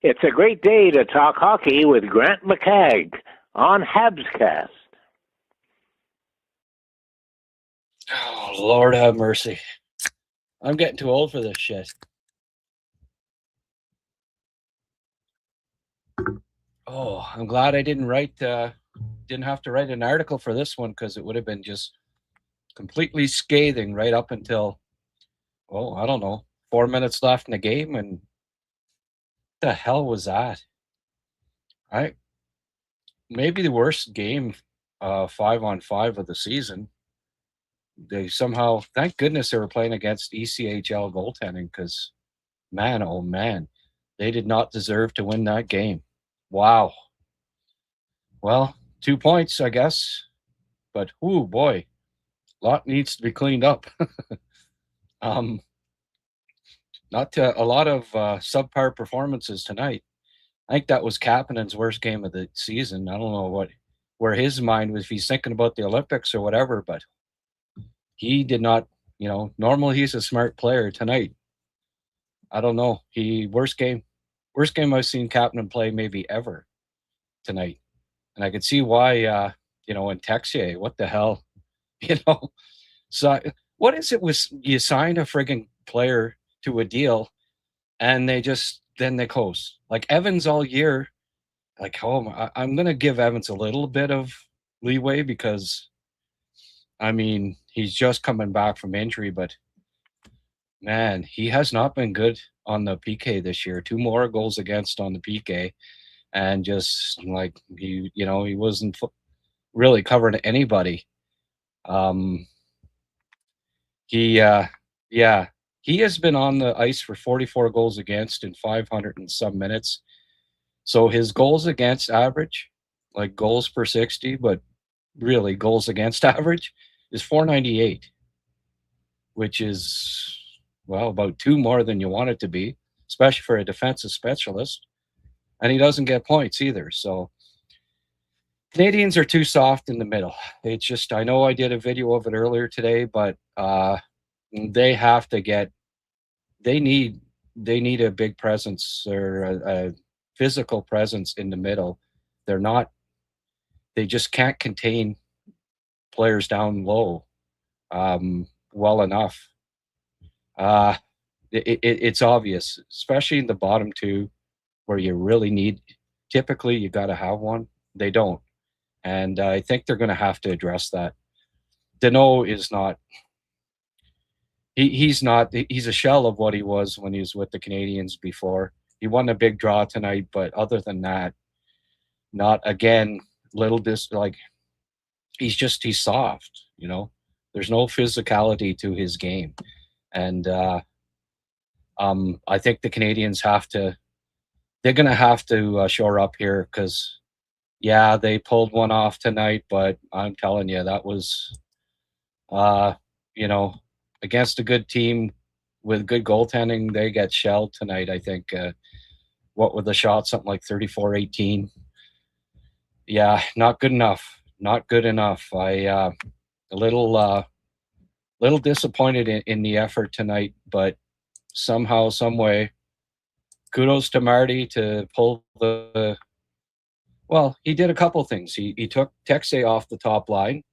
It's a great day to talk hockey with Grant McCagg on Habscast. Oh, Lord have mercy. I'm getting too old for this shit. Oh, I'm glad I didn't have to write an article for this one, because it would have been just completely scathing right up until, I don't know, 4 minutes left in the game. And what the hell was that? Maybe the worst game 5-on-5 of the season. They somehow, thank goodness they were playing against ECHL goaltending, because man, oh man, they did not deserve to win that game. Wow. Well, 2 points, I guess. But, oh boy, a lot needs to be cleaned up. Not a lot of subpar performances tonight. I think that was Kapanen's worst game of the season. I don't know where his mind was, if he's thinking about the Olympics or whatever, but he did not, normally he's a smart player. Tonight, I don't know. Worst game I've seen Kapanen play maybe ever tonight. And I could see why, in Texier, what the hell, So what is it with you sign a frigging player to a deal and then they coast? Like Evans all year, I'm going to give Evans a little bit of leeway because, he's just coming back from injury, but man, he has not been good on the PK this year. 2 more goals against on the PK, and just like he wasn't really covering anybody. He has been on the ice for 44 goals against in 500 and some minutes. So his goals against average, like goals per 60, but really goals against average, is 498, which is, about 2 more than you want it to be, especially for a defensive specialist. And he doesn't get points either. So Canadians are too soft in the middle. It's just, I know I did a video of it earlier today, but they have to they need a big presence, or a physical presence in the middle. They just can't contain players down low well enough. It's obvious, especially in the bottom 2, where you really typically you got to have one. They don't. And I think they're going to have to address that. Deneau is not, he's a shell of what he was when he was with the Canadians before. He won a big draw tonight, but other than that, not again, he's soft, There's no physicality to his game. And I think the Canadians they're going to have to shore up here, because they pulled one off tonight, but I'm telling you, that was, against a good team with good goaltending, they get shelled tonight. I think, what were the shots? Something like 34-18. Yeah, not good enough. Not good enough. A little disappointed in the effort tonight, but somehow, some way, kudos to Marty to pull he did a couple things. He took Texier off the top line.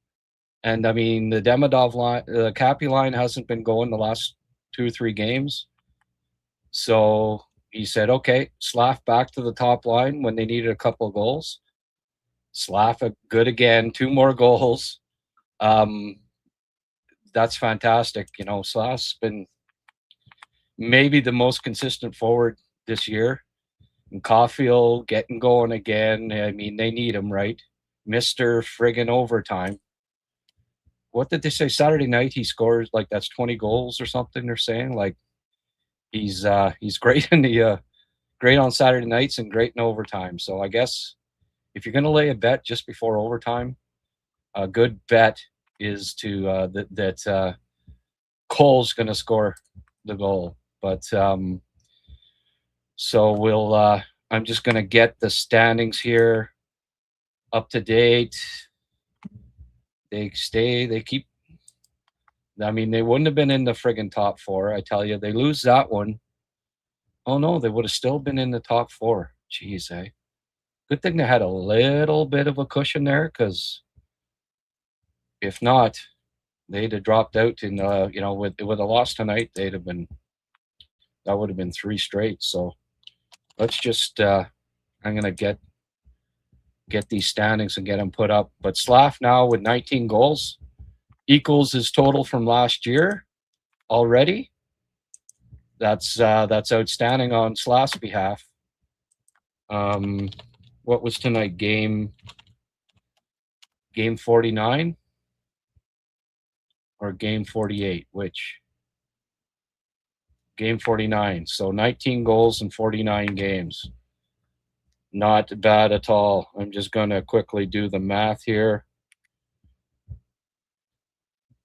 And the Demidov line, the Cappy line hasn't been going the last 2 or 3 games. So he said, okay, Slaf back to the top line when they needed a couple of goals. Slaf good again, 2 more goals. That's fantastic. Slaf's been maybe the most consistent forward this year. And Caulfield getting going again. They need him, right? Mr. friggin' overtime. What did they say? Saturday night he scores that's 20 goals or something. They're saying he's great great on Saturday nights and great in overtime. So I guess if you're going to lay a bet just before overtime, a good bet is to that Cole's going to score the goal. But so we'll I'm just going to get the standings here up to date. They keep. They wouldn't have been in the friggin' top 4. I tell you, they lose that one. Oh no, they would have still been in the top 4. Jeez, eh? Good thing they had a little bit of a cushion there, because if not, they'd have dropped out in with a loss tonight. That would have been 3 straight. So let's just I'm gonna get these standings and get them put up. But Slaf now with 19 goals equals his total from last year already. That's outstanding on Slaf's behalf. What was tonight? Game 49 or game 48? Which? Game 49. So 19 goals in 49 games. Not bad at all. I'm just going to quickly do the math here.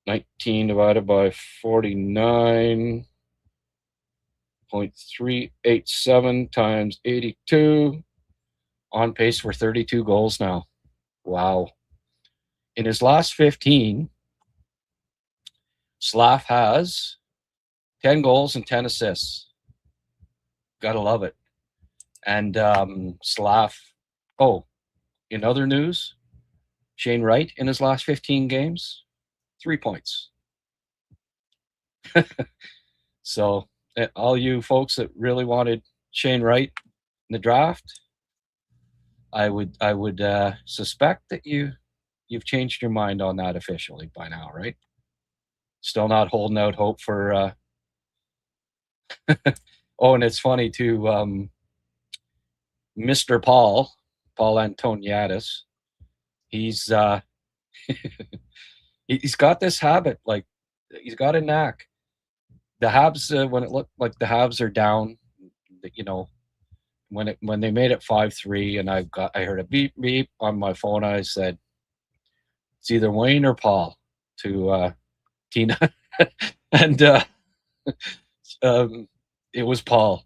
19 divided by 49.387 times 82. On pace for 32 goals now. Wow. In his last 15, Slaf has 10 goals and 10 assists. Gotta love it. And Slaf, in other news, Shane Wright in his last 15 games, 3 points. So all you folks that really wanted Shane Wright in the draft, I would suspect that you've changed your mind on that officially by now, right? Still not holding out hope for and it's funny too, Mr. Paul Antoniadis, he's he's got this habit, like he's got a knack. The Habs, when it looked like the Habs are down, when they made it 5-3, and I heard a beep beep on my phone, I said, it's either Wayne or Paul to Tina, and it was Paul,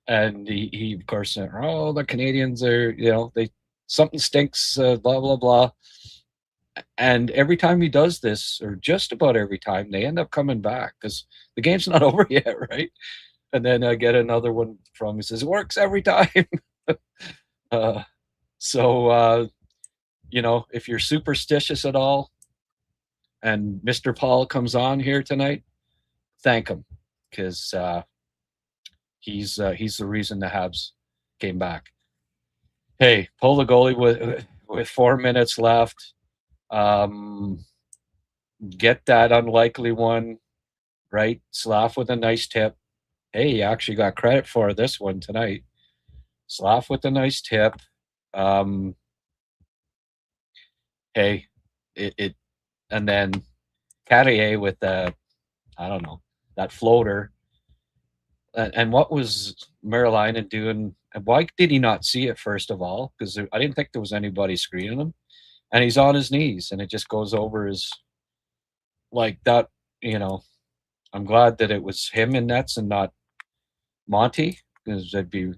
and he of course said, "Oh, the Canadians are, they something stinks, blah blah blah." And every time he does this, or just about every time, they end up coming back because the game's not over yet, right? And then I get another one from him. He says, it works every time. So if you're superstitious at all and Mr. Paul comes on here tonight, thank him, because he's the reason the Habs came back. Hey, pull the goalie with 4 minutes left. Get that unlikely one, right? Slaf with a nice tip. Hey, you actually got credit for this one tonight. Slaf with a nice tip. Hey, and then Carrier with that floater. And what was Merlainen doing? And why did he not see it, first of all? Because I didn't think there was anybody screening him. And he's on his knees, and it just goes over his, like that, I'm glad that it was him in nets and not Monty, because there'd be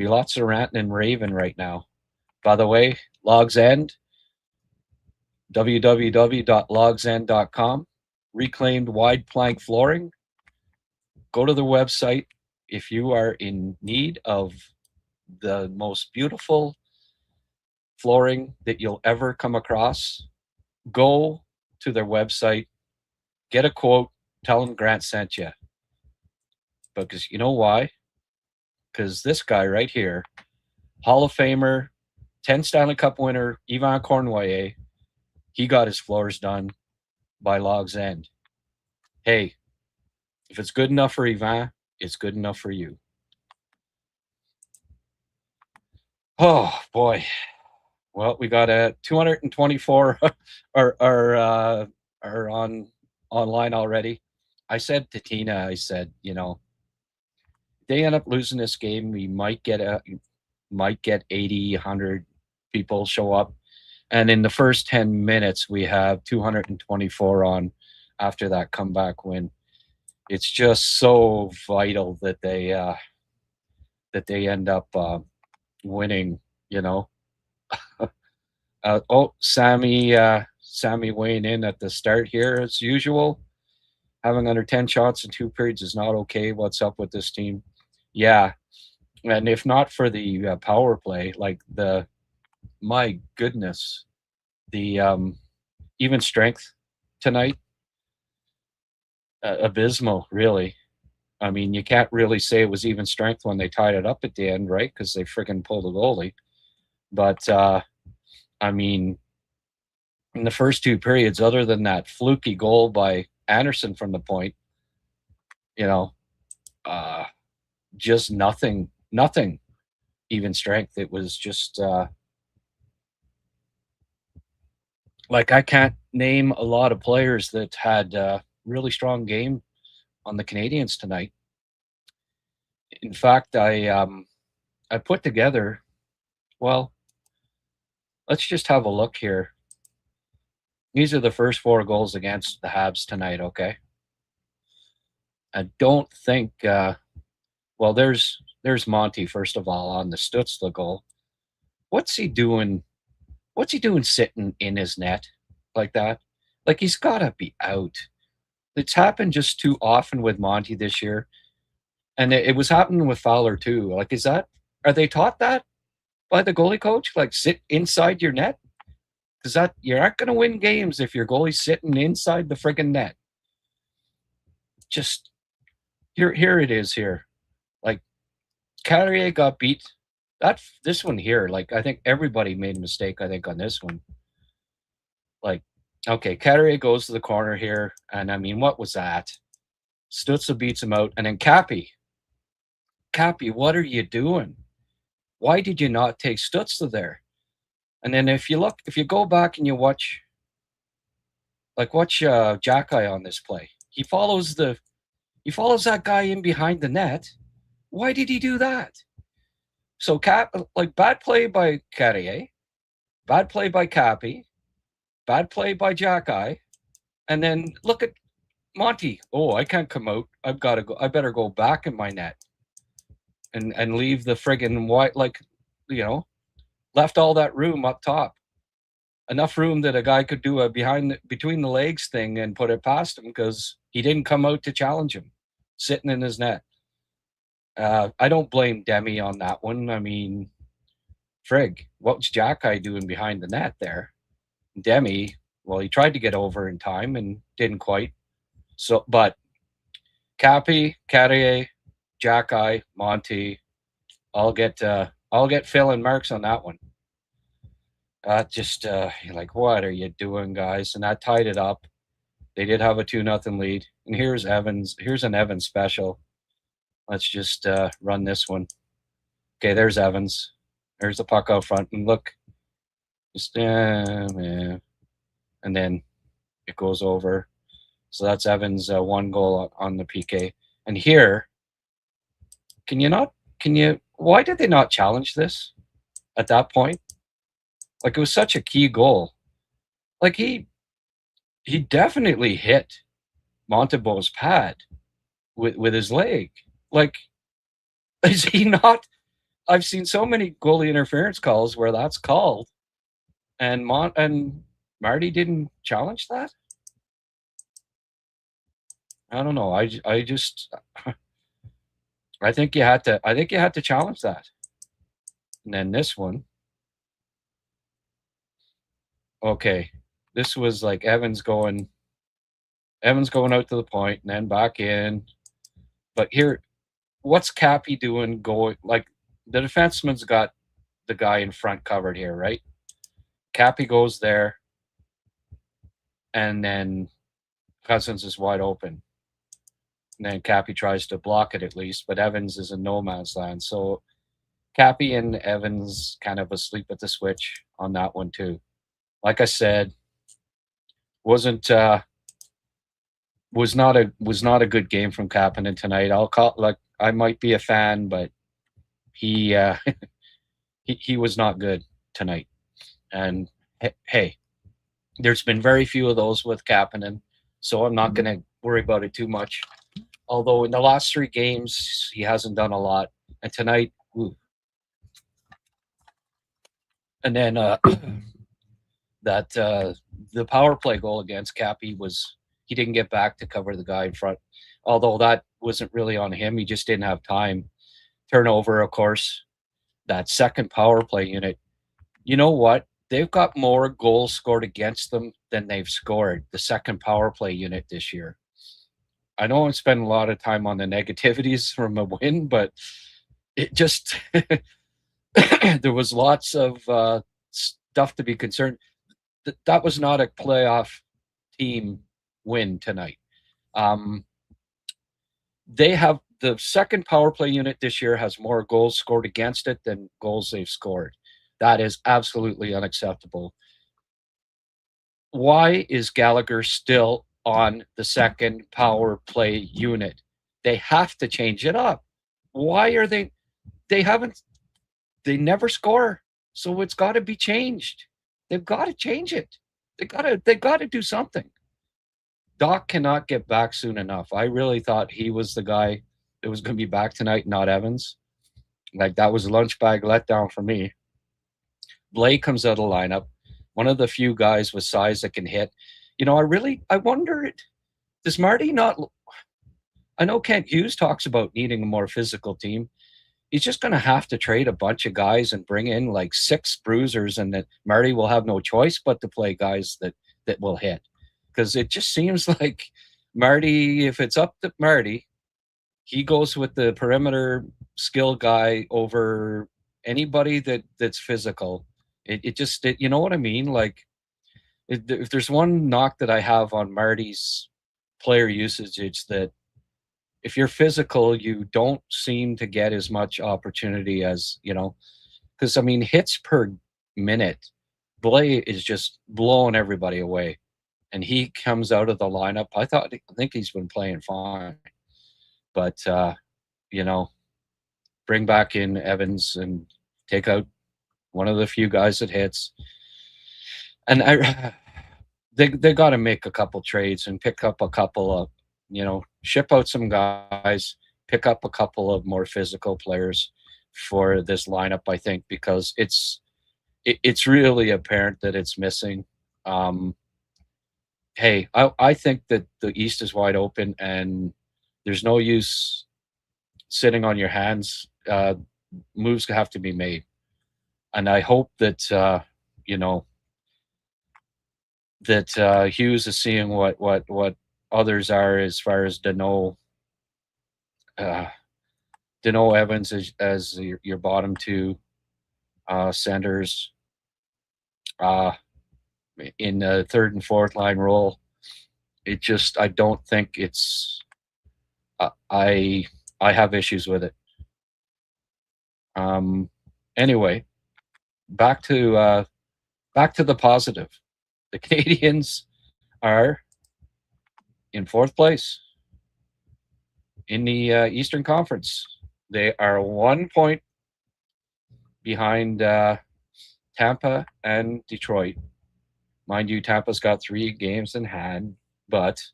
lots of ranting and raving right now. By the way, Logs End, www.logsend.com, reclaimed wide plank flooring. Go to the website if you are in need of the most beautiful flooring that you'll ever come across. Go to their website, get a quote, tell them Grant sent you. Because you know why? Because this guy right here, Hall of Famer, 10 Stanley Cup winner, Yvan Cournoyer, he got his floors done by Logs End. Hey, if it's good enough for Yvan, it's good enough for you. Oh, boy. Well, we got 224 are online already. I said to Tina, I said, if they end up losing this game, we might get 80, 100 people show up. And in the first 10 minutes, we have 224 on after that comeback win. It's just so vital that they end up winning, Sammy weighing in at the start here as usual. Having under 10 shots in 2 periods is not okay. What's up with this team? Yeah, and if not for the power play, like my goodness, the even strength tonight, abysmal, really. I mean, you can't really say it was even strength when they tied it up at the end, right? Because they friggin' pulled a goalie. But I mean, in the first two periods, other than that fluky goal by Anderson from the point, you know, uh, just nothing even strength. It was just like I can't name a lot of players that had really strong game on the Canadians tonight. In fact, I put together. Well, let's just have a look here. These are the first four goals against the Habs tonight. Okay, I don't think. Well, there's Monty first of all on the Stutzla goal. What's he doing? What's he doing sitting in his net like that? Like he's gotta be out. It's happened just too often with Monty this year, and it was happening with Fowler too. Like, are they taught that by the goalie coach? Like, sit inside your net because that you aren't going to win games if your goalie's sitting inside the friggin' net. Just here it is here. Like Carrier got beat. This one here, like I think everybody made a mistake. I think on this one, like okay, Carrier goes to the corner here, and I mean, what was that? Stutzer beats him out, and then Cappy, what are you doing? Why did you not take Stutzer there? And then if you go back and you watch Jackeye on this play, he follows that guy in behind the net. Why did he do that? So bad play by Carrier, bad play by Cappy, bad play by Jackeye, and then look at Monty. Oh, I can't come out. I've got to go. I better go back in my net and leave the friggin' white left all that room up top. Enough room that a guy could do a between the legs thing and put it past him because he didn't come out to challenge him, sitting in his net. I don't blame Demi on that one. I mean, frig, what was Jackeye doing behind the net there? Demi, well, he tried to get over in time and didn't quite. So, but Cappy, Carrier, Jackeye, Monty, I'll get Phil and marks on that one. Just like, what are you doing, guys? And that tied it up. They did have a 2-0 lead. And here's Evans. Here's an Evans special. Let's just run this one. Okay, there's Evans. There's the puck out front. And look. Just, and then it goes over. So that's Evans' one goal on the PK. And here, why did they not challenge this at that point? Like, it was such a key goal. Like, he definitely hit Montebo's pad with his leg. Like, is he not? I've seen so many goalie interference calls where that's called, and Marty didn't challenge that. I don't know. I just I think you had to challenge that. And then this one. Okay. This was like Evans going out to the point and then back in. But here, what's Cappy doing going like the defenseman's got the guy in front covered here, right? Cappy goes there and then Cousins is wide open. And then Cappy tries to block it at least, but Evans is in no man's land. So Cappy and Evans kind of asleep at the switch on that one too. Like I said, was not a good game from Kapanen tonight. I might be a fan, but he he was not good tonight. And hey, there's been very few of those with Kapanen, so I'm not going to worry about it too much. Although in the last 3 games he hasn't done a lot, and tonight, ooh. And then the power play goal against Cappy was he didn't get back to cover the guy in front. Although that wasn't really on him, he just didn't have time. turnover, of course. That second power play unit. You know what? They've got more goals scored against them than they've scored, the second power play unit this year. I know I'm spending a lot of time on the negativities from a win, but it just there was lots of stuff to be concerned. That was not a playoff team win tonight. They have the second power play unit this year has more goals scored against it than goals they've scored. That is absolutely unacceptable. Why is Gallagher still on the second power play unit? They have to change it up. Why are they haven't they never score. So it's got to be changed. They've got to change it. They got to do something. Doc cannot get back soon enough. I really thought he was the guy that was going to be back tonight, not Evans. Like, that was a lunch bag letdown for me. Blake comes out of the lineup, one of the few guys with size that can hit. I wonder, does Marty not? I know Kent Hughes talks about needing a more physical team. He's just going to have to trade a bunch of guys and bring in like 6 bruisers, and that Marty will have no choice but to play guys that will hit. Because it just seems like Marty, if it's up to Marty, he goes with the perimeter skill guy over anybody that's physical. You know what I mean? Like, if there's one knock that I have on Marty's player usage, it's that if you're physical, you don't seem to get as much opportunity as, because, hits per minute, Blay is just blowing everybody away. And he comes out of the lineup. I think he's been playing fine. But, bring back in Evans and take out one of the few guys that hits. And they got to make a couple trades and pick up a couple of, ship out some guys, pick up a couple of more physical players for this lineup, I think, because it's really apparent that it's missing. Hey, I think that the East is wide open, and there's no use sitting on your hands. Moves have to be made. And I hope that, that Hughes is seeing what others are as far as Danault Evans as your bottom 2 centers in the third and fourth line role. I don't think it's I have issues with it. Anyway, back to the positive. The Canadiens are in 4th place in the Eastern Conference. They are 1 point behind Tampa and Detroit. Mind you, Tampa's got 3 games in hand, but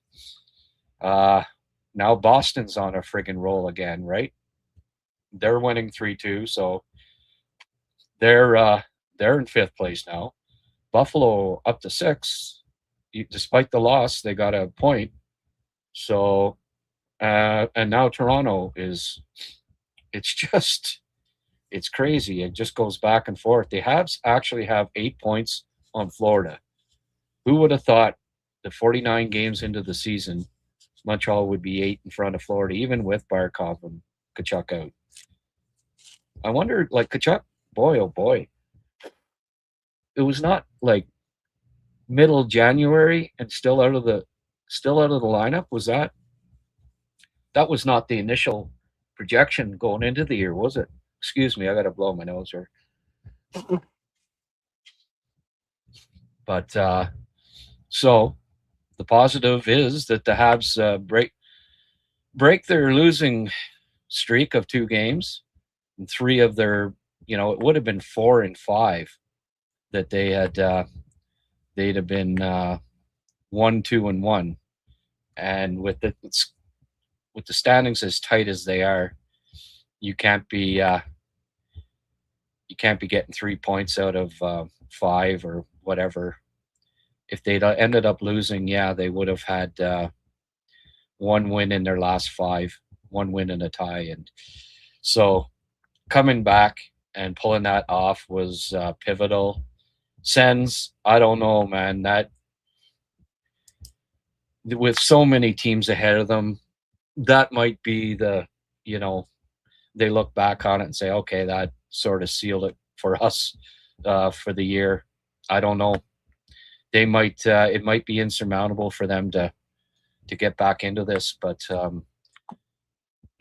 now Boston's on a friggin' roll again, right? They're winning 3-2, so they're in 5th place now. Buffalo up to 6. Despite the loss, they got a point. So, and now Toronto it's crazy. It just goes back and forth. The Habs actually have 8 points on Florida. Who would have thought that 49 games into the season, Montreal would be 8 in front of Florida, even with Barkov and Tkachuk out? I wonder, like, Tkachuk, boy, oh boy. It was not like middle January and still out of the lineup. That was not the initial projection going into the year, was it? Excuse me, I gotta blow my nose here. But so the positive is that the Habs break their losing streak of 2 games, and 3 of their, it would have been 4 and 5 that they had. They'd have been 1, 2, and 1, and with the standings as tight as they are, you can't be getting 3 points out of 5 or whatever. If they'd ended up losing, they would have had 1 win in their last 5, 1 win and a tie, and so coming back and pulling that off was pivotal. Sens, I don't know, man. That with so many teams ahead of them, that might be the you know they look back on it and say, okay, that sort of sealed it for us for the year. I don't know. They might it might be insurmountable for them to get back into this, but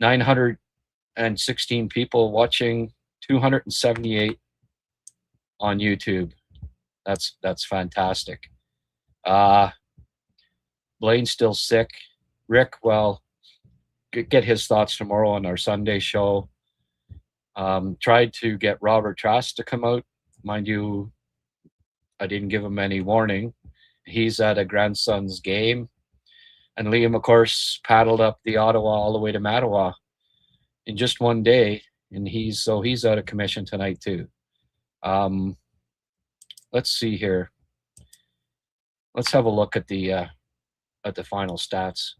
916 people watching, 278 on YouTube. That's fantastic. Uh, Blaine's still sick. Rick, well, get his thoughts tomorrow on our Sunday show. Tried to get Robert Trask to come out. Mind you, I didn't give him any warning. He's at a grandson's game. And Liam, of course, paddled up the Ottawa all the way to Mattawa in just one day. And he's out of commission tonight too. Let's see here. Let's have a look at the final stats.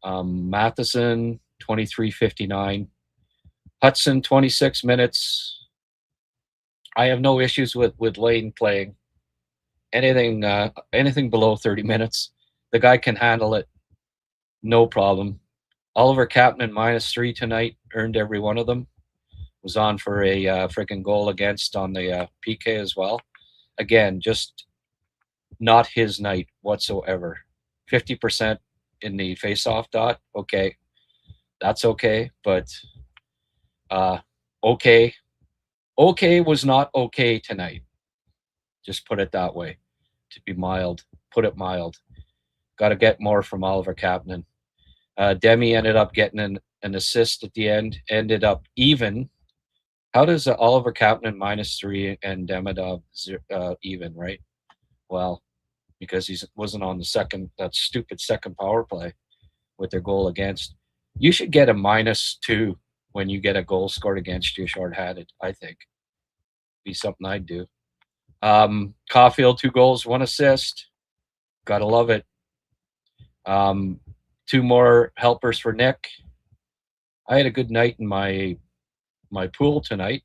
Matheson 23:59. Hudson 26 minutes. I have no issues with Lane playing anything below 30 minutes. The guy can handle it, no problem. Oliver Kapanen -3 tonight, earned every one of them. Was on for a freaking goal against on the PK as well. Again, just not his night whatsoever. 50% in the face-off dot. Okay, that's okay, but okay was not okay tonight. Just put it that way. To be mild, put it mild. Got to get more from Oliver Kapanen. Demi ended up getting an assist at the end. Ended up even. How does Oliver Kapanen -3 and Demidov even, right? Well, because he wasn't on that stupid second power play with their goal against. You should get a -2 when you get a goal scored against you shorthanded, I think. Be something I'd do. Caulfield, 2 goals, 1 assist. Gotta love it. 2 more helpers for Nick. I had a good night in my pool tonight.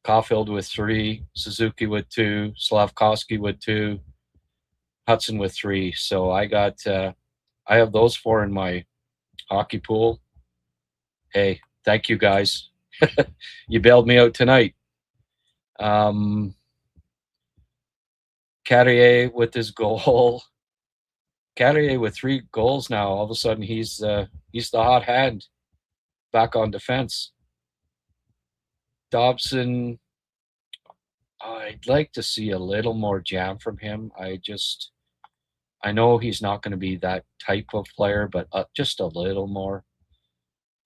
Caulfield with 3, Suzuki with 2, Slafkovsky with 2, Hudson with 3. So I have those 4 in my hockey pool. Hey, thank you guys. You bailed me out tonight. Carrier with his goal. Carrier with 3 goals now. All of a sudden, he's the hot hand back on defense. Dobson, I'd like to see a little more jam from him. I know he's not going to be that type of player, but just a little more.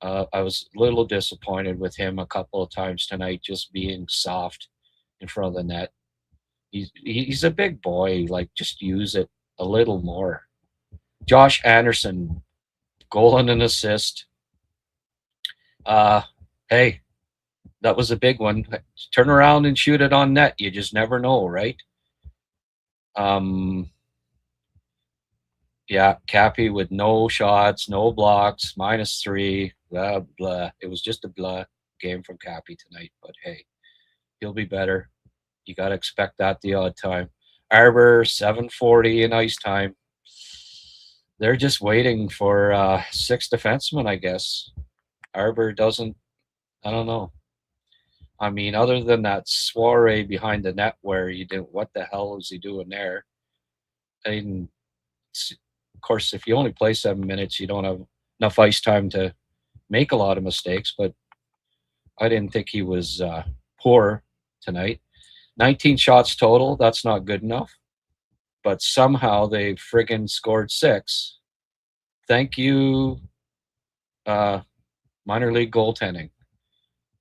I was a little disappointed with him a couple of times tonight, just being soft in front of the net. He's a big boy. Like, just use it a little more. Josh Anderson, goal and an assist. Hey, that was a big one. Turn around and shoot it on net. You just never know, right? Yeah, Cappy with no shots, no blocks, -3, blah, blah. It was just a blah game from Cappy tonight, but hey, he'll be better. You got to expect that the odd time. Arbor, 7:40 in ice time. They're just waiting for 6 defensemen, I guess. Arbor doesn't, I don't know. I mean, other than that soiree behind the net where you didn't, what the hell is he doing there? I mean, of course, if you only play 7 minutes, you don't have enough ice time to make a lot of mistakes, but I didn't think he was poor tonight. 19 shots total, that's not good enough. But somehow they friggin' scored 6. Thank you, minor league goaltending.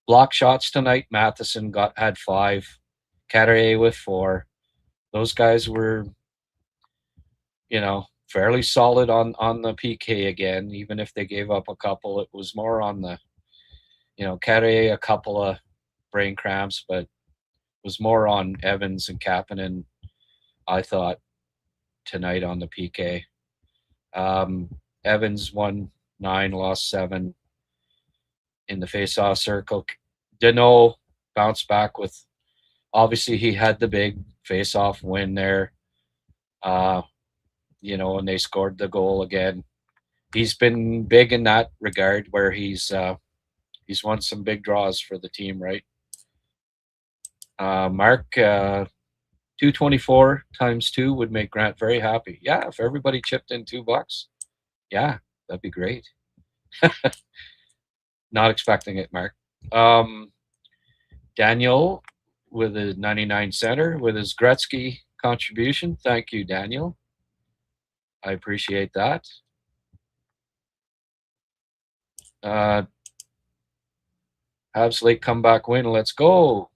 Block shots tonight, Matheson had 5. Carrier with 4. Those guys were, fairly solid on the PK again. Even if they gave up a couple, it was more on the, Carrier a couple of brain cramps, but it was more on Evans and Kapanen, I thought, tonight on the PK. Evans won 9, lost 7. in the face-off circle. Deneau bounced back with, obviously he had the big face-off win there, and they scored the goal again. He's been big in that regard, where he's won some big draws for the team, right? Mark, 224 times 2 would make Grant very happy. Yeah, if everybody chipped in $2, yeah, that'd be great. Not expecting it, Mark. Daniel with a 99 center with his Gretzky contribution. Thank you, Daniel. I appreciate that. Habs late comeback win. Let's go.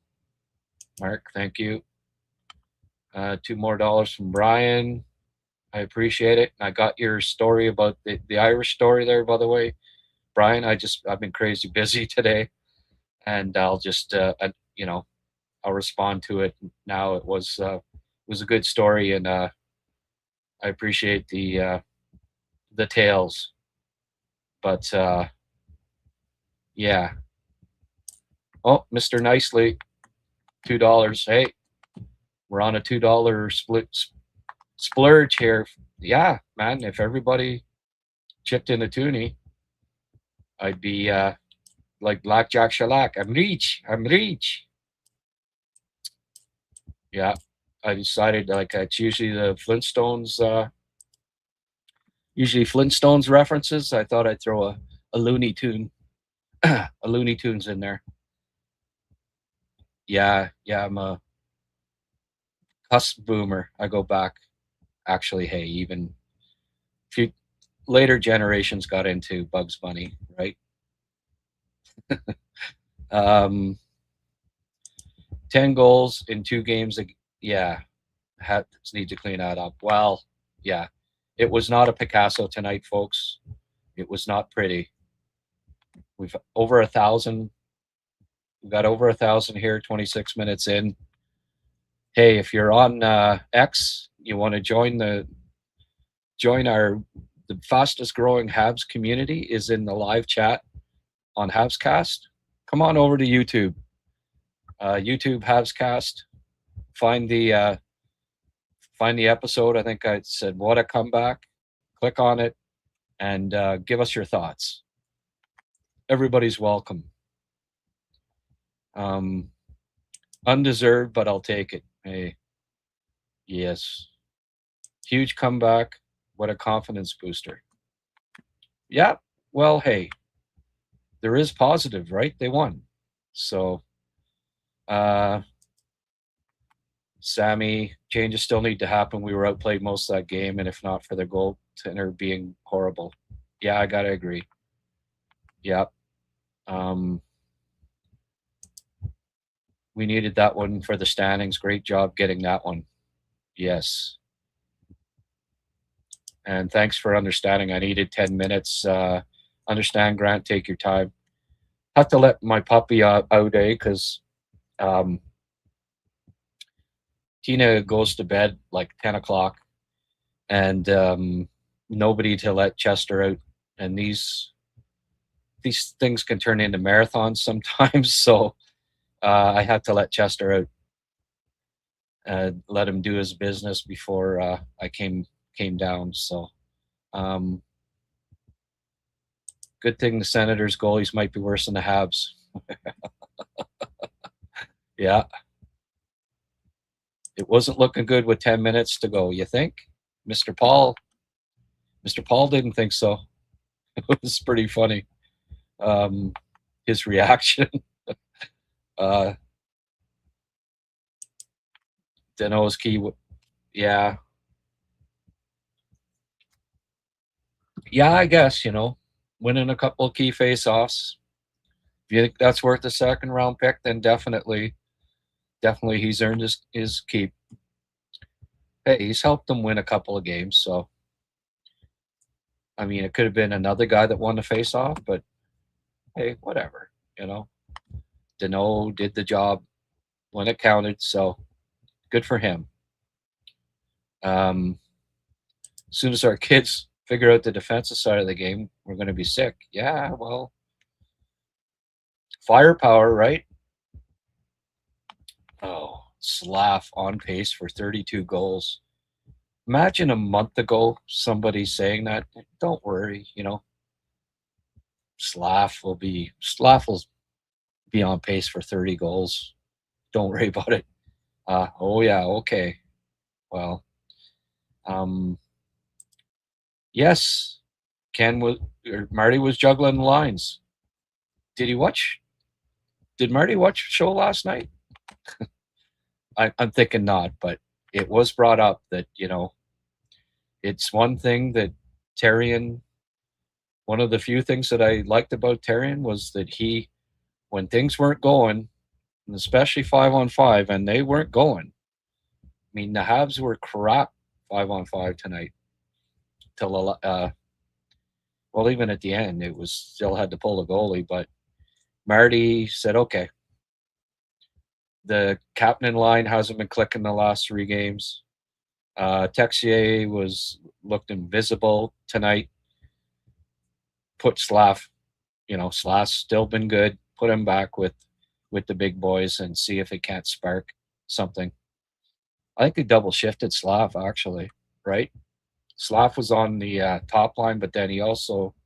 Mark, thank you. $2 more from Brian. I appreciate it. I got your story about the Irish story there, by the way. Brian, I've been crazy busy today, and I'll just I'll respond to it now. It was a good story, and I appreciate the tales. But yeah. Oh, Mr. Nicely, $2. Hey, we're on a $2 splurge here. Yeah, man. If everybody chipped in a toonie, I'd be like Blackjack Shellac. I'm rich. Yeah, I decided it's usually the Flintstones. Usually Flintstones references. I thought I'd throw a Looney Tune, a Looney Tunes in there. Yeah, I'm a cusp boomer. I go back. Actually, hey, even a few later generations got into Bugs Bunny, right? 10 goals in 2 games. Yeah, Habs need to clean that up. Well, yeah, it was not a Picasso tonight, folks. It was not pretty. We've over 1,000. We got over 1,000 here, 26 minutes in. Hey, if you're on X, you want to join the fastest growing Habs community is in the live chat on Habscast. Come on over to YouTube. YouTube Habscast. Find the episode. I think I said what a comeback. Click on it and give us your thoughts. Everybody's welcome. Undeserved, but I'll take it. Hey, yes, huge comeback. What a confidence booster. Yeah, well, hey, there is positive, right? They won. So, Sammy, changes still need to happen. We were outplayed most of that game, and if not for the goaltender being horrible. Yeah, I gotta agree. Yeah. We needed that one for the standings. Great job getting that one. Yes. And thanks for understanding. I needed 10 minutes. Understand, Grant, take your time. Have to let my puppy out because Tina goes to bed like 10 o'clock and nobody to let Chester out. And these things can turn into marathons sometimes. So I had to let Chester out and let him do his business before I came down. So good thing the Senators goalies might be worse than the Habs. Yeah. It wasn't looking good with 10 minutes to go, you think? Mr. Paul didn't think so. It was pretty funny. His reaction. Deneau's key. Yeah. Yeah, I guess, winning a couple of key face-offs. If you think that's worth a second round pick, then definitely he's earned his keep. Hey, he's helped them win a couple of games, so I mean, it could have been another guy that won the face-off, but hey, whatever, Deneau did the job when it counted, so good for him. As soon as our kids figure out the defensive side of the game, we're going to be sick. Yeah, well, firepower, right? Oh, Slav on pace for 32 goals. Imagine a month ago somebody saying that. Don't worry, Slav will be on pace for 30 goals. Don't worry about it. Oh yeah, okay. Well, um, yes, Marty was juggling the lines. Did he watch? Did Marty watch the show last night? I'm thinking not, but it was brought up that it's one thing that Terrian. One of the few things that I liked about Terrian was that when things weren't going, and especially 5-on-5, and they weren't going. I mean, the Habs were crap 5-on-5 tonight. Till well, even at the end, it was still had to pull a goalie, but Marty said, "Okay, the captain line hasn't been clicking the last 3 games. Texier looked invisible tonight. Put Slav's still been good. Put him back with the big boys and see if it can't spark something." I think they double shifted Slav actually, right? Slav was on the top line, but then he also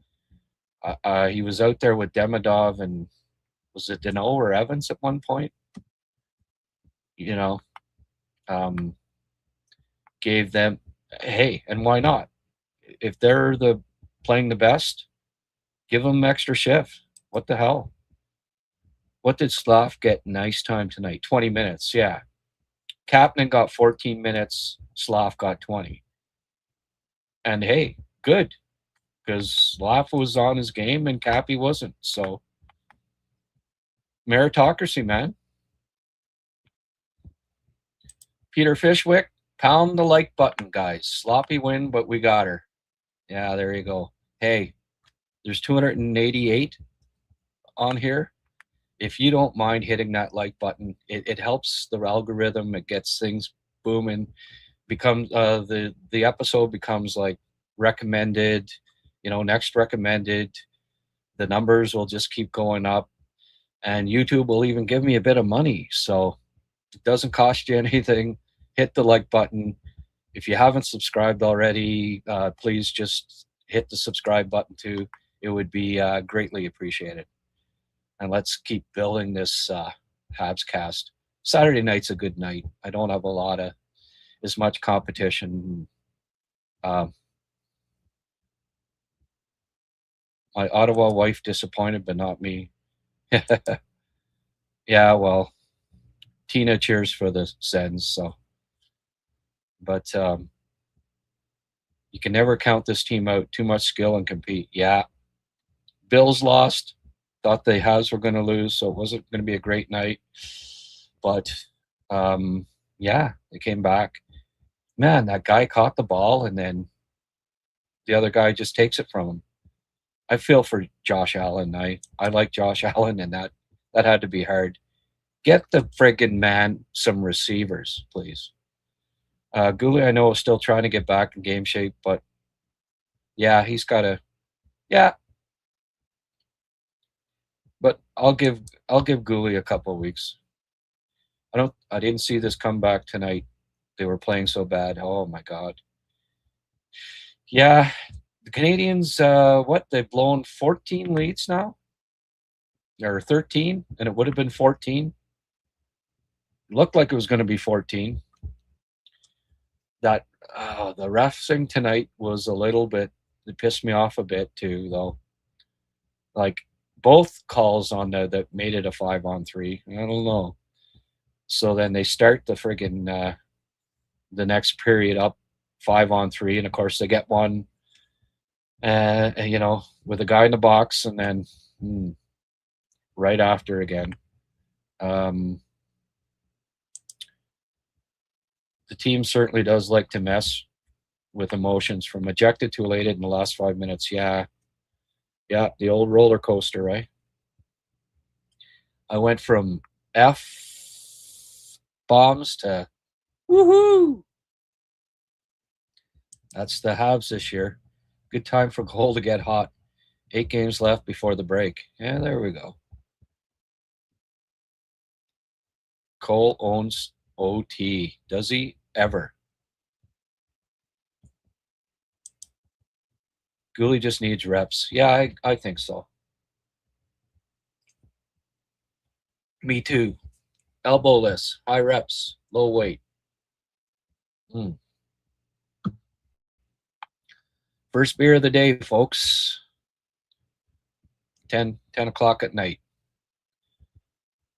he was out there with Demidov and was it Deneau or Evans at one point? You know, um, gave them hey, and why not? If they're playing the best, give them extra shift. What the hell? What did Slav get in ice time tonight? 20 minutes, yeah. Kapanen got 14 minutes. Slav got 20. And hey, good, because Slav was on his game and Cappy wasn't. So, meritocracy, man. Peter Fishwick, pound the like button, guys. Sloppy win, but we got her. Yeah, there you go. Hey, there's 288 on here. If you don't mind hitting that like button, it helps the algorithm. It gets things booming. Becomes the episode becomes like recommended, next recommended. The numbers will just keep going up, and YouTube will even give me a bit of money. So it doesn't cost you anything. Hit the like button. If you haven't subscribed already, please just hit the subscribe button too. It would be greatly appreciated. And let's keep building this Habs cast. Saturday night's a good night. I don't have as much competition. My Ottawa wife disappointed, but not me. Yeah, well, Tina cheers for the Sens, so. But you can never count this team out. Too much skill and compete. Yeah. Bills lost. Thought the Habs were going to lose, so it wasn't going to be a great night. But, yeah, they came back. Man, that guy caught the ball, and then the other guy just takes it from him. I feel for Josh Allen. I like Josh Allen, and that had to be hard. Get the friggin' man some receivers, please. Goalie, I know, is still trying to get back in game shape, but yeah, he's got to. Yeah, but I'll give Goalie a couple of weeks. I didn't see this comeback tonight. They were playing so bad. Oh my god. Yeah, the Canadians. They've blown 14 leads now, or 13, and it would have been 14. It looked like it was going to be 14. That the refing tonight was a little bit. It pissed me off a bit too, though. Like both calls on that made it a 5-on-3. I don't know. So then they start the friggin' the next period up 5-on-3, and of course they get one, with a guy in the box, and then right after again. The team certainly does like to mess with emotions, from ejected to elated in the last 5 minutes. Yeah, the old roller coaster, right? I went from F bombs to woohoo. That's the Habs this year. Good time for Cole to get hot. 8 games left before the break. Yeah, there we go. Cole owns OT. Does he ever? Goalie just needs reps. Yeah, I think so. Me too. Elbowless, high reps, low weight. First beer of the day, folks. 10 o'clock at night.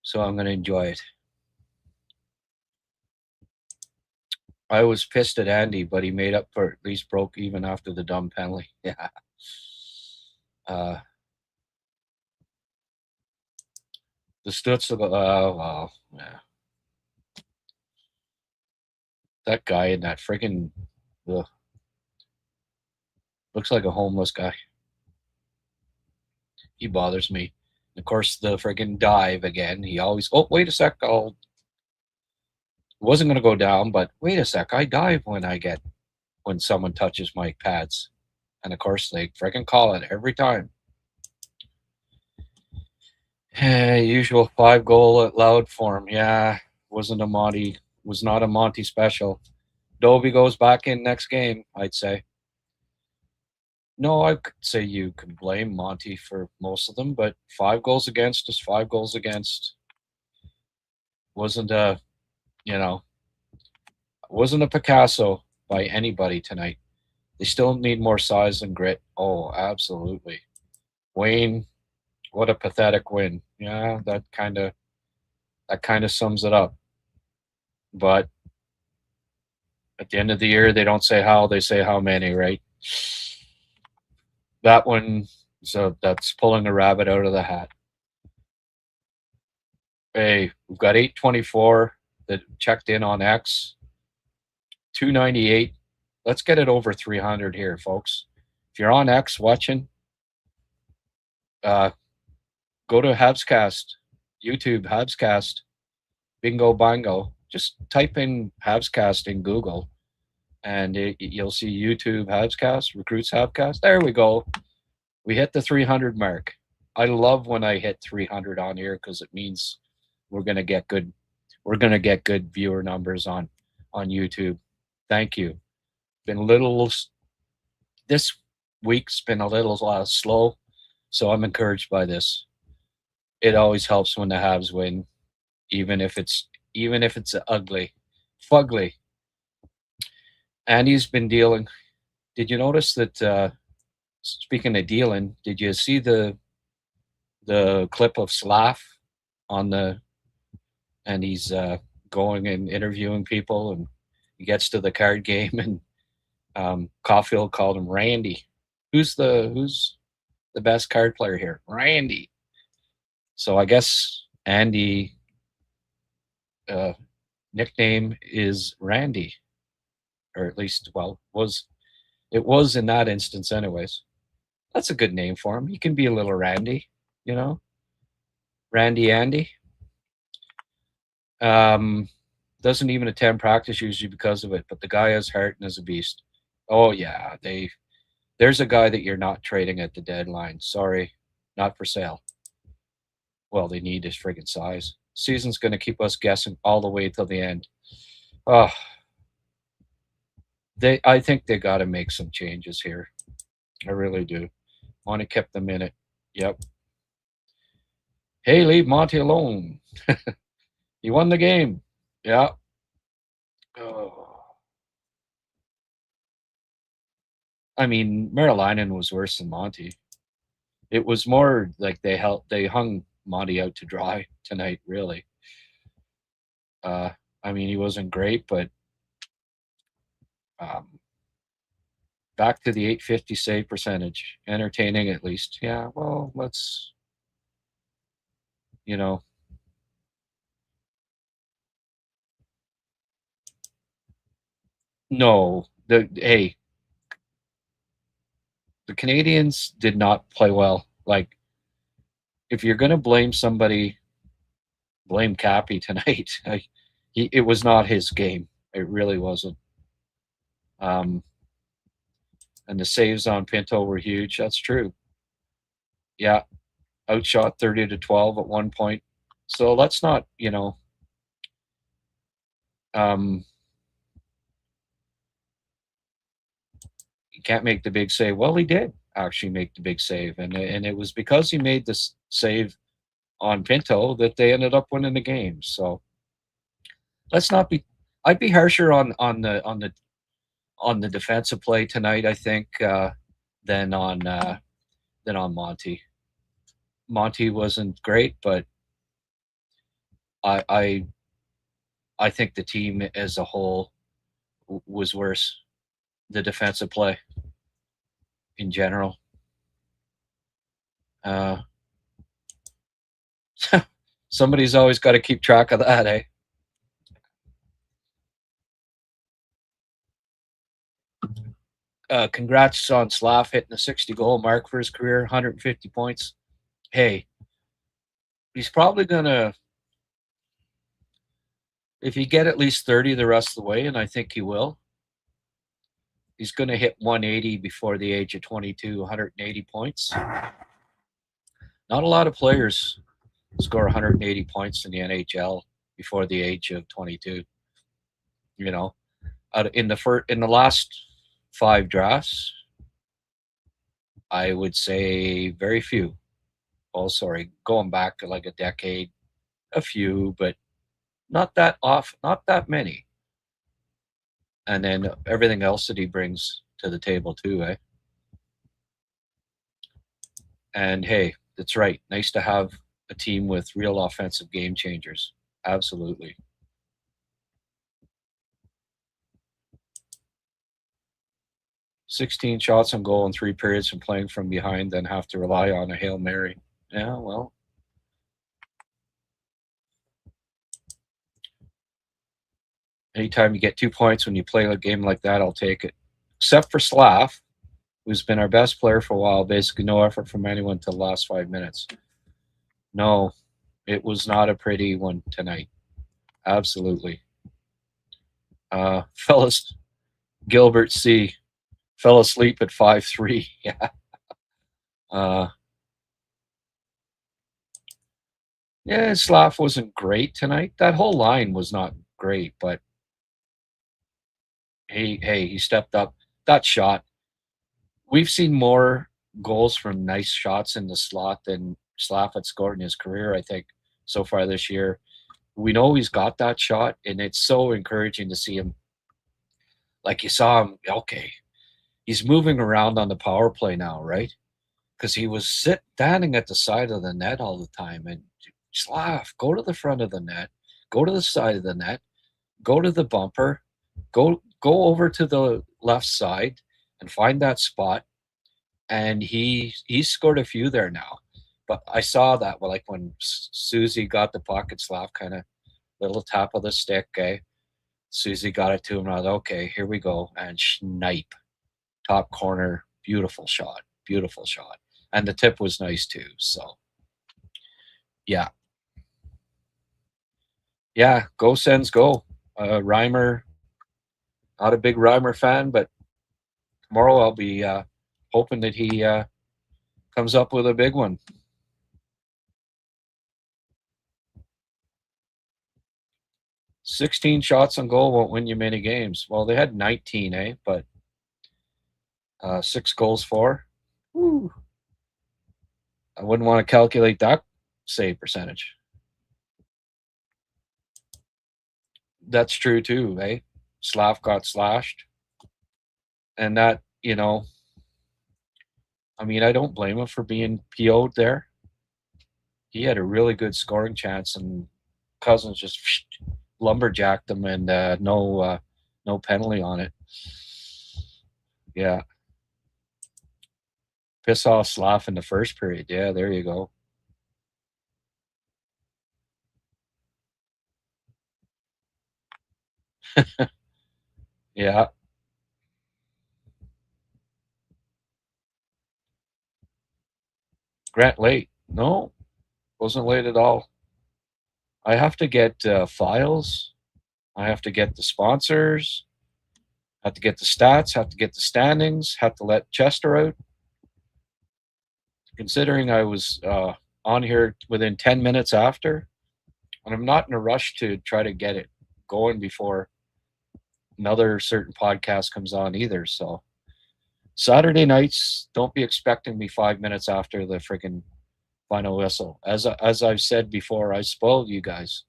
So I'm going to enjoy it. I was pissed at Andy, but he made up for it. At least broke even after the dumb penalty. Yeah. The Stutz will go, well, yeah. That guy in that freaking looks like a homeless guy. He bothers me. Of course, the freaking dive again. He always, oh, wait a sec. Wasn't going to go down, but wait a sec. I dive when someone touches my pads. And of course, they freaking call it every time. Usual 5-goal loud form. Yeah, was not a Monty special. Dobie goes back in next game, I'd say. No, I could say you could blame Monty for most of them, but 5 goals against is 5 goals against. Wasn't a Picasso by anybody tonight. They still need more size and grit. Oh, absolutely. Wayne, what a pathetic win. Yeah, that kind of sums it up. But at the end of the year, they don't say how, they say how many, right? That one, so that's pulling a rabbit out of the hat. Hey, we've got 824 that checked in on X. 298. Let's get it over 300 here, folks. If you're on X watching, go to Habscast, YouTube, Habscast, bingo bango. Just type in Habscast in Google, and you'll see YouTube Habscast, Recruits Habscast. There we go. We hit the 300 mark. I love when I hit 300 on here because it means we're gonna get good viewer numbers on YouTube. Thank you. This week's been a little slow, so I'm encouraged by this. It always helps when the Habs win, even if it's ugly, fugly. And he's been dealing. Did you notice that? Speaking of dealing, did you see the clip of Slav and he's going and interviewing people, and he gets to the card game, and Caulfield called him Randy. Who's the best card player here? Randy. So I guess Andy nickname is Randy, or at least, well, it was in that instance anyways. That's a good name for him. He can be a little Randy, Randy Andy. Doesn't even attend practice usually because of it, but the guy has heart and is a beast. Oh yeah, there's a guy that you're not trading at the deadline. Sorry, not for sale. Well, they need his friggin' size. Season's going to keep us guessing all the way till the end. Oh, I think they got to make some changes here. I really do. Monty kept them in it. Yep. Hey, leave Monty alone. He won the game. Yeah. Oh. I mean, Marilinen was worse than Monty. It was more like they hung Monty out to dry tonight, really. I mean, he wasn't great, but back to the 850 save percentage. Entertaining, at least. Yeah, well, let's, No, the Canadians did not play well. Like, if you're going to blame somebody, blame Cappy tonight. It was not his game. It really wasn't. And the saves on Pinto were huge. That's true. Yeah, outshot 30-12 at one point. So let's not, He can't make the big save. Well, he did actually make the big save, and it was because he made this save on Pinto that they ended up winning the game. So let's not be. I'd be harsher on the defensive play tonight. I think than on Monty. Monty wasn't great, but I I, I think the team as a whole was worse. The defensive play in general. Uh, somebody's always got to keep track of that, eh? Congrats on Slav hitting the 60-goal mark for his career, 150 points. Hey, he's probably gonna, if he get at least 30 the rest of the way, and I think he will, he's gonna hit 180 before the age of 22, 180 points. Not a lot of players score 180 points in the NHL before the age of 22. You know, in the last 5 drafts, I would say very few. Oh, sorry, going back to like a decade, a few, but not that many. And then everything else that he brings to the table too, eh? And hey, that's right. Nice to have a team with real offensive game changers. Absolutely. 16 shots on goal in 3 periods from playing from behind, then have to rely on a Hail Mary. Yeah, well, anytime you get 2 points when you play a game like that, I'll take it. Except for Slav, who's been our best player for a while. Basically, no effort from anyone till the last 5 minutes. No, it was not a pretty one tonight. Absolutely. Fellas, Gilbert C. fell asleep at 5-3. Yeah. Yeah, Slav wasn't great tonight. That whole line was not great, but he stepped up. That shot. We've seen more goals from nice shots in the slot than Slav had scored in his career, I think, so far this year. We know he's got that shot, and it's so encouraging to see him. Like you saw him, okay, he's moving around on the power play now, right? Because he was standing at the side of the net all the time. And Slav, go to the front of the net, go to the side of the net, go to the bumper, go over to the left side and find that spot. And he scored a few there now. But I saw that like when Susie got the puck and Slav kind of little tap of the stick, okay. Susie got it to him. I was okay, here we go. And snipe. Top corner, beautiful shot. Beautiful shot. And the tip was nice too. So yeah. Yeah, go Sens, go. Reimer, not a big Reimer fan, but tomorrow I'll be hoping that he comes up with a big one. 16 shots on goal won't win you many games. Well, they had 19, eh? But 6 goals for. Woo. I wouldn't want to calculate that save percentage. That's true too, eh? Slav got slashed. And that, I mean, I don't blame him for being PO'd there. He had a really good scoring chance, and Cousins just lumberjacked him, and no penalty on it. Yeah. Piss off Slav in the first period. Yeah, there you go. Yeah. Grant late. No, wasn't late at all. I have to get files. I have to get the sponsors. Have to get the stats. Have to get the standings. Have to let Chester out. Considering I was on here within 10 minutes after, and I'm not in a rush to try to get it going before another certain podcast comes on either. So Saturday nights, don't be expecting me 5 minutes after the friggin' final whistle. As I've said before, I spoiled you guys.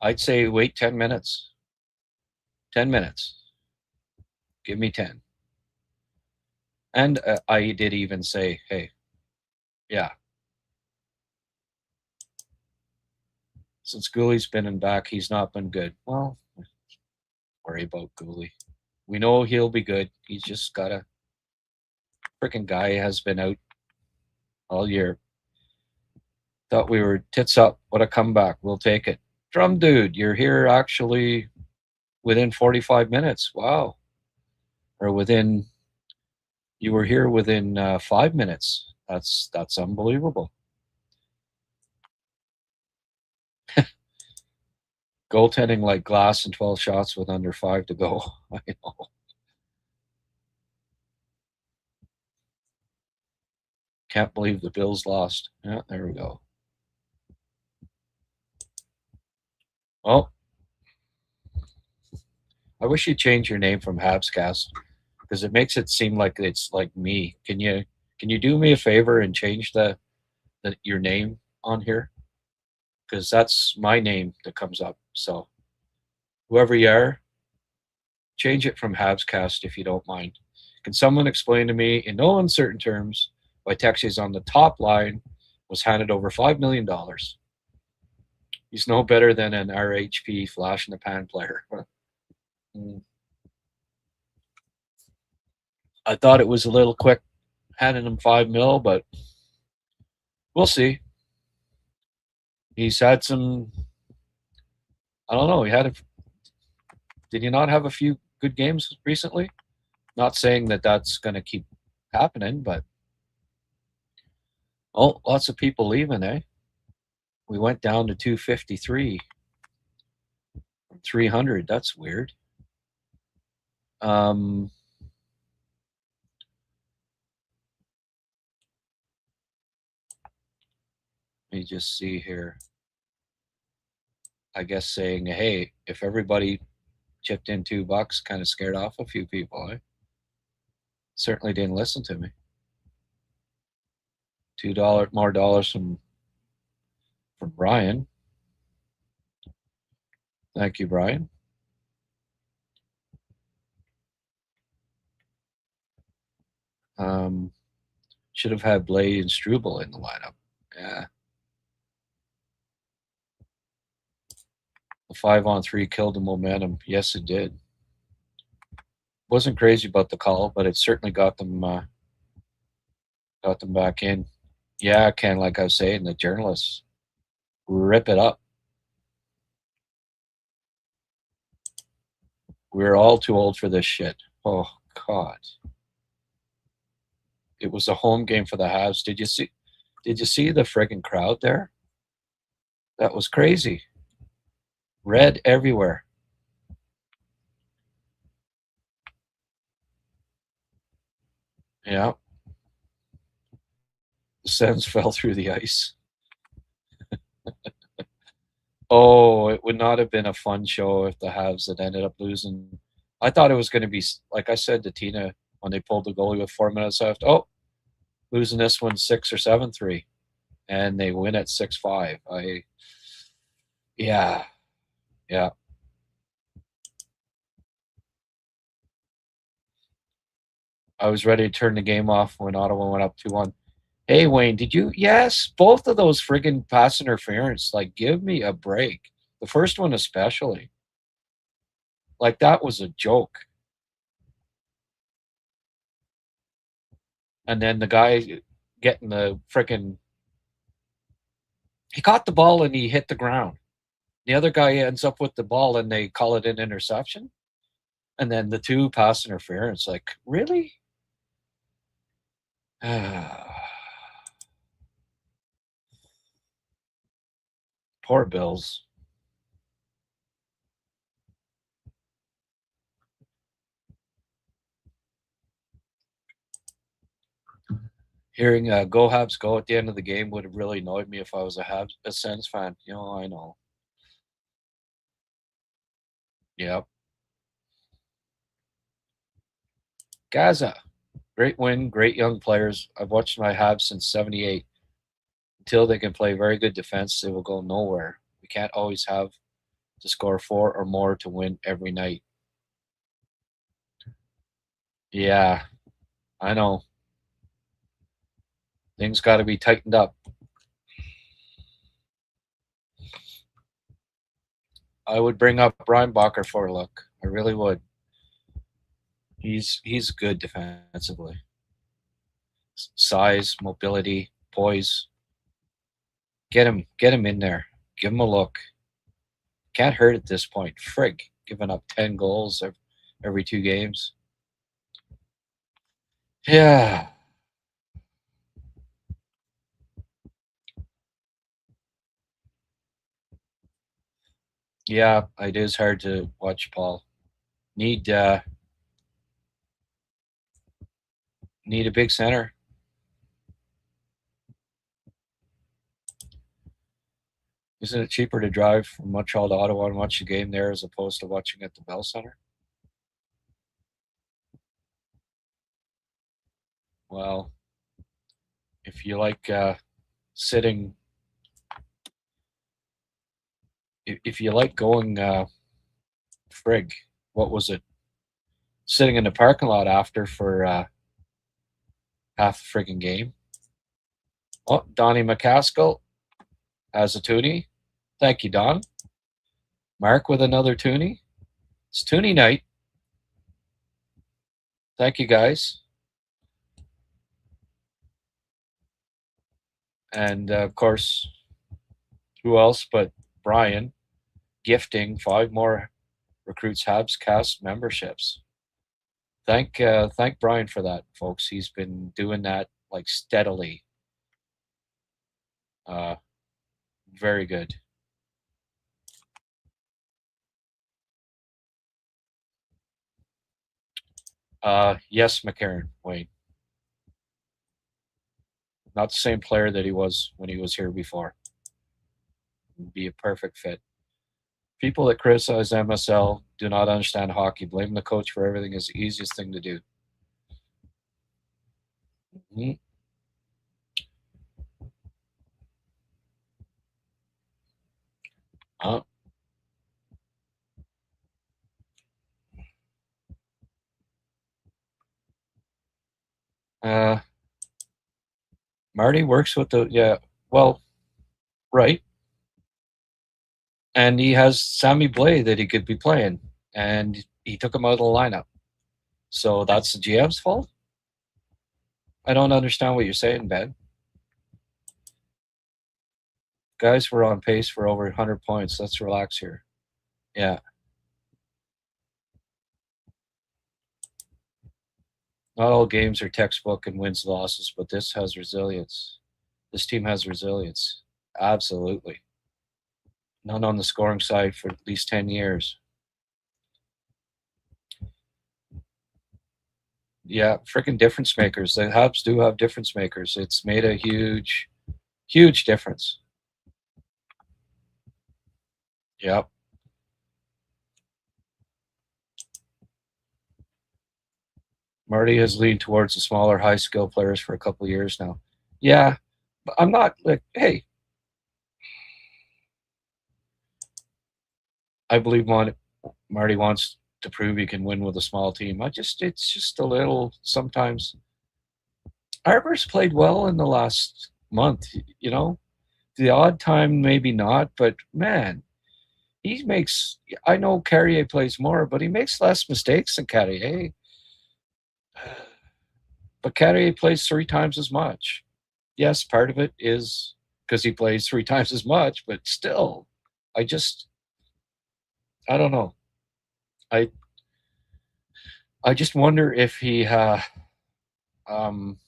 I'd say wait 10 minutes. 10 minutes. Give me 10. And I did even say, hey, yeah. Since Goolie's been in back, he's not been good. Well, worry about Goalie. We know he'll be good. He's just got a freaking guy has been out all year. Thought we were tits up. What a comeback. We'll take it. Drum dude, you're here actually within 45 minutes. Wow. Or you were here within 5 minutes. That's unbelievable. Goaltending like glass and 12 shots with under 5 to go. I know. Can't believe the Bills lost. Yeah, there we go. Well, I wish you'd change your name from Habscast because it makes it seem like it's like me. Can you do me a favor and change your name on here? Because that's my name that comes up. So whoever you are, change it from Habscast if you don't mind. Can someone explain to me in no uncertain terms why Texas on the top line was handed over $5 million? He's no better than an RHP flash in the pan player. I thought it was a little quick handing him $5 million, but we'll see. He's had some. I don't know. Did he not have a few good games recently? Not saying that that's going to keep happening, but lots of people leaving, eh? We went down to 253 from 300. That's weird. Let me just see here. I guess saying, hey, if everybody chipped in $2, kind of scared off a few people, eh? Certainly didn't listen to me. $2 more dollars from Brian. Thank you, Brian. Should have had Blade and Struble in the lineup. Yeah. The 5-on-3 killed the momentum. Yes, it did. Wasn't crazy about the call, but it certainly got them back in. Yeah, Ken, like I was saying, the journalists rip it up. We're all too old for this shit. Oh God. It was a home game for the Habs. Did you see the friggin' crowd there? That was crazy. Red everywhere. Yeah. The Sens fell through the ice. Oh, it would not have been a fun show if the Habs had ended up losing. I thought it was going to be, like I said to Tina when they pulled the goalie with 4 minutes left. Oh, losing this one 6 or 7-3, and they win at 6-5. Yeah. I was ready to turn the game off when Ottawa went up 2-1. Hey, Wayne, did you? Yes, both of those friggin' pass interference. Like, give me a break. The first one especially. Like, that was a joke. And then the guy getting the friggin'. He caught the ball and he hit the ground. The other guy ends up with the ball and they call it an interception. And then the two pass interference. Like, really? Poor Bills. Hearing "Go Habs Go" at the end of the game would have really annoyed me if I was a Sens fan. I know. Yep. Gaza. Great win, great young players. I've watched my Habs since 78. Until they can play very good defense, they will go nowhere. We can't always have to score 4 or more to win every night. Yeah, I know. Things got to be tightened up. I would bring up Brian Bacher for a look. I really would. He's good defensively. Size, mobility, poise. Get him in there. Give him a look. Can't hurt at this point. Frig, giving up 10 goals every 2 games. Yeah. Yeah, it is hard to watch Paul. Need need a big center. Isn't it cheaper to drive from Montreal to Ottawa and watch the game there as opposed to watching at the Bell Center? Well, if you like sitting, if you like going, frig, what was it? Sitting in the parking lot after for half the frigging game. Oh, Donnie McCaskill has a toonie. Thank you, Don. Mark with another toonie. It's toonie night. Thank you, guys. And of course, who else but Brian gifting 5 more Recruits Habs cast memberships. Thank Brian for that, folks. He's been doing that like steadily. Uh, very good. Yes, McCarron, Wayne. Not the same player that he was when he was here before. Would be a perfect fit. People that criticize MSL do not understand hockey. Blaming the coach for everything is the easiest thing to do. Mm-hmm. Uh, uh, Marty works with the well, right, and he has Sammy Blay that he could be playing, and he took him out of the lineup. So that's the GM's fault. I don't understand what you're saying, Ben. Guys, we're on pace for over 100 points. Let's relax here. Yeah. Not all games are textbook and wins losses, but this has resilience. This team has resilience. Absolutely. None on the scoring side for at least 10 years. Yeah, freaking difference makers. The Habs do have difference makers. It's made a huge, huge difference. Yep. Marty has leaned towards the smaller, high skill players for a couple of years now. Yeah, but I'm not like, hey, I believe Marty wants to prove he can win with a small team. It's just a little sometimes. Arbor's played well in the last month, you know. The odd time, maybe not, but man, he makes. I know Carrier plays more, but he makes less mistakes than Carrier. But Carrier plays 3 times as much. Yes, part of it is because he plays 3 times as much, but still, I just, I don't know. I I just wonder if he, um,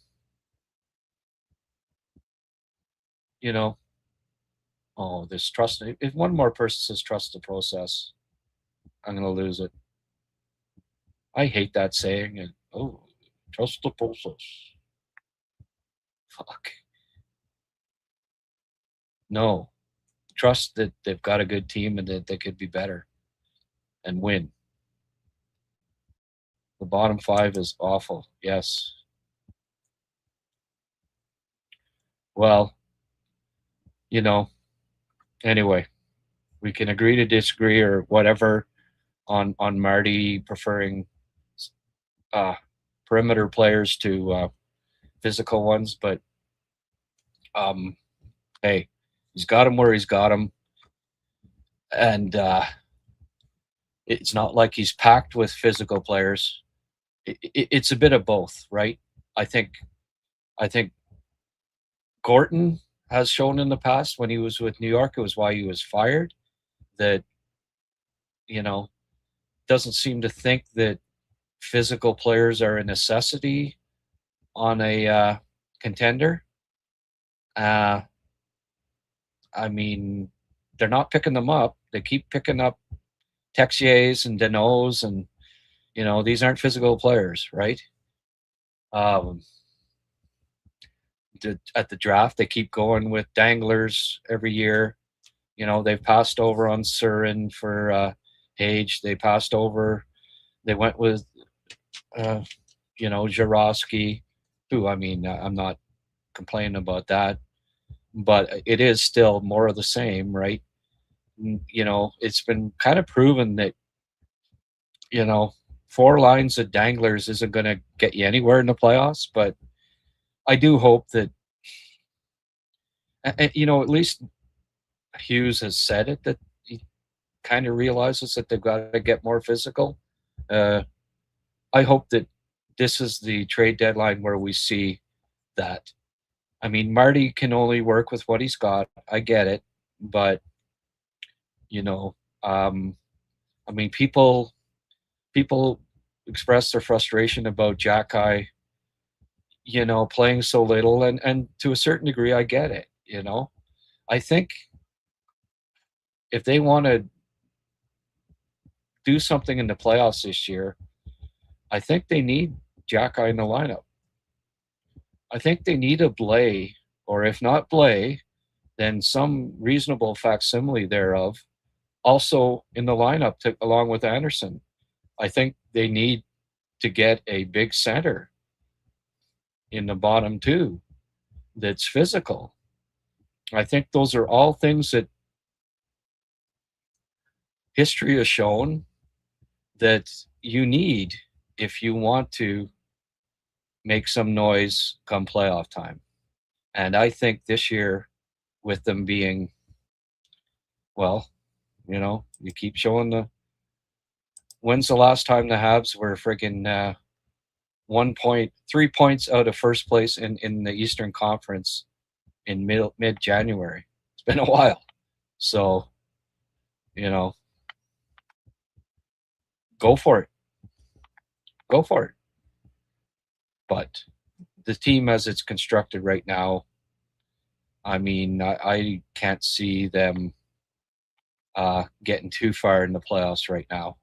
you know, oh, this trust. If one more person says trust the process, I'm going to lose it. I hate that saying. And oh, trust the process. Fuck. No, trust that they've got a good team and that they could be better. and win. The bottom five is awful. Yes. Well, you know, anyway, we can agree to disagree or whatever on Marty preferring uh, perimeter players to physical ones, but hey, he's got him where he's got him, and it's not like he's packed with physical players. It's a bit of both, right? I think I think Gorton has shown in the past when he was with New York, it was why he was fired. That you know doesn't seem to think that physical players are a necessity on a contender. Uh, I mean, they're not picking them up. They keep picking up Texiers and Denos, and these aren't physical players, right? Um, at the draft, they keep going with danglers every year. They've passed over on Surin for Page. They passed over. They went with Jarowski, who I'm not complaining about that, but it is still more of the same, right? It's been kind of proven that you know, 4 lines of danglers isn't going to get you anywhere in the playoffs. But I do hope that, at least Hughes has said it, that he kind of realizes that they've got to get more physical. I hope that this is the trade deadline where we see that. I mean, Marty can only work with what he's got. I get it. But, people express their frustration about Jacky playing so little, and to a certain degree, I get it. I think if they want to do something in the playoffs this year, I think they need Jacky in the lineup. I think they need a Blais, or if not Blais, then some reasonable facsimile thereof, also in the lineup along with Anderson. I think they need to get a big center in the bottom two that's physical. I think those are all things that history has shown that you need if you want to make some noise come playoff time. And I think this year, with them being, well, you keep showing when's the last time the Habs were freaking 3 points out of first place in the Eastern Conference in mid January? It's been a while. So, go for it. Go for it. But the team as it's constructed right now, I can't see them getting too far in the playoffs right now.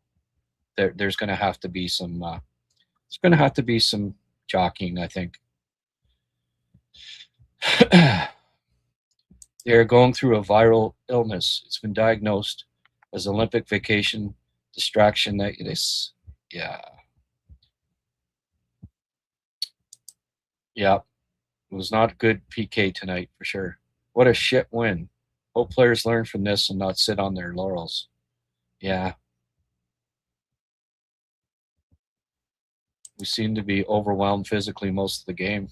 There's going to have to be some. It's going to have to be some jockeying, I think. They're going through a viral illness. It's been diagnosed as Olympic vacation distraction. Yeah. Yeah. It was not a good PK tonight for sure. What a shit win. Hope players learn from this and not sit on their laurels. Yeah. We seem to be overwhelmed physically most of the game.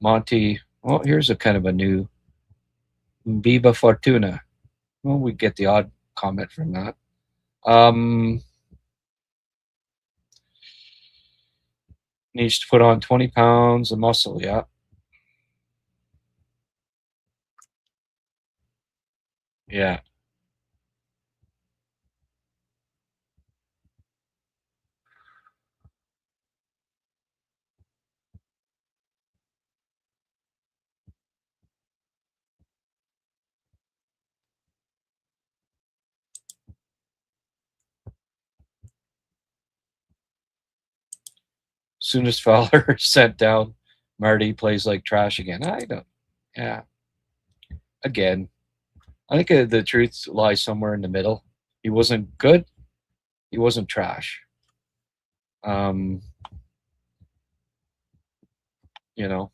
Monty, well, here's a kind of a new Viva Fortuna. Well, we get the odd comment from that. Needs to put on 20 pounds of muscle, yeah. Yeah. Soon as Fowler sent down, Marty plays like trash again. I don't. Yeah. again, I think the truth lies somewhere in the middle. He wasn't good. He wasn't trash. Um, you know,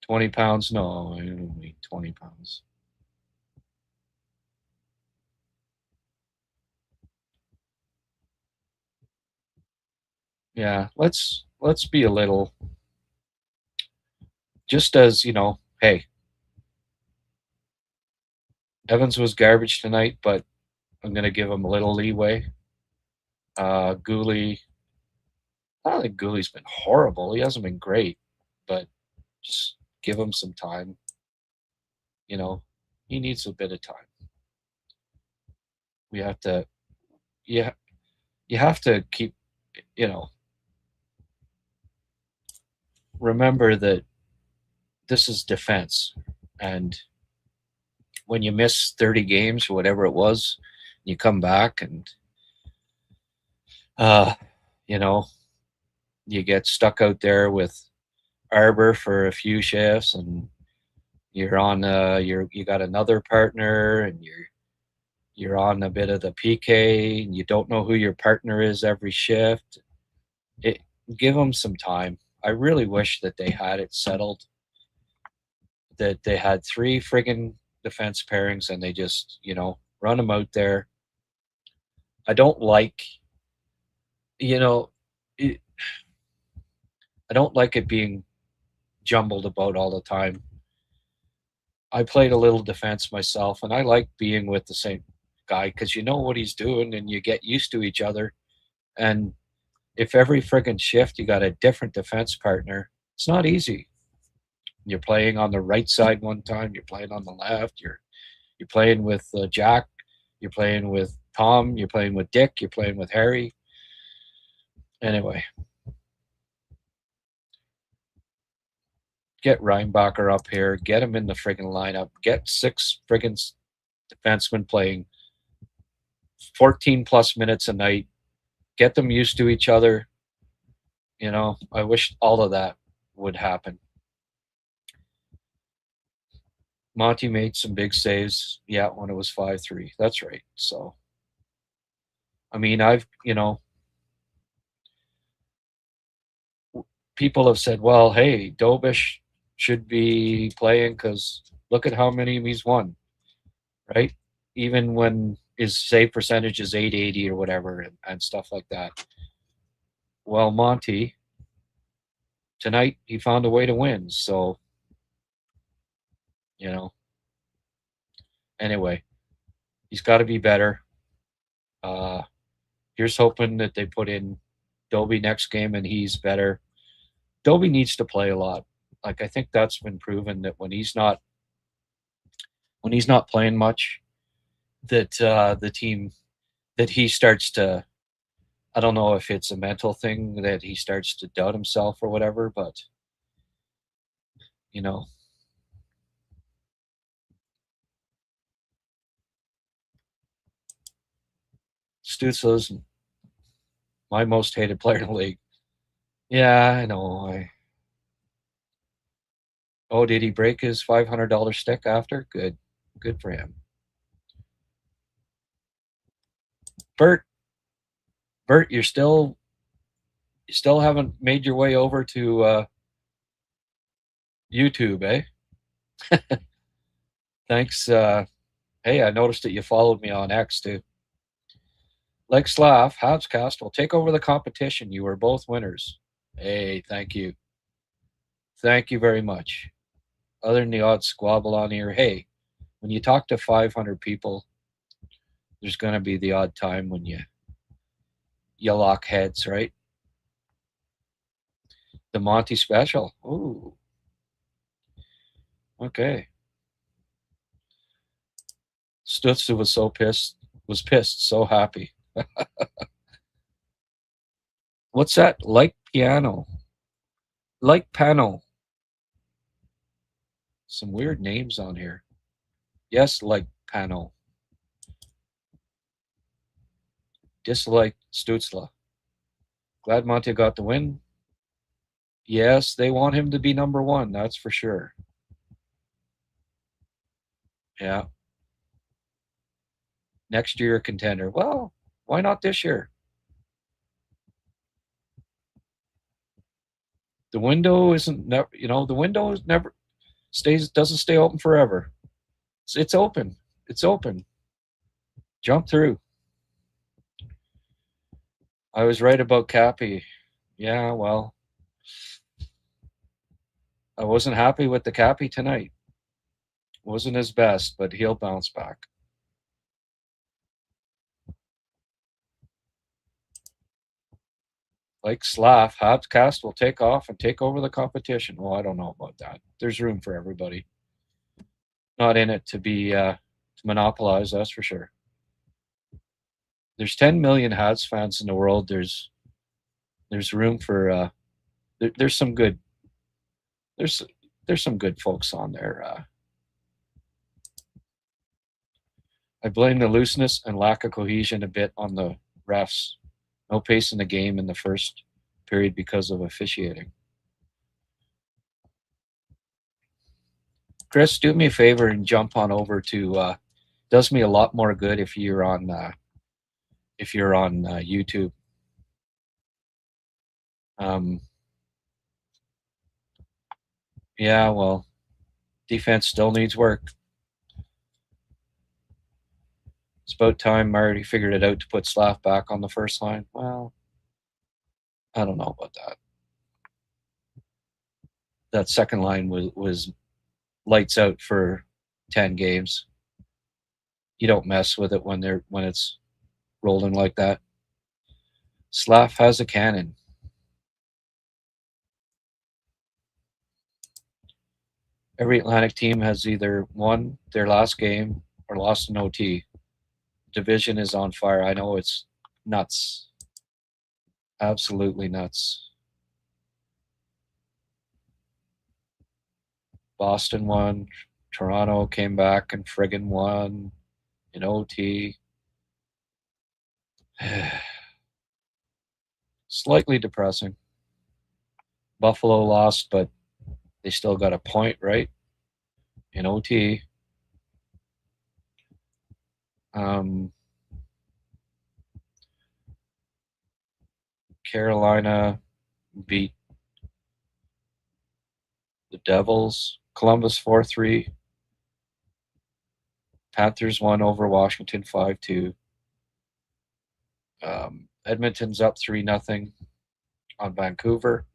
20 pounds. No, I don't mean 20 pounds. Yeah, let's be a little, just as, hey, Evans was garbage tonight, but I'm going to give him a little leeway. Goalie, I don't think Goolie's been horrible. He hasn't been great, but just give him some time. You know, he needs a bit of time. We have to, yeah, you have to keep, you know, remember that this is defense. And when you miss 30 games or whatever it was, you come back and, uh, you know, you get stuck out there with Arbor for a few shifts, and you're on you got another partner, and you're on a bit of the PK, and you don't know who your partner is every shift. It Give them some time. I really wish that they had it settled, that they had three friggin' defense pairings, and they just, run them out there. I don't like, you know, it, I don't like it being jumbled about all the time. I played a little defense myself, and I like being with the same guy because you know what he's doing and you get used to each other. And if every friggin' shift you got a different defense partner, it's not easy. You're playing on the right side one time, you're playing on the left, you're playing with Jack, you're playing with Tom, you're playing with Dick, you're playing with Harry. Anyway, get Reinbacher up here, get him in the friggin' lineup, get six friggin' defensemen playing 14 plus minutes a night, get them used to each other. I wish all of that would happen. Monty made some big saves, yeah, when it was 5-3. That's right. So, I mean, people have said, well, hey, Dobish should be playing because look at how many he's won, right? Even when his save percentage is 880 or whatever, and stuff like that. Well, Monty, tonight he found a way to win. So, you know, anyway, he's got to be better. Uh, here's hoping that they put in Dobie next game and he's better. Dobie needs to play a lot. Like, I think that's been proven that when he's not playing much, that the team, that he starts to, I don't know if it's a mental thing that he starts to doubt himself or whatever, but you know, Stützle's my most hated player in the league. Yeah, I know. Oh, did he break his $500 stick after? Good for him. Bert, Bert, you still haven't made your way over to YouTube, eh? Thanks. Hey, I noticed that you followed me on X too. Like Slav, Habscast will take over the competition. You were both winners. Hey, thank you. Thank you very much. Other than the odd squabble on here, hey, when you talk to 500 people, there's going to be the odd time when you lock heads, right? The Monty special. Ooh. Okay. Stutzer was pissed, so happy. What's that? Like piano. Like panel. Some weird names on here. Yes, like panel. Dislike Stutzla. Glad Monty got the win. Yes, they want him to be number one. That's for sure. Yeah. Next year, a contender. Well, why not this year? The window isn't never. The window is never doesn't stay open forever. It's open. It's open. Jump through. I was right about Cappy. Yeah, well, I wasn't happy with the Cappy tonight. Wasn't his best, but he'll bounce back. Like Slav, Habs will take off and take over the competition. Well, I don't know about that. There's room for everybody. Not in it to be to monopolize, that's for sure. There's 10 million Habs fans in the world. There's room for there's some good there's some good folks on there. I blame the looseness and lack of cohesion a bit on the refs. No pace in the game in the first period because of officiating. Chris, do me a favor and jump on over to. Does me a lot more good if you're on YouTube. Yeah, well, defense still needs work. It's about time Marty figured it out to put Slav back on the first line. Well, I don't know about that. That second line was lights out for 10 games. You don't mess with it when it's rolling like that. Slav has a cannon. Every Atlantic team has either won their last game or lost an OT. Division is on fire. I know it's nuts. Absolutely nuts. Boston won. Toronto came back and friggin' won in OT. Slightly depressing. Buffalo lost, but they still got a point, right? In OT. Carolina beat the Devils. Columbus 4-3. Panthers won over Washington 5-2. Edmonton's up 3-0 on Vancouver.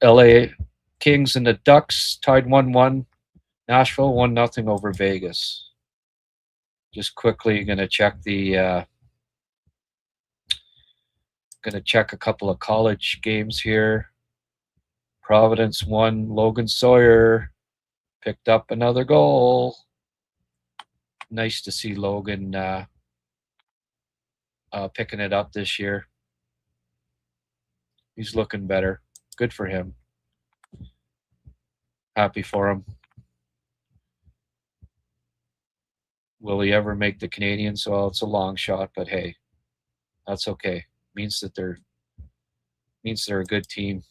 LA Kings and the Ducks tied 1-1. Nashville 1-0 over Vegas. Just quickly gonna check a couple of college games here. Providence won. Logan Sawyer picked up another goal. Nice to see Logan picking it up this year. He's looking better. Good for him. Happy for him. Will he ever make the Canadians? Well, it's a long shot, but hey, that's okay. Means they're a good team.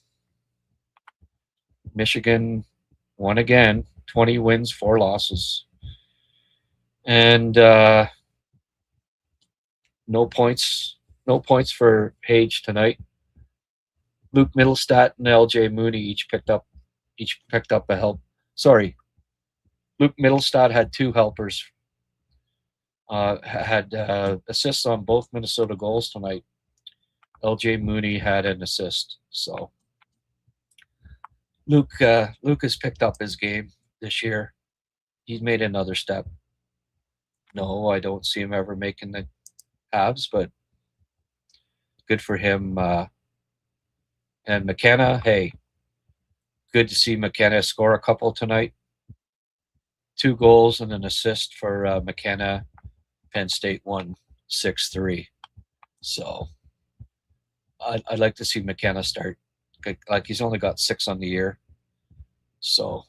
Michigan won again. 20 wins, 4 losses. And no points for Page tonight. Luke Middlestat and LJ Mooney each picked up a help. Sorry. Luke Middlestat had 2 helpers. Had assists on both Minnesota goals tonight. LJ Mooney had an assist. So Luke has picked up his game this year. He's made another step. No, I don't see him ever making the Habs, but good for him. And McKenna, hey, good to see McKenna score a couple tonight. 2 goals and an assist for McKenna. Penn State won 6-3. So I'd like to see McKenna start. Like he's only got 6 on the year. So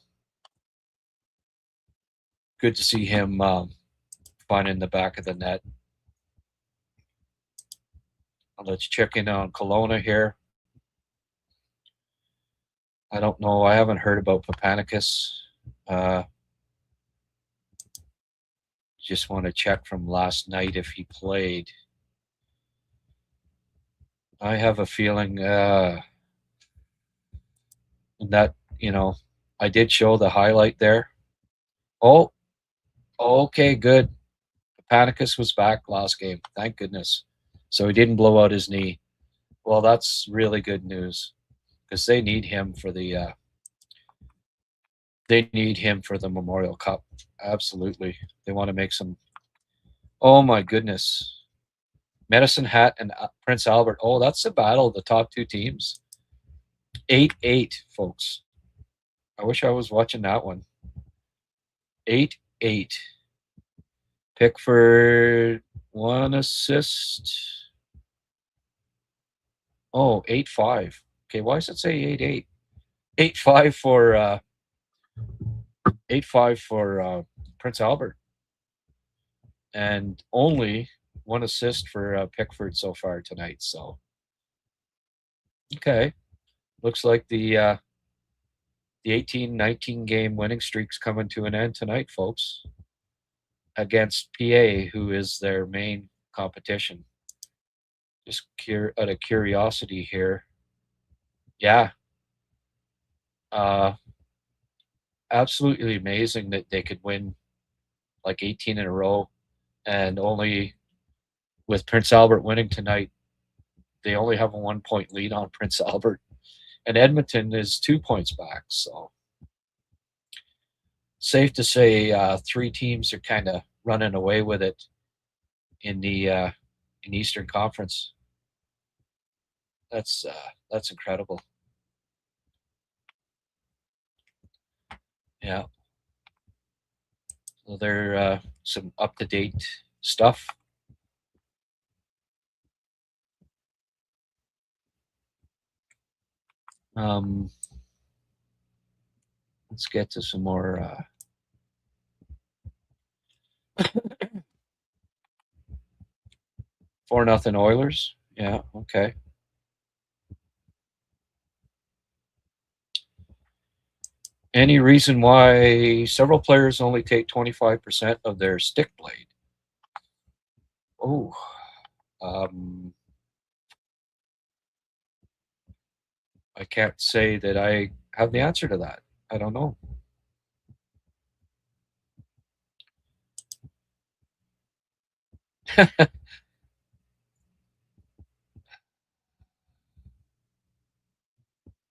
good to see him finding the back of the net. Let's check in on Kelowna here. I don't know. I haven't heard about Papanicus. Just want to check from last night if he played. I have a feeling that, I did show the highlight there. Oh, okay, good. Papanicus was back last game. Thank goodness. So he didn't blow out his knee. Well, that's really good news because they need him for the Memorial Cup. Absolutely. They want to make some. Oh my goodness. Medicine Hat and Prince Albert. Oh, that's the battle of the top two teams. 8-8, folks. I wish I was watching that one. 8-8. Pickford, 1 assist. Oh, 8-5. Okay, why does it say 8-8? 8-5 for 8-5 for Prince Albert. And only 1 assist for Pickford so far tonight. So, okay. Looks like the 18-19 game winning streak's coming to an end tonight, folks, against PA, who is their main competition. Just out of curiosity here. Yeah. Absolutely amazing that they could win like 18 in a row, and only with Prince Albert winning tonight, they only have a 1-point lead on Prince Albert, and Edmonton is 2 points back. So safe to say 3 teams are kind of running away with it in the in Eastern Conference. That's incredible. Yeah. So they're some up-to-date stuff. Let's get to some more 4-0 Oilers. Yeah, okay. Any reason why several players only take 25% of their stick blade? Oh, I can't say that I have the answer to that. I don't know.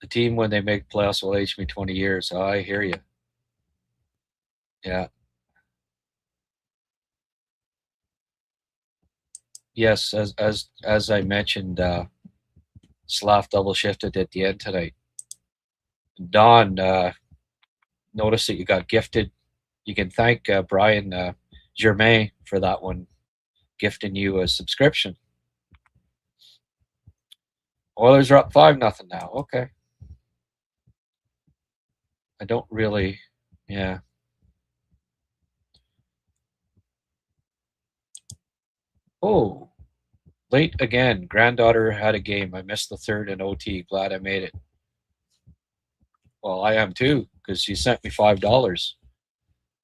The team, when they make playoffs, will age me 20 years. Oh, I hear you. Yeah. Yes, as I mentioned, Slav double shifted at the end tonight. Don, notice that you got gifted. You can thank Brian Germain for that one, gifting you a subscription. Oilers are up 5-0 now. Okay. I don't really, yeah. Oh, late again. Granddaughter had a game. I missed the third in OT. Glad I made it. Well, I am too, because she sent me $5,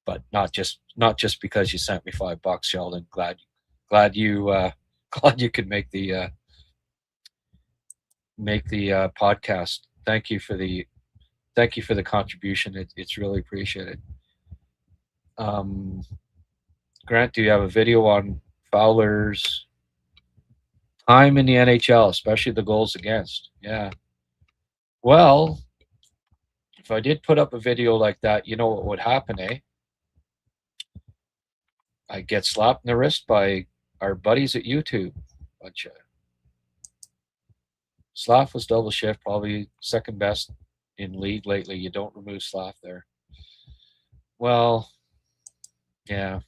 but not just because you sent me $5, Sheldon. Glad you glad you could make the podcast. Thank you for the contribution. It's really appreciated. Grant, do you have a video on Fowler's time in the NHL, especially the goals against? Yeah. Well, if I did put up a video like that, you know what would happen, eh? I'd get slapped in the wrist by our buddies at YouTube. Bunch of Slav was double shift, probably second best in league lately. You don't remove Slav there. Well, yeah.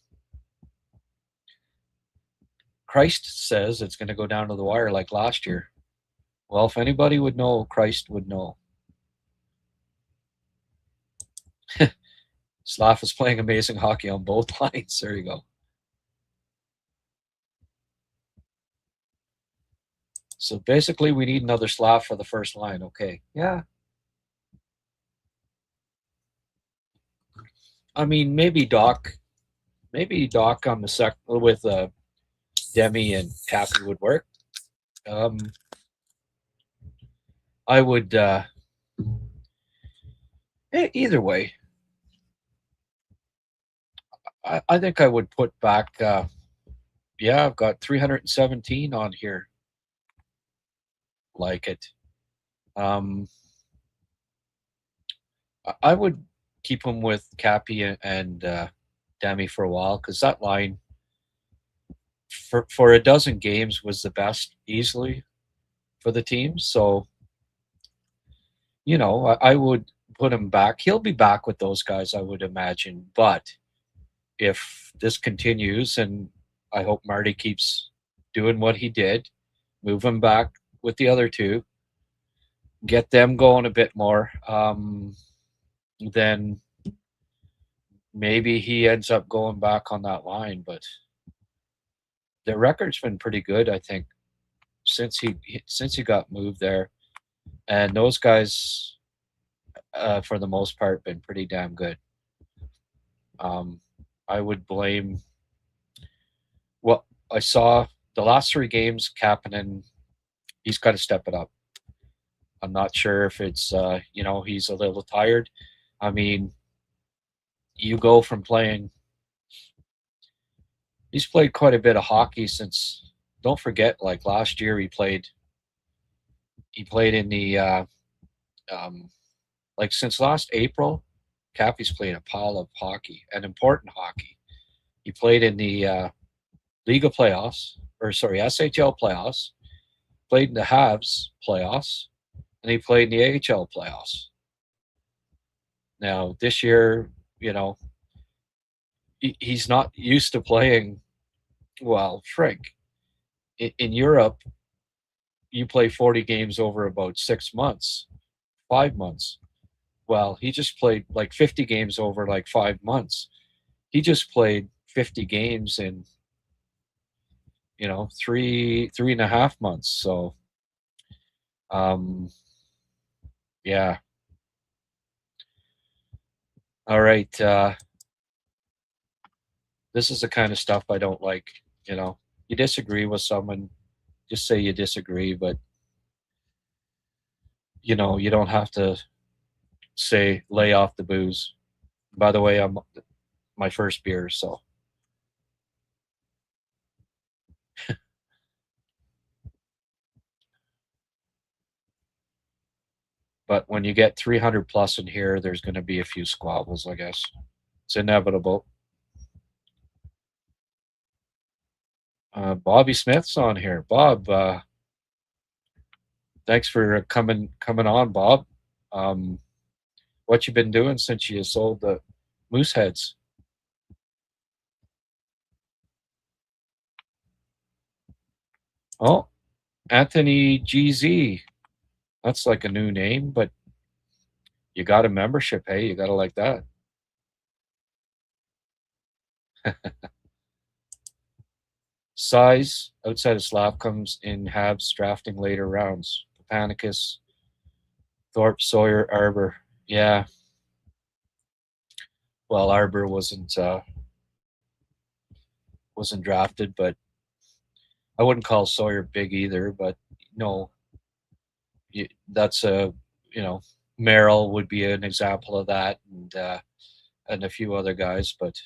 Christ says it's going to go down to the wire like last year. Well, if anybody would know, Christ would know. Slav is playing amazing hockey on both lines. There you go. So basically, we need another Slav for the first line. Okay. Yeah. I mean, maybe Doc on the sec with Demi and Cappy would work. I would either way. I think I would put back. Yeah, I've got 317 on here. Like it. I would keep him with Cappy and Demi for a while because that line for a dozen games was the best easily for the team. So, I would put him back. He'll be back with those guys, I would imagine. But if this continues, and I hope Marty keeps doing what he did, move him back with the other two, get them going a bit more, then maybe he ends up going back on that line. But the record's been pretty good, I think, since he got moved there, and those guys, for the most part, been pretty damn good. I would blame. Well, I saw the last three games, Kapanen, he's got to step it up. I'm not sure if it's he's a little tired. I mean, you go from playing. He's played quite a bit of hockey since. Don't forget, like last year, he played in the since last April. Cappy's played a pile of hockey and important hockey. He played in the Liga playoffs, SHL playoffs. Played in the Habs playoffs, and he played in the AHL playoffs. Now this year, he's not used to playing. Well, Frank, in Europe, you play 40 games over about 6 months, 5 months. Well, he just played like 50 games over like 5 months. He just played 50 games in, 3.5 months. So, yeah. All right. This is the kind of stuff I don't like. You disagree with someone, just say you disagree, but you don't have to say lay off the booze. By the way, I'm my first beer, so. But when you get 300 plus in here, there's going to be a few squabbles, I guess. It's inevitable. Bobby Smith's on here. Bob, thanks for coming on, Bob. What you been doing since you sold the moose heads? Oh, Anthony GZ. That's like a new name, but you got a membership, hey? You got to like that. Size outside of Slav comes in Habs drafting later rounds. Papanicus, Thorpe, Sawyer, Arbor. Yeah. Well, Arbor wasn't drafted, but I wouldn't call Sawyer big either. But no, that's Merrill would be an example of that, and a few other guys. But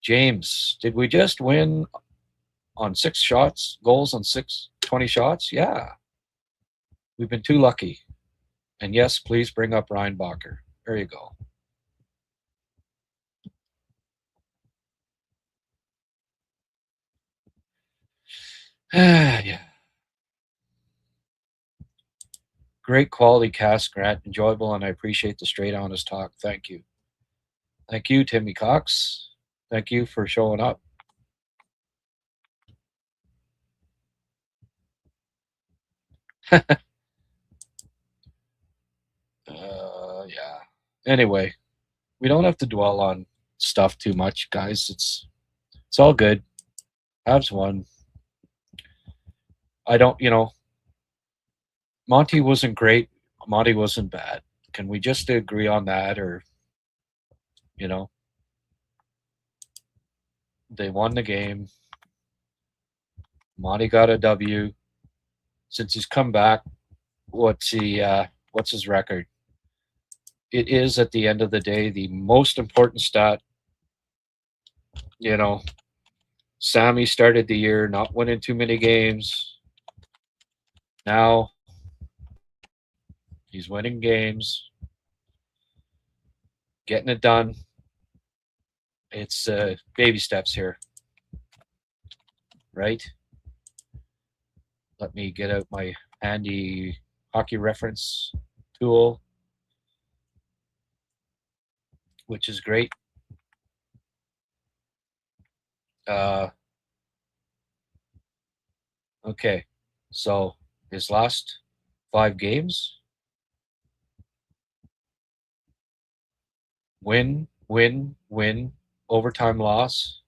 James, did we just win on 6 goals on 20 shots? Yeah. We've been too lucky. And yes, please bring up Reinbacher. There you go. Yeah. Great quality cast, Grant. Enjoyable, and I appreciate the straight, honest talk. Thank you. Thank you, Timmy Cox. Thank you for showing up. Yeah. Anyway, we don't have to dwell on stuff too much, guys. It's all good. Habs won. I don't, Monty wasn't great Monty wasn't bad. Can we just agree on that? Or, you know, they won the game. Monty got a W. Since he's come back, what's his record? It is at the end of the day the most important stat. You know, Sammy started the year not winning too many games. Now he's winning games, getting it done. It's baby steps here, right? Let me get out my handy hockey reference tool, which is great. Uh, okay, so his last 5 games: win, win, win, overtime loss,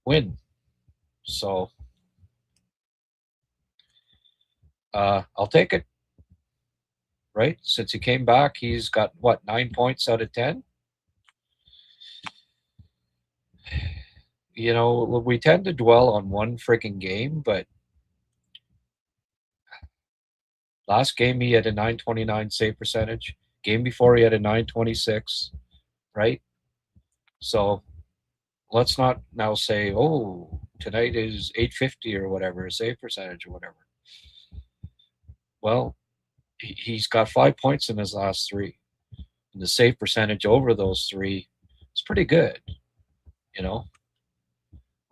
win. So I'll take it. Right? Since he came back, he's got what, 9 points out of 10? You know, we tend to dwell on one freaking game, but last game he had a 929 save percentage. Game before he had a 926, right? So let's not now say, oh, tonight is 850 or whatever, save percentage or whatever. Well, he's got 5 points in his last three. And the save percentage over those three is pretty good, you know?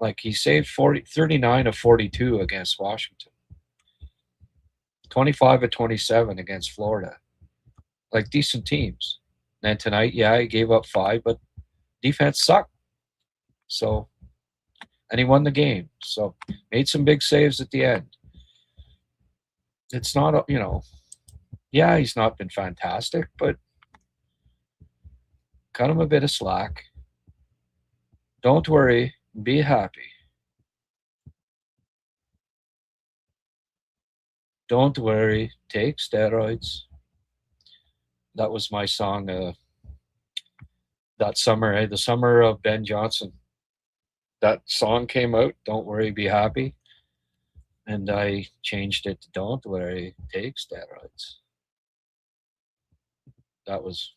Like he saved 39 of 42 against Washington, 25 of 27 against Florida. Like decent teams. And tonight, yeah, he gave up 5, but defense sucked. So, and he won the game. So, made some big saves at the end. It's not, yeah, he's not been fantastic, but cut him a bit of slack. Don't worry, be happy. Don't worry, take steroids. That was my song that summer, the summer of Ben Johnson. That song came out, Don't Worry, Be Happy. And I changed it to Don't Worry, Take Steroids. That was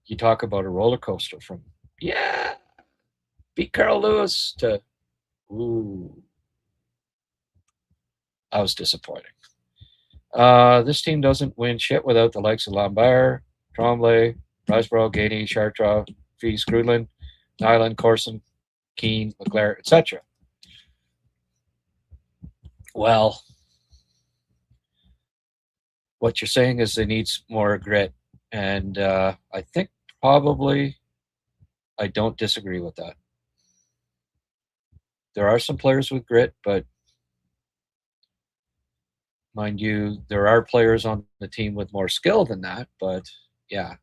you talk about a roller coaster from, yeah, beat Carl Lewis to, ooh, I was disappointing. This team doesn't win shit without the likes of Lambert, Tremblay, Riseborough, Gainey, Chartrand, Fee, Scrudlin, Nyland, Corson, Keane, Leclerc, etc. Well, what you're saying is they need more grit. And I think probably I don't disagree with that. There are some players with grit, but mind you, there are players on the team with more skill than that. But yeah,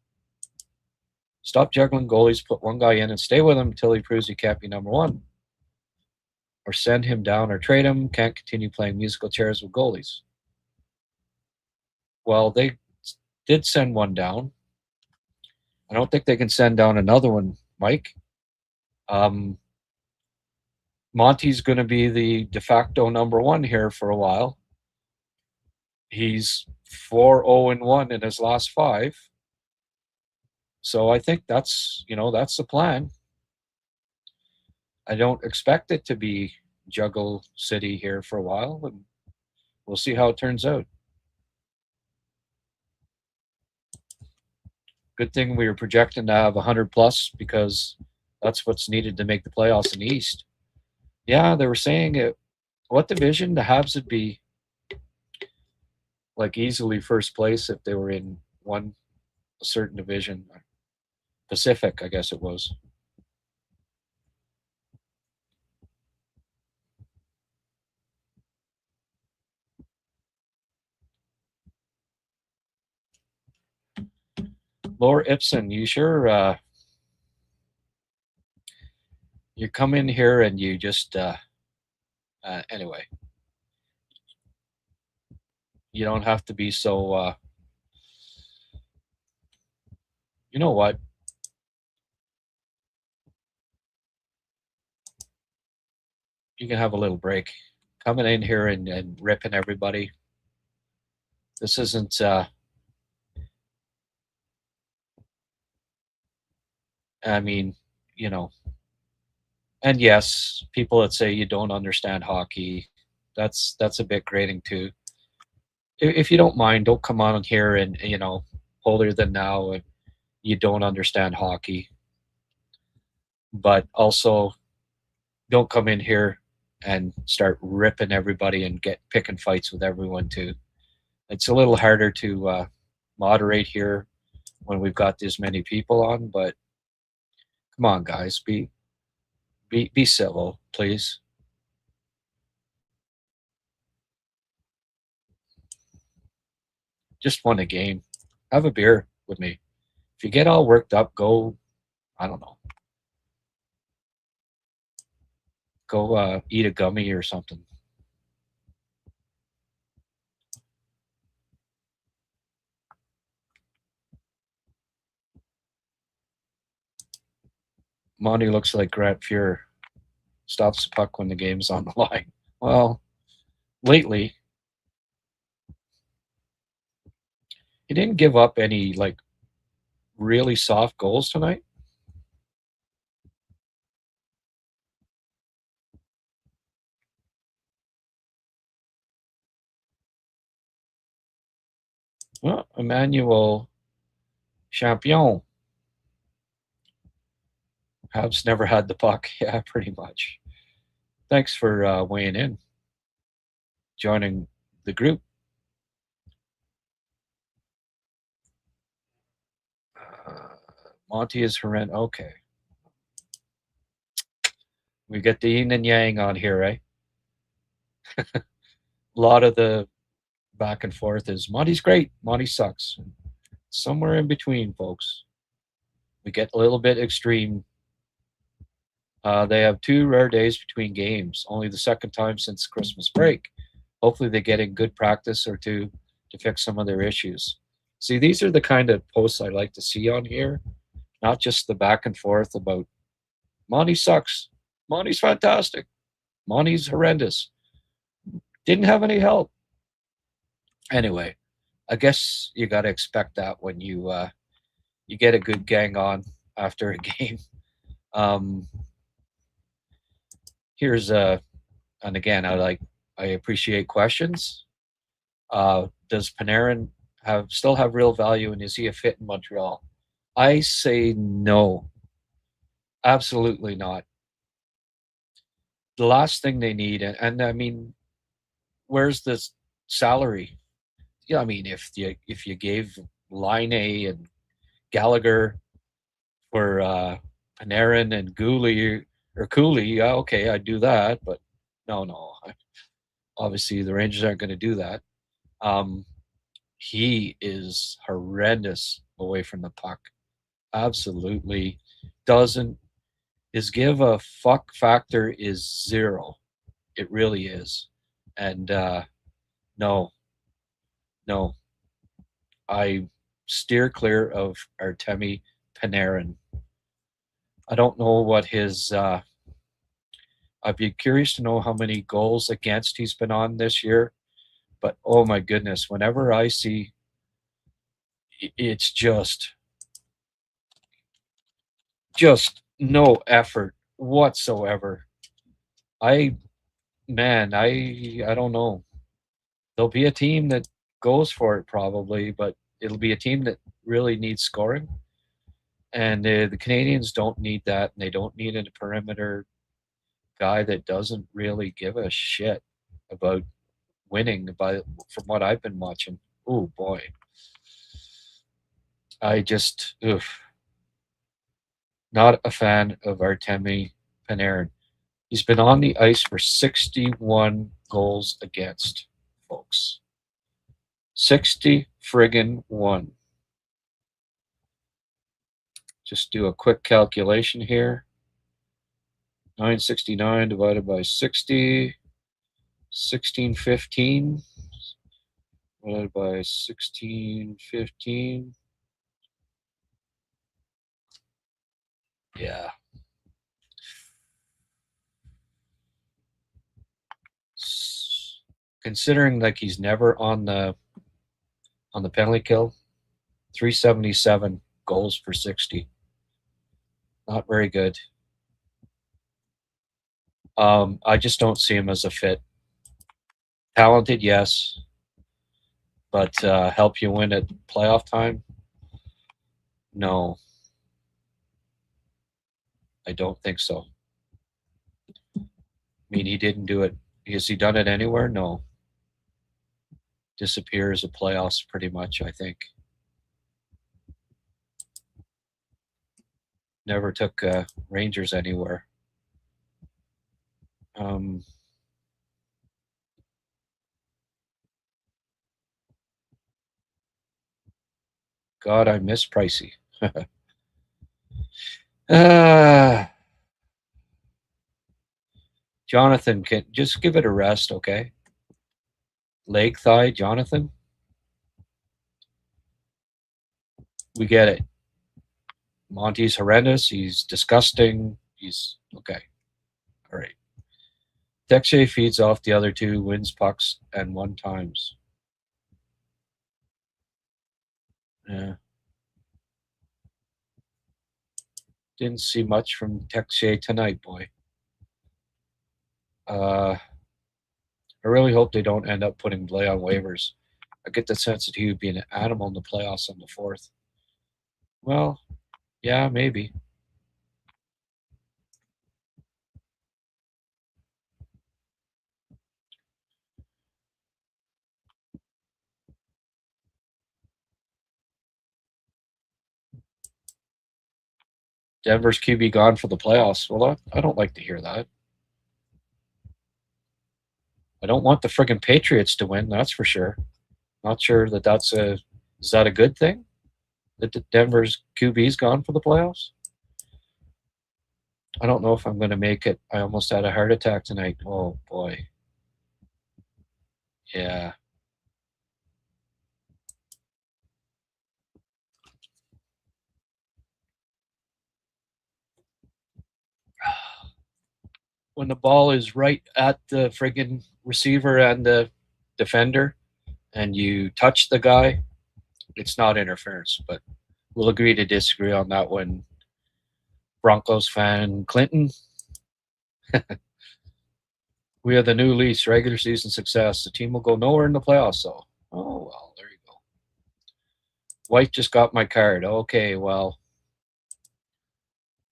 stop juggling goalies, put one guy in and stay with him until he proves he can't be number one. Or send him down or trade him. Can't continue playing musical chairs with goalies. Well, they did send one down. I don't think they can send down another one, Mike. Monty's going to be the de facto number one here for a while. He's 4-0-1 in his last 5. So I think that's the plan. I don't expect it to be Juggle City here for a while, but we'll see how it turns out. Good thing we were projecting to have 100 plus because that's what's needed to make the playoffs in the East. Yeah, they were saying what division the Habs would be like easily first place if they were in a certain division. Pacific, I guess it was. Laura Ipson, you sure you come in here and you just anyway. You don't have to be so. You know what? You can have a little break. Coming in here and ripping everybody. This isn't. I mean, you know. And yes, people that say you don't understand hockey, that's a bit grating too. If you don't mind, don't come on here and holier than now and you don't understand hockey. But also, don't come in here and start ripping everybody and get picking fights with everyone too. It's a little harder to moderate here when we've got this many people on. But come on, guys, be civil, please. Just won a game. Have a beer with me. If you get all worked up, go. I don't know. Go eat a gummy or something. Monty looks like Grant Fuhr. Stops the puck when the game's on the line. Well, lately he didn't give up any like really soft goals tonight. Well, Emmanuel Champion. Habs never had the puck. Yeah, pretty much. Thanks for weighing in, joining the group. Monty is horrendous. Okay. We get the yin and yang on here, right? A lot of the back and forth is Monty's great, Monty sucks. Somewhere in between, folks. We get a little bit extreme. They have 2 rare days between games, only the second time since Christmas break. Hopefully, they get in good practice or two to fix some of their issues. See, these are the kind of posts I like to see on here, not just the back and forth about Monty sucks, Monty's fantastic, Monty's horrendous, didn't have any help. Anyway, I guess you got to expect that when you get a good gang on after a game. Um, here's and again, I appreciate questions. Does Panarin still have real value, and is he a fit in Montreal? I say no, absolutely not. The last thing they need, and I mean, where's the salary? Yeah, I mean, if you gave Line A and Gallagher for Panarin and Goalie or Cooley, yeah, okay, I'd do that, but no. Obviously, the Rangers aren't going to do that. Um, he is horrendous away from the puck. Absolutely doesn't. His give a fuck factor is 0. It really is. And no, no. I steer clear of Artemi Panarin. I don't know what his. I'd be curious to know how many goals against he's been on this year. But oh my goodness, whenever I see, it's just no effort whatsoever. I I don't know. There'll be a team that goes for it probably, but it'll be a team that really needs scoring. And the Canadians don't need that, and they don't need a perimeter guy that doesn't really give a shit about winning. From what I've been watching, oh boy, I just not a fan of Artemi Panarin. He's been on the ice for 61 goals against, folks. 60 friggin' 1. Just do a quick calculation here. 969 divided by 60, 1615. divided by 1615. Yeah. Considering like he's never on the penalty kill, 377 goals per 60. Not very good. I just don't see him as a fit. Talented, yes, but help you win at playoff time? No, I don't think so. I mean, he didn't do it. Has he done it anywhere? No. Disappears at playoffs pretty much, I think. Never took Rangers anywhere. God, I miss Pricey. Jonathan, can just give it a rest, okay? Leg thigh, Jonathan. We get it. Monty's horrendous. He's disgusting. He's okay. All right. Texier feeds off the other two, wins pucks, and 1 times. Yeah. Didn't see much from Texier tonight, boy. I really hope they don't end up putting Blay on waivers. I get the sense that he would be an animal in the playoffs on the 4th. Well, yeah, maybe. Denver's QB gone for the playoffs. Well, I don't like to hear that. I don't want the friggin' Patriots to win, that's for sure. Not sure that is that a good thing? That Denver's QB's gone for the playoffs? I don't know if I'm going to make it. I almost had a heart attack tonight. Oh, boy. Yeah. When the ball is right at the friggin' receiver and the defender and you touch the guy, it's not interference. But we'll agree to disagree on that one. Broncos fan Clinton. We are the new lease, regular season success. The team will go nowhere in the playoffs, though. Oh, well, there you go. White just got my card. Okay, well,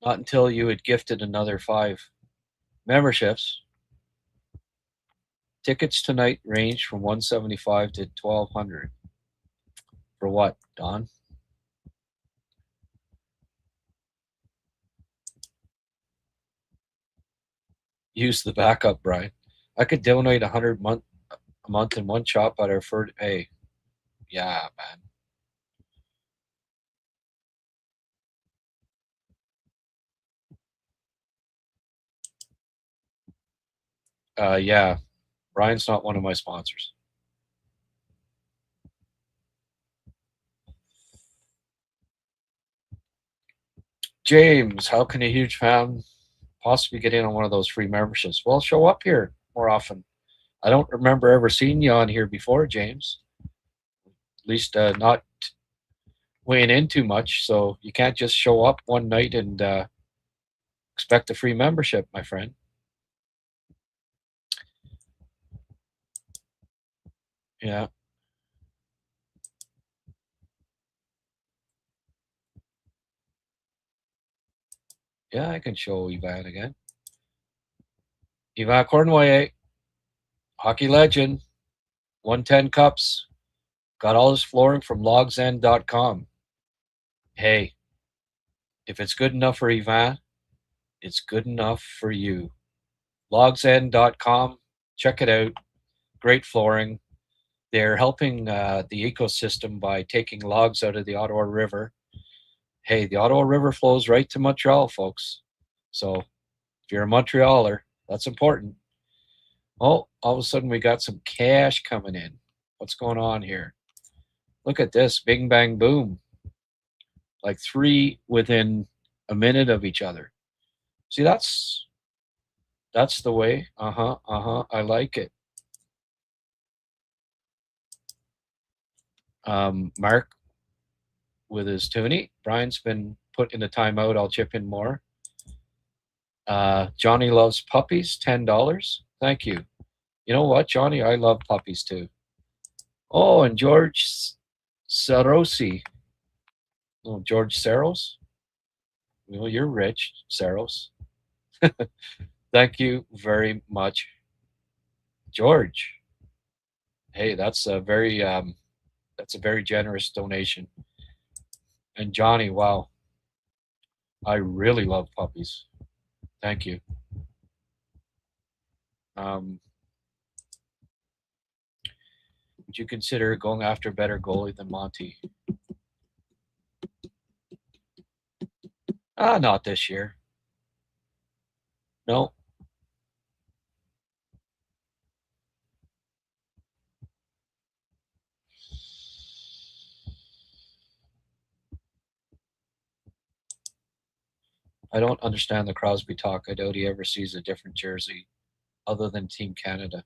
not until you had gifted another 5 memberships. Tickets tonight range from $175 to $1,200. For what, Don? Use the backup, Brian. I could donate $100 a month in one shot, but I prefer to pay. Yeah, man. Yeah, Brian's not one of my sponsors. James, how can a huge fan possibly get in on one of those free memberships? Well, show up here more often. I don't remember ever seeing you on here before, James. At least not weighing in too much. So you can't just show up one night and expect a free membership, my friend. Yeah. Yeah, I can show Ivan again. Ivan Cornway, hockey legend, 110 cups, got all his flooring from logsend.com. Hey, if it's good enough for Ivan, it's good enough for you. Logsend.com, check it out. Great flooring. They're helping the ecosystem by taking logs out of the Ottawa River. Hey, the Ottawa River flows right to Montreal, folks. So if you're a Montrealer, that's important. Oh, all of a sudden we got some cash coming in. What's going on here? Look at this. Bing, bang, boom. Like 3 within a minute of each other. See, that's the way. I like it. Mark with his toonie. Brian's been put in a timeout. I'll chip in more. Johnny loves puppies. $10. Thank you. You know what, Johnny? I love puppies too. Oh, and George Sarosi. Oh, George Saros. Well, you're rich, Saros. Thank you very much, George. Hey, that's a very generous donation. And Johnny, wow, I really love puppies. Thank you. Would you consider going after a better goalie than Monty? Not this year. No. I don't understand the Crosby talk. I doubt he ever sees a different jersey other than Team Canada.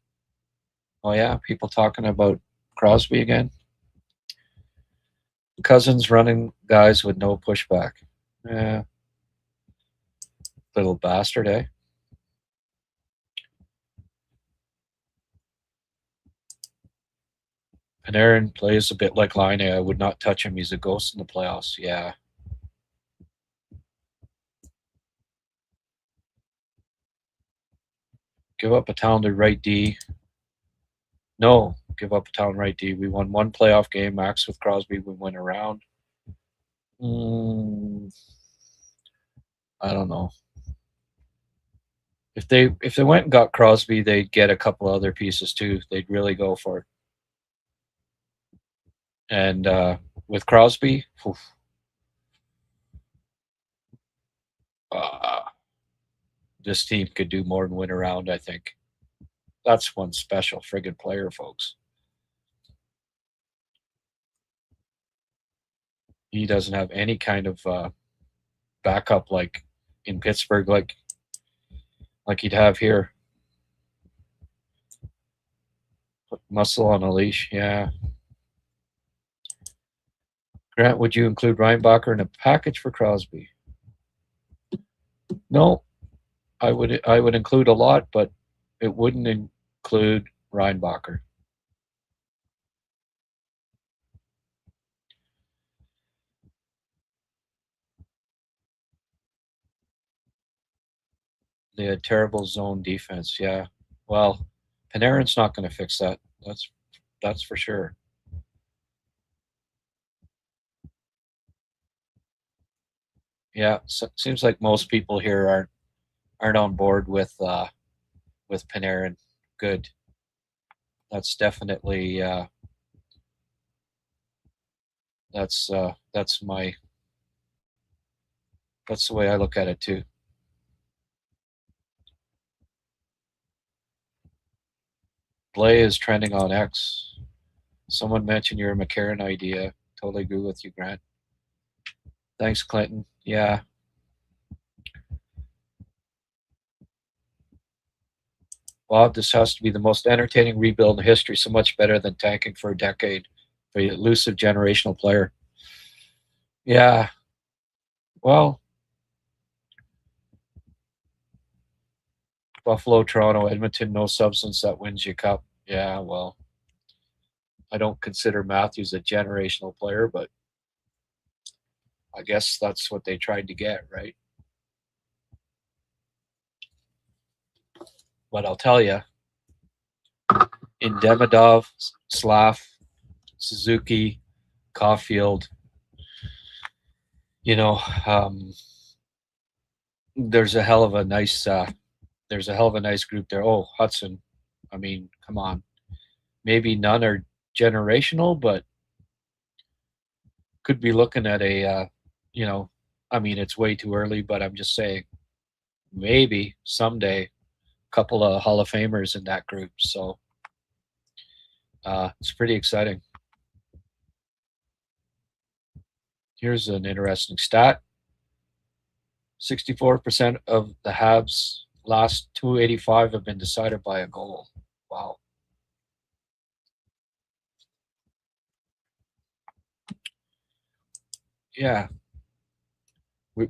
Oh yeah, people talking about Crosby again? Cousins running guys with no pushback. Yeah. Little bastard, eh? Panarin plays a bit like Line. I would not touch him. He's a ghost in the playoffs. Yeah. Give up a talented right D. No, give up a talented right D. We won 1 playoff game, max with Crosby. We went around. I don't know. If they went and got Crosby, they'd get a couple other pieces too. They'd really go for it. And with Crosby, this team could do more than win a round, I think. That's one special friggin' player, folks. He doesn't have any kind of backup like in Pittsburgh, like he'd have here. Put muscle on a leash, yeah. Grant, would you include Reinbacher in a package for Crosby? No, I would include a lot, but it wouldn't include Reinbacher. They had terrible zone defense. Yeah, well, Panarin's not going to fix that. That's for sure. Yeah, so it seems like most people here aren't on board with Panarin. Good. That's definitely that's the way I look at it too. Blay is trending on X. Someone mentioned your McCarron idea. Totally agree with you, Grant. Thanks, Clinton. Yeah. Bob, this has to be the most entertaining rebuild in history. So much better than tanking for a decade for the elusive generational player. Yeah. Well, Buffalo, Toronto, Edmonton, no substance that wins you cup. Yeah, well, I don't consider Matthews a generational player, but I guess that's what they tried to get, right? But I'll tell you, in Demidov, Slav, Suzuki, Caulfield, there's a hell of a nice group there. Oh, Hudson, I mean, come on. Maybe none are generational, but could be looking at a, I mean, it's way too early, but I'm just saying, maybe someday, a couple of Hall of Famers in that group. So It's pretty exciting. Here's an interesting stat. 64% of the Habs last 285 have been decided by a goal. Wow. Yeah.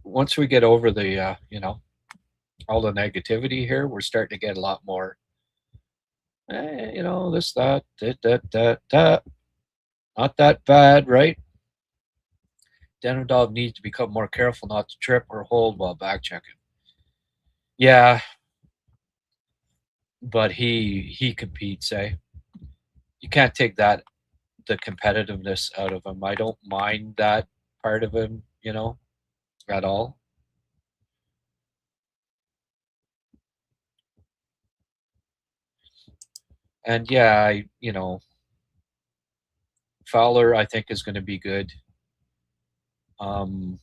Once we get over the, all the negativity here, we're starting to get a lot more, this, that. Not that bad, right? Denodov needs to become more careful not to trip or hold while back checking. Yeah, but he competes, eh? You can't take the competitiveness out of him. I don't mind that part of him, at all. And yeah, Fowler I think is going to be good. Um,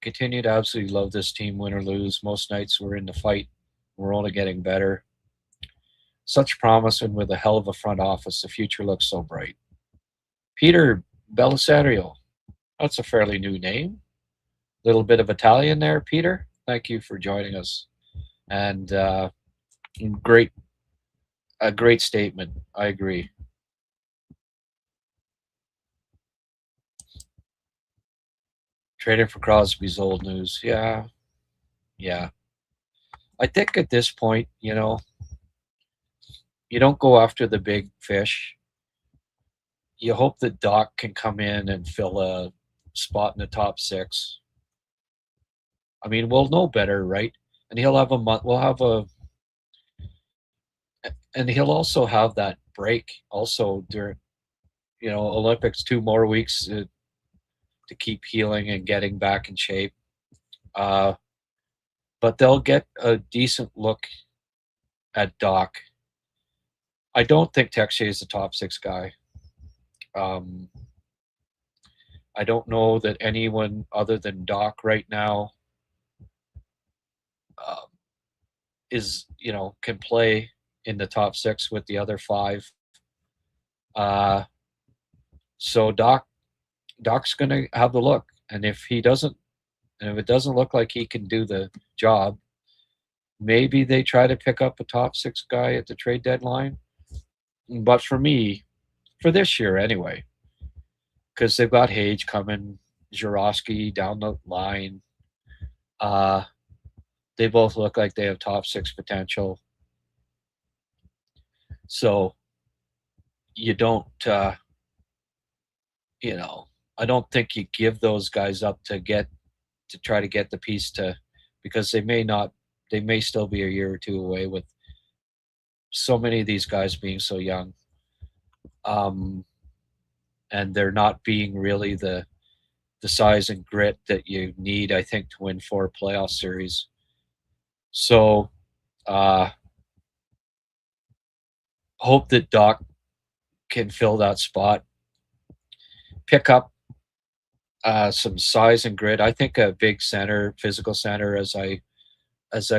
continue to absolutely love this team, win or lose. Most nights we're in the fight. We're only getting better. Such promise, and with a hell of a front office, the future looks so bright. Peter Belisario. That's a fairly new name. Little bit of Italian there, Peter. Thank you for joining us. And great, a great statement. I agree. Trading for Crosby's old news. Yeah, yeah. I think at this point, you don't go after the big fish. You hope that Doc can come in and fill a spot in the top six. I mean, we'll know better, right? And he'll have a month. We'll have and he'll also have that break also during, Olympics, 2 more weeks to keep healing and getting back in shape. But they'll get a decent look at Doc. I don't think Texier is the top six guy. Um, I don't know that anyone other than Doc right now uh, can play in the top six with the other five. Uh, so Doc's going to have the look, and if he doesn't, and if it doesn't look like he can do the job, maybe they try to pick up a top six guy at the trade deadline. But for me, for this year anyway, because they've got Hage coming, Zurowski down the line. They both look like they have top six potential. So you don't, I don't think you give those guys up to try to get the piece because they may still be a year or two away with so many of these guys being so young. And they're not being really the size and grit that you need, I think, to win 4 playoff series. So hope that Doc can fill that spot, pick up some size and grit. I think a big center, physical center, as I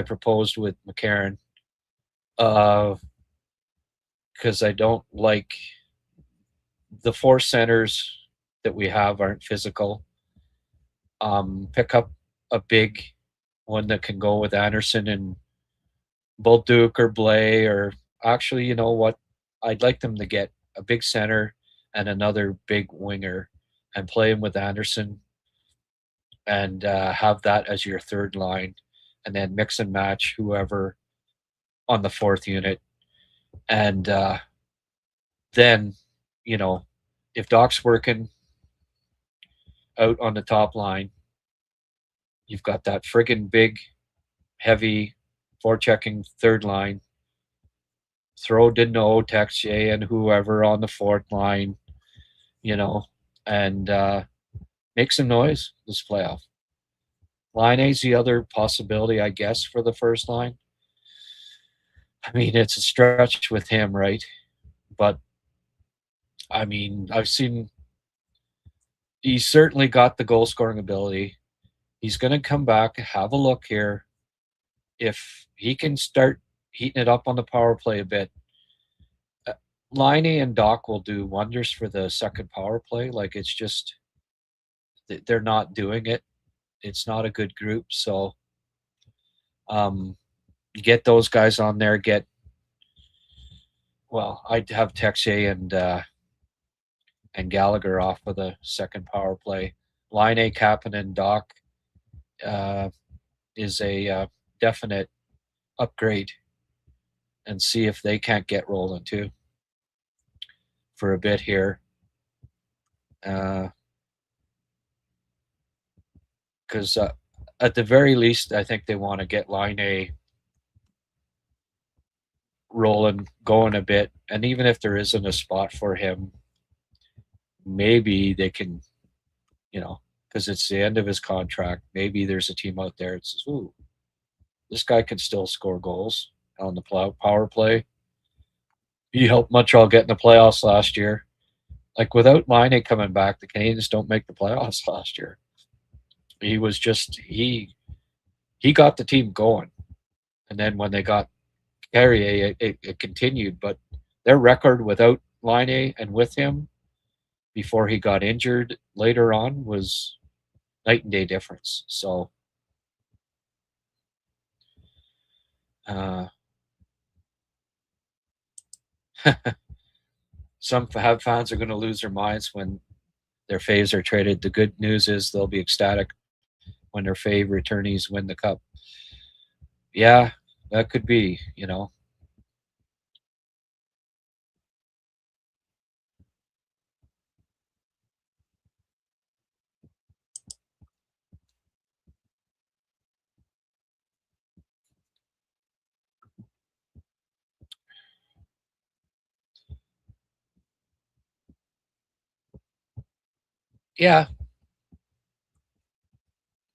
proposed with McCarron, because I don't like the 4 centers that we have aren't physical. Pick up a big one that can go with Anderson and Bolduc or Blais, or actually, you know what? I'd like them to get a big center and another big winger and play him with Anderson and have that as your third line, and then mix and match whoever on the 4th unit. And then, if Doc's working out on the top line, you've got that friggin' big, heavy, forechecking third line. Throw Deneau, Texier, and whoever on the 4th line, and make some noise this playoff. Laine's the other possibility, I guess, for the first line. I mean, it's a stretch with him, right? But, I mean, he's certainly got the goal-scoring ability. He's going to come back, have a look here. if he can start heating it up on the power play a bit, Line and Doc will do wonders for the second power play. Like, it's just they're not doing it. It's not a good group. So get those guys on there. I'd have Texier and Gallagher off of the second power play. Line A, Kapanen, and Doc is a definite upgrade, and see if they can't get rolling too for a bit here. Because at the very least, I think they want to get Line A rolling, going a bit. And even if there isn't a spot for him, maybe they can, because it's the end of his contract, maybe there's a team out there that says, ooh, this guy can still score goals on the power play. He helped Montreal get in the playoffs last year. Like, without Line coming back, the Canadiens don't make the playoffs last year. He was just he got the team going, and then when they got Carrier, it continued. But their record without Line and with him before he got injured later on was night and day difference. So some Habs fans are going to lose their minds when their faves are traded. The good news is they'll be ecstatic when their fave returnees win the cup. Yeah, that could be, Yeah,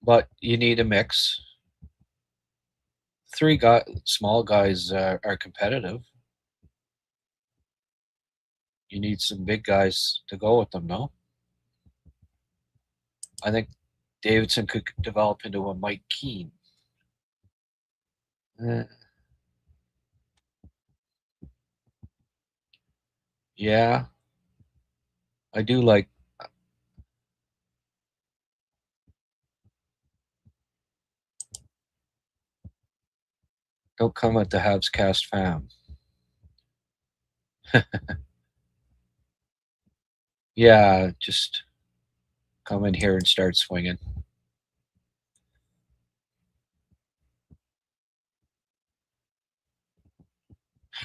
but you need a mix. Three small guys are competitive. You need some big guys to go with them, no? I think Davidson could develop into a Mike Keane. Yeah, I do like. Don't come at the Habs cast fam. Yeah, just come in here and start swinging.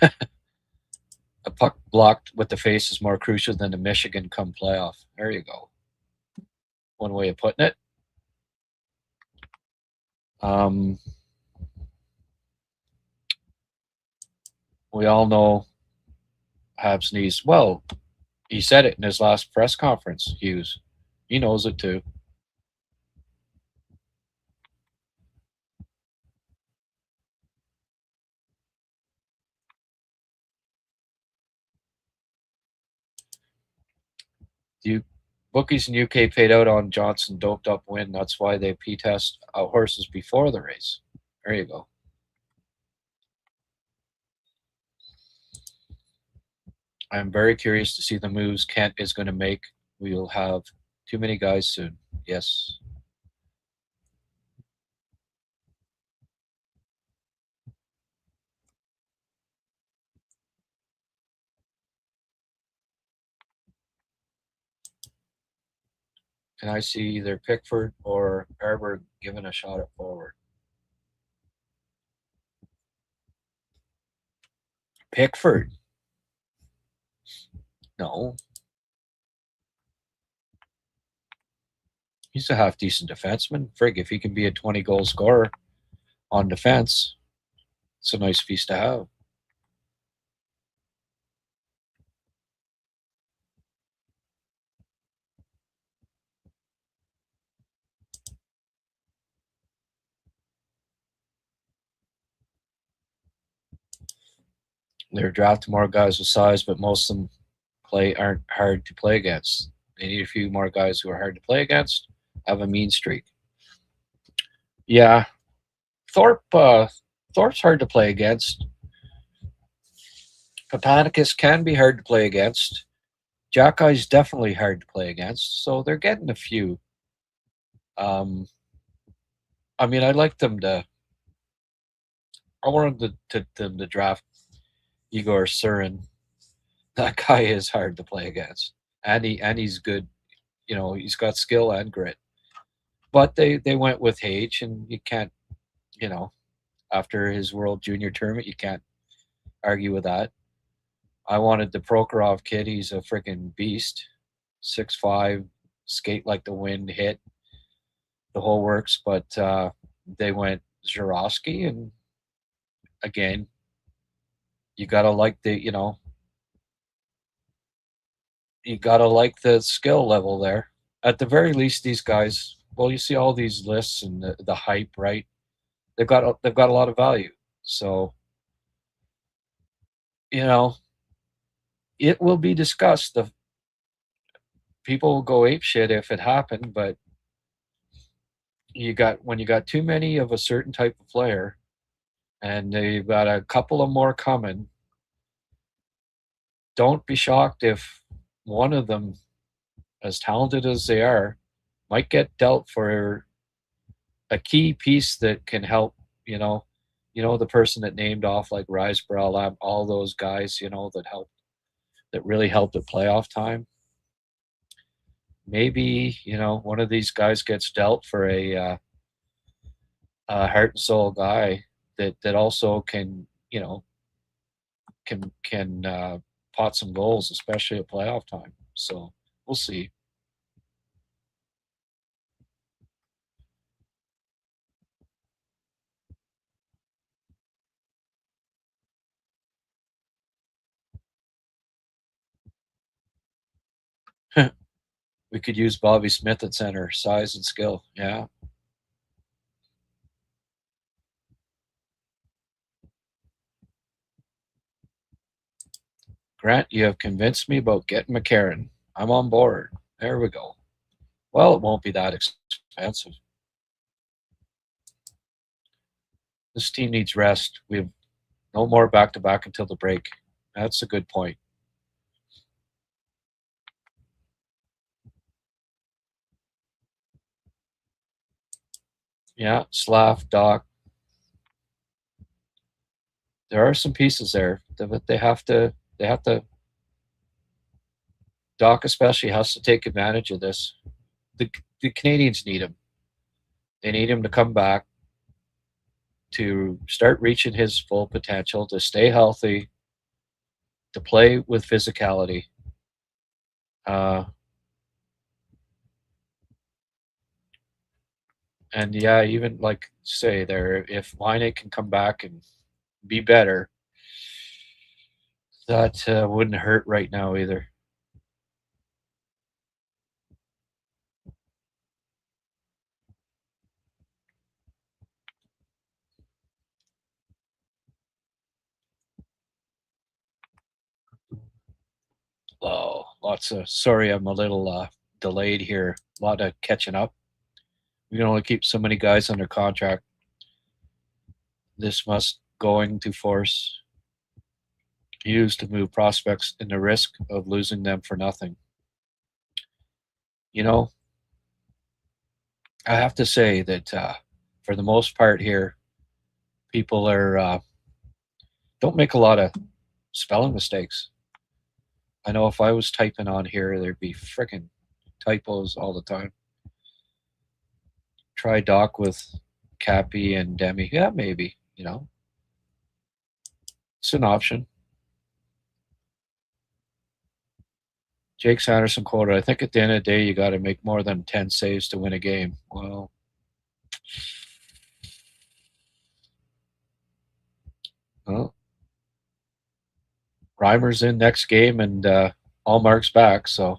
A puck blocked with the face is more crucial than the Michigan come playoff. There you go. One way of putting it. We all know Habs needs. Well, he said it in his last press conference, Hughes. He knows it too. Bookies in UK paid out on Johnson doped up win. That's why they P-test horses before the race. There you go. I'm very curious to see the moves Kent is going to make. We'll have too many guys soon. Yes. Can I see either Pickford or Arberg given a shot at forward? Pickford? No. He's a half decent defenseman. Frig, if he can be a 20-goal scorer on defense, it's a nice piece to have. They're drafting more guys with size, but most of them aren't hard to play against. They need a few more guys who are hard to play against, have a mean streak. Yeah. Thorpe Thorpe's hard to play against. Papanicus can be hard to play against. Jackie's definitely hard to play against. So they're getting a few. I mean, I'd like them to. I wanted them to draft Igor Surin. That guy is hard to play against, and he's good. You know, he's got skill and grit. But they went with Hage, and you can't. You know, after his World Junior tournament, you can't argue with that. I wanted the Prokhorov kid. He's a freaking beast. 6'5", skate like the wind, hit the whole works. But they went Zurowski, and again, you gotta like you gotta like the skill level there. At the very least, these guys. Well, you see all these lists and the hype, right? They've got a lot of value. So you know, it will be discussed. The people will go ape shit if it happened, but when you got too many of a certain type of player, and they've got a couple of more coming. Don't be shocked if one of them, as talented as they are, might get dealt for a key piece that can help. The person that named off like Riseborough, all those guys, that really helped at playoff time. Maybe one of these guys gets dealt for a heart and soul guy that also can pot some goals, especially at playoff time. So we'll see. We could use Bobby Smith at center, size and skill. Yeah. Grant, you have convinced me about getting McCarron. I'm on board. There we go. Well, it won't be that expensive. This team needs rest. We have no more back to back until the break. That's a good point. Yeah, Slav, Doc. There are some pieces there that they have to. Doc especially has to take advantage of this. The Canadians need him. They need him to come back, to start reaching his full potential, to stay healthy, to play with physicality. And yeah, even like say there, if Line can come back and be better, that wouldn't hurt right now either. Oh, sorry, I'm a little delayed here. A lot of catching up. We can only keep so many guys under contract. This must going to force used to move prospects in the risk of losing them for nothing. I have to say that for the most part here, people don't make a lot of spelling mistakes. I know if I was typing on here, there'd be freaking typos all the time. Try Doc with Cappy and Demi. Yeah, maybe, It's an option. Jake Sanderson quoted, I think at the end of the day, you got to make more than 10 saves to win a game. Well, Reimer's in next game and Allmark's back, so,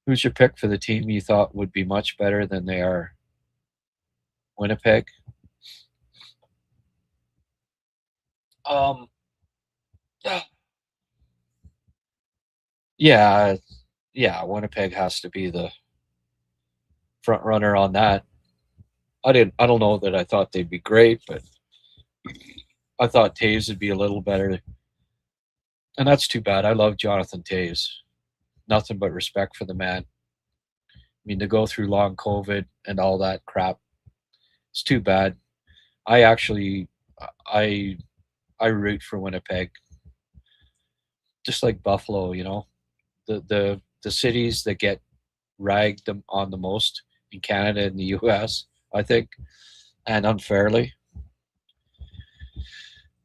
Who's your pick for the team you thought would be much better than they are? Winnipeg? Yeah, Winnipeg has to be the front runner on that. I don't know that I thought they'd be great, but I thought Taves would be a little better, and that's too bad. I love Jonathan Taves. Nothing but respect for the man. I mean, to go through long COVID and all that crap, it's too bad. I actually, I, I root for Winnipeg, just like Buffalo. The cities that get ragged them on the most in Canada and the U.S. I think, and unfairly.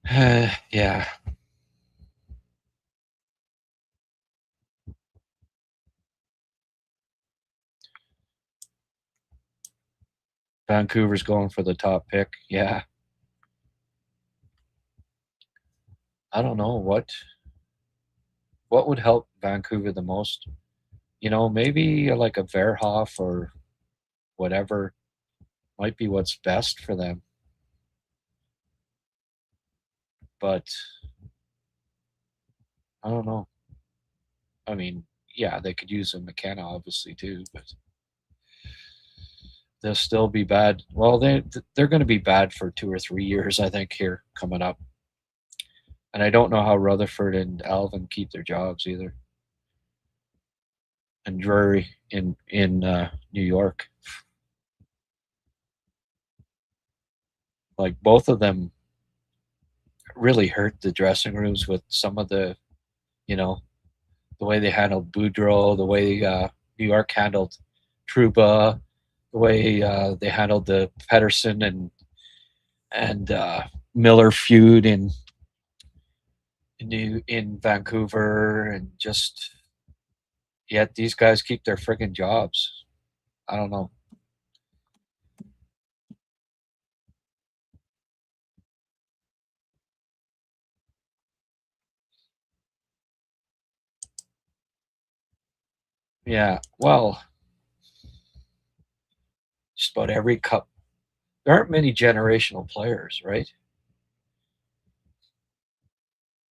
Yeah, Vancouver's going for the top pick. Yeah, I don't know what would help Vancouver the most. Maybe like a Verhoff or whatever might be what's best for them. But I don't know. I mean, yeah, they could use a McKenna obviously too, but they'll still be bad. Well, they're going to be bad for 2 or 3 years, I think, here coming up. And I don't know how Rutherford and Alvin keep their jobs either. And Drury in New York, like both of them, really hurt the dressing rooms with some of you know, the way they handled Boudreaux, the way New York handled Trouba, the way they handled the Pedersen and Miller feud in Vancouver, and just yet these guys keep their friggin' jobs. I don't know. Yeah, well, just about every cup. There aren't many generational players, right?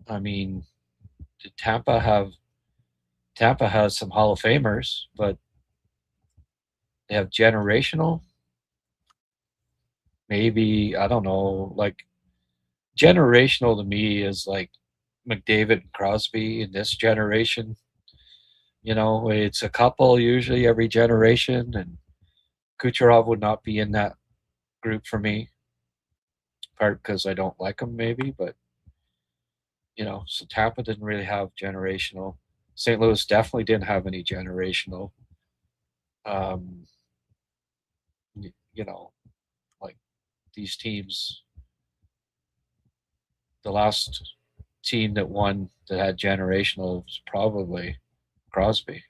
I mean, did Tampa has some Hall of Famers, but they have generational. Maybe I don't know. Like generational to me is like McDavid and Crosby in this generation. It's a couple usually every generation, and Kucherov would not be in that group for me. Part because I don't like him, maybe, but so Tampa didn't really have generational. St. Louis definitely didn't have any generational. Um, you know, like these teams, the last team that won that had generational was probably Crosby.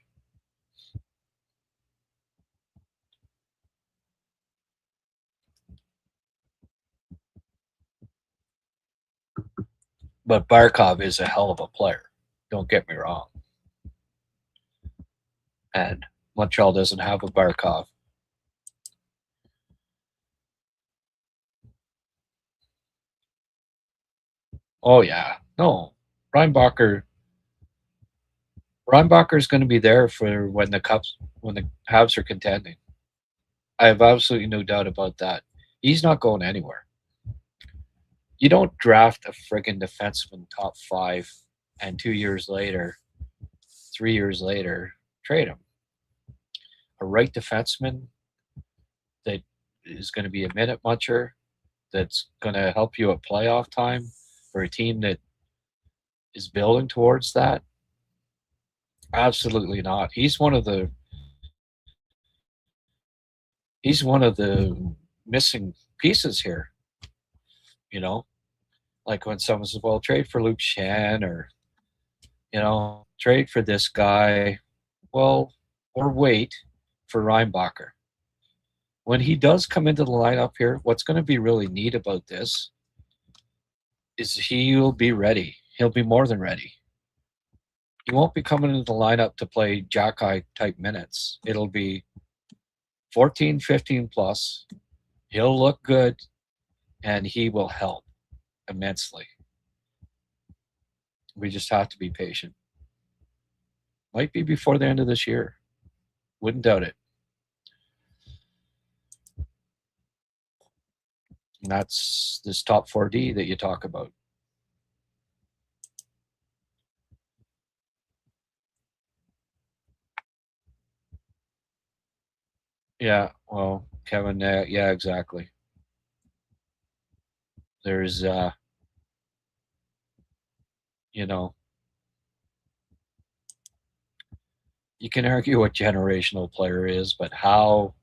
But Barkov is a hell of a player. Don't get me wrong. And Montreal doesn't have a Barkov. Oh yeah, no. Reinbacher. Reinbacher is going to be there for when the Habs are contending. I have absolutely no doubt about that. He's not going anywhere. You don't draft a friggin' defenseman top five and 2 years later, 3 years later, trade him. A right defenseman that is going to be a minute muncher, that's going to help you at playoff time for a team that is building towards that. Absolutely not. He's one of the missing pieces here. You know, like when someone says, "Well, trade for Luke Shan," or trade for this guy. Well, or wait for Reinbacher. When he does come into the lineup here, what's going to be really neat about this is he'll be ready. He'll be more than ready. He won't be coming into the lineup to play Jacky type minutes. It'll be 14, 15 plus. He'll look good, and he will help immensely. We just have to be patient. Might be before the end of this year. Wouldn't doubt it. And that's this top 4D that you talk about. Yeah, well, Kevin, yeah, exactly. There's, you know, you can argue what generational player is, but how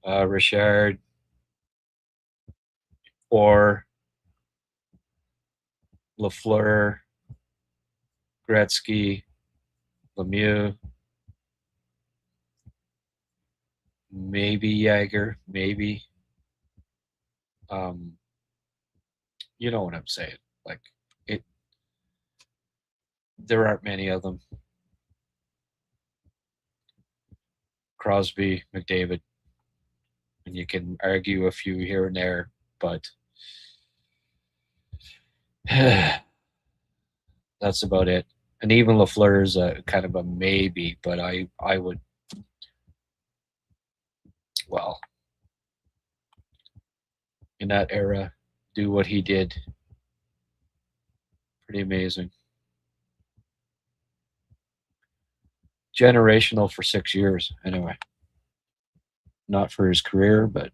Richard or Lafleur, Gretzky, Lemieux, maybe Yager, maybe. Um, you know what I'm saying? Like it, there aren't many of them. Crosby, McDavid, and you can argue a few here and there, but that's about it. And even Lafleur is a kind of a maybe, but I would, well, in that era, do what he did. Pretty amazing. Generational for 6 years, anyway. Not for his career, but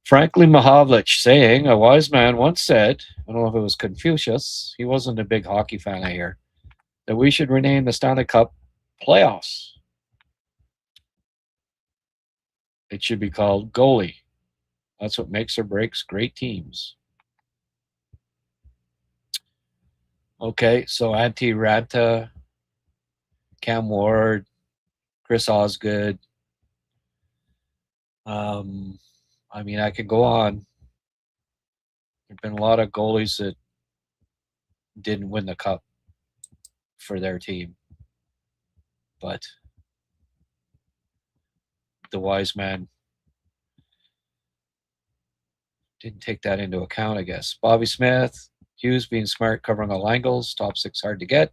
Frankly Mahavlich saying, a wise man once said, I don't know if it was Confucius, he wasn't a big hockey fan, I hear, that we should rename the Stanley Cup playoffs. It should be called Goalie. That's what makes or breaks great teams. Okay, so Antti Ranta, Cam Ward, Chris Osgood. I mean, I could go on. There've been a lot of goalies that didn't win the cup for their team, but the wise man didn't take that into account, I guess. Bobby Smith, Hughes being smart, covering all angles. Top six hard to get.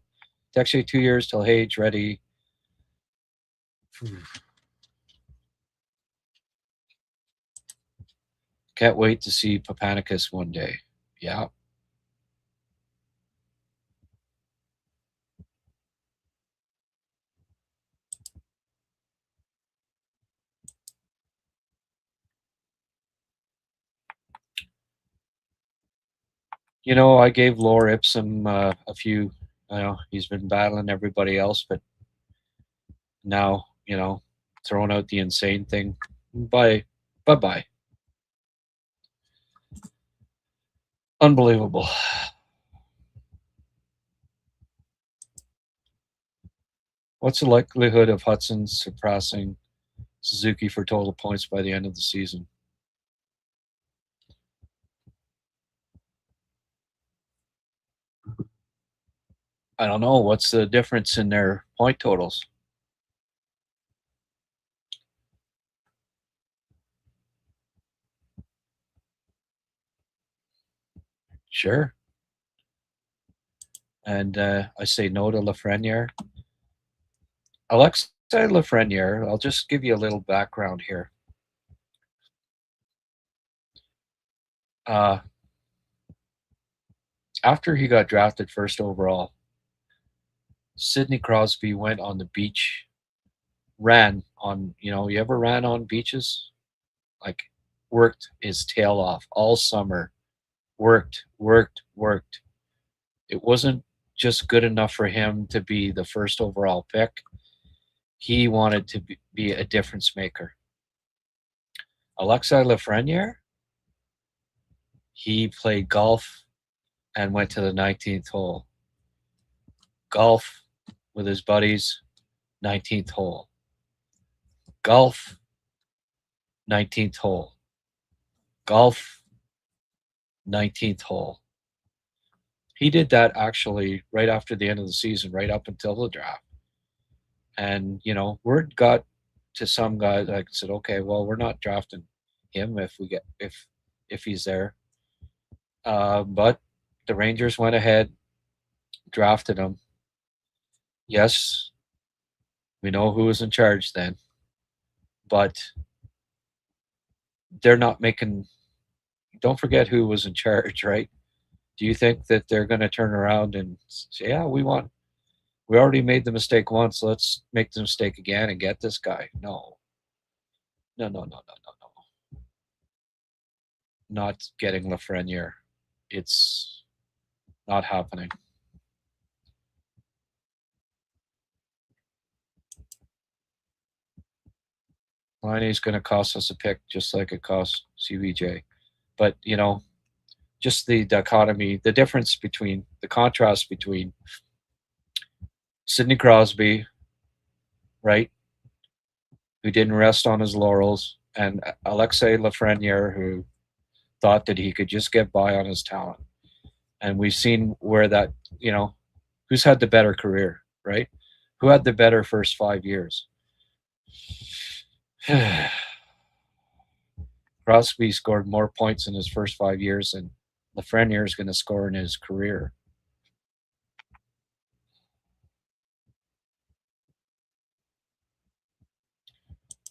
It's actually 2 years till Hage ready. Can't wait to see Papanicus one day. Yeah. You know, I gave Lore Ipsum a few. I know he's been battling everybody else, but now, throwing out the insane thing. Bye. Bye-bye. Unbelievable. What's the likelihood of Hudson surpassing Suzuki for total points by the end of the season? I don't know. What's the difference in their point totals? Sure. And I say no to Lafreniere. Alexei Lafreniere, I'll just give you a little background here. After he got drafted first overall, Sidney Crosby went on the beach, ran on, you ever ran on beaches? Like, worked his tail off all summer. Worked. It wasn't just good enough for him to be the first overall pick. He wanted to be a difference maker. Alexei Lafreniere, he played golf and went to the 19th hole. Golf with his buddies, 19th hole. Golf, 19th hole. Golf, 19th hole. He did that actually right after the end of the season, right up until the draft. And, word got to some guys that said, okay, well, we're not drafting him if he's there. But the Rangers went ahead, drafted him. Yes, We know who was in charge then, but they're not making. Don't forget who was in charge, right? Do you think that they're going to turn around and say, "Yeah, we already made the mistake once. Let's make the mistake again and get this guy"? No, no, no, no, no, no, no. Not getting Lafreniere. It's not happening. Liney's going to cost us a pick just like it cost CBJ. But, just the dichotomy, the difference between the contrast between Sidney Crosby, right, who didn't rest on his laurels, and Alexei Lafreniere, who thought that he could just get by on his talent. And we've seen where that, who's had the better career, right? Who had the better first 5 years? Crosby scored more points in his first 5 years than Lafreniere is going to score in his career.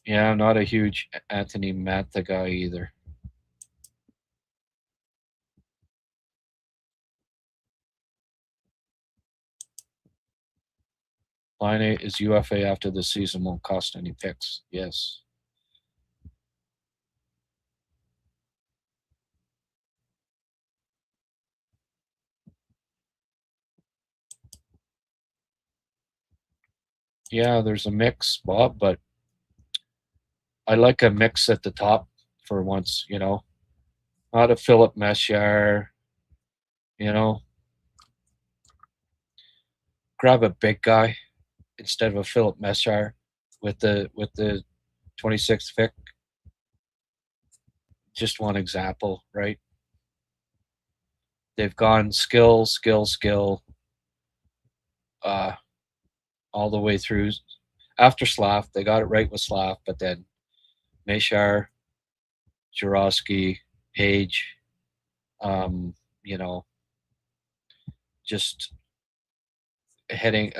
Yeah, I'm not a huge Anthony Mantha guy either. Line 8 is UFA after the season, won't cost any picks. Yes. Yeah, there's a mix, Bob, but I like a mix at the top for once, Not a Philip Messier, you know. Grab a big guy instead of a Philip Messier with the 26th pick. Just one example, right? They've gone skill, skill, skill, all the way through. After Slav, they got it right with Slav, but then Meshar, Jurowski, Page, um, you know, just heading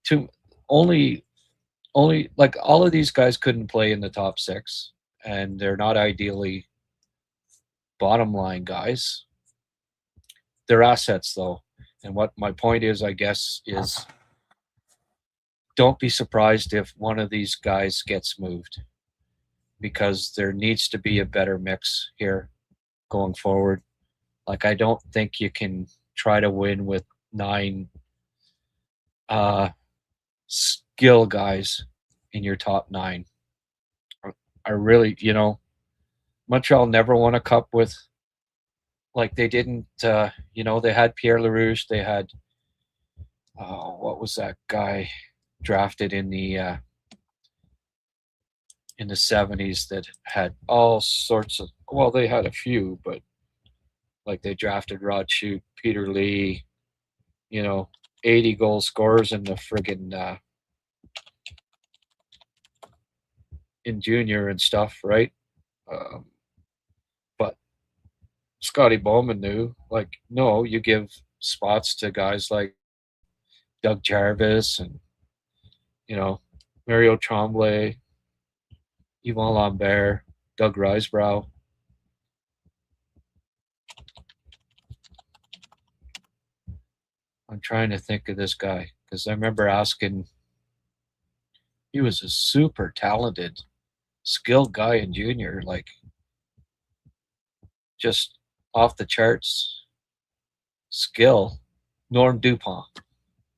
to only like all of these guys couldn't play in the top six, and they're not ideally bottom line guys. They're assets though. And what my point is, I guess, is don't be surprised if one of these guys gets moved because there needs to be a better mix here going forward. Like, I don't think you can try to win with 9 skill guys in your top 9. I really, Montreal never won a cup with, like, they didn't, they had Pierre LaRouche, they had, what was that guy drafted in the 70s that had all sorts of, well, they had a few, but like they drafted Rod Shute, Peter Lee, 80 goal scorers in the friggin' in junior and stuff, right? But Scotty Bowman knew, like, no, you give spots to guys like Doug Jarvis and, Mario Tremblay, Yvon Lambert, Doug Risebrough. I'm trying to think of this guy because I remember asking, he was a super talented, skilled guy in junior, like just off the charts skill. Norm Dupont.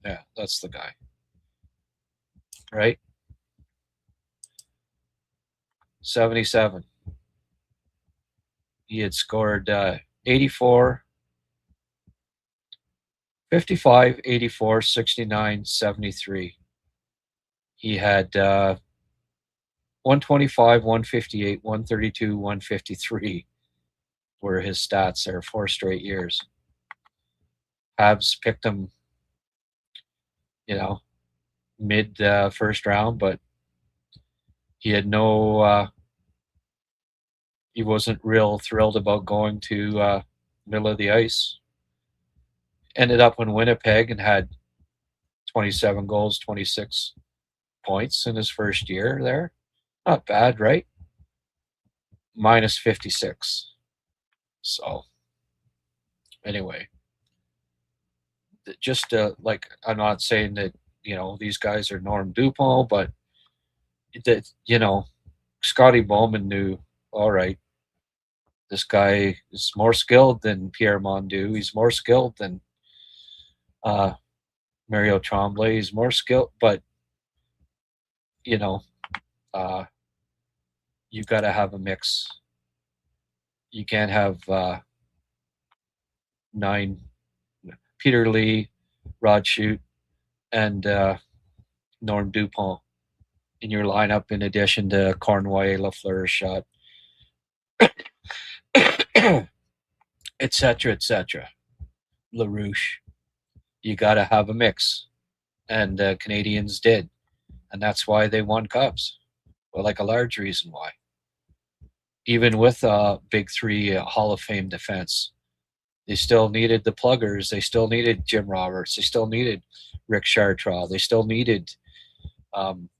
Yeah, that's the guy. Right? 77. He had scored 84, 55, 84, 69, 73. He had 125, 158, 132, 153 were his stats there 4 straight years. Habs picked him, mid first round, but he had he wasn't real thrilled about going to middle of the ice. Ended up in Winnipeg and had 27 goals, 26 points in his first year there. Not bad, right? Minus 56. So, anyway, just like, I'm not saying that, these guys are Norm Dupont, but that, Scotty Bowman knew, all right, this guy is more skilled than Pierre Mondu. He's more skilled than uh, Mario Tremblay. He's more skilled, but, you know, uh, you got to have a mix. You can't have nine Peter Lee, Rod Shute, and Norm Dupont in your lineup, in addition to Cornway, Lafleur shot, etc., etc. LaRouche. You got to have a mix, and Canadians did, and that's why they won cups. Well, like a large reason why. Even with big three Hall of Fame defense, they still needed the pluggers. They still needed Jim Roberts. They still needed Rick Chartraw. They still needed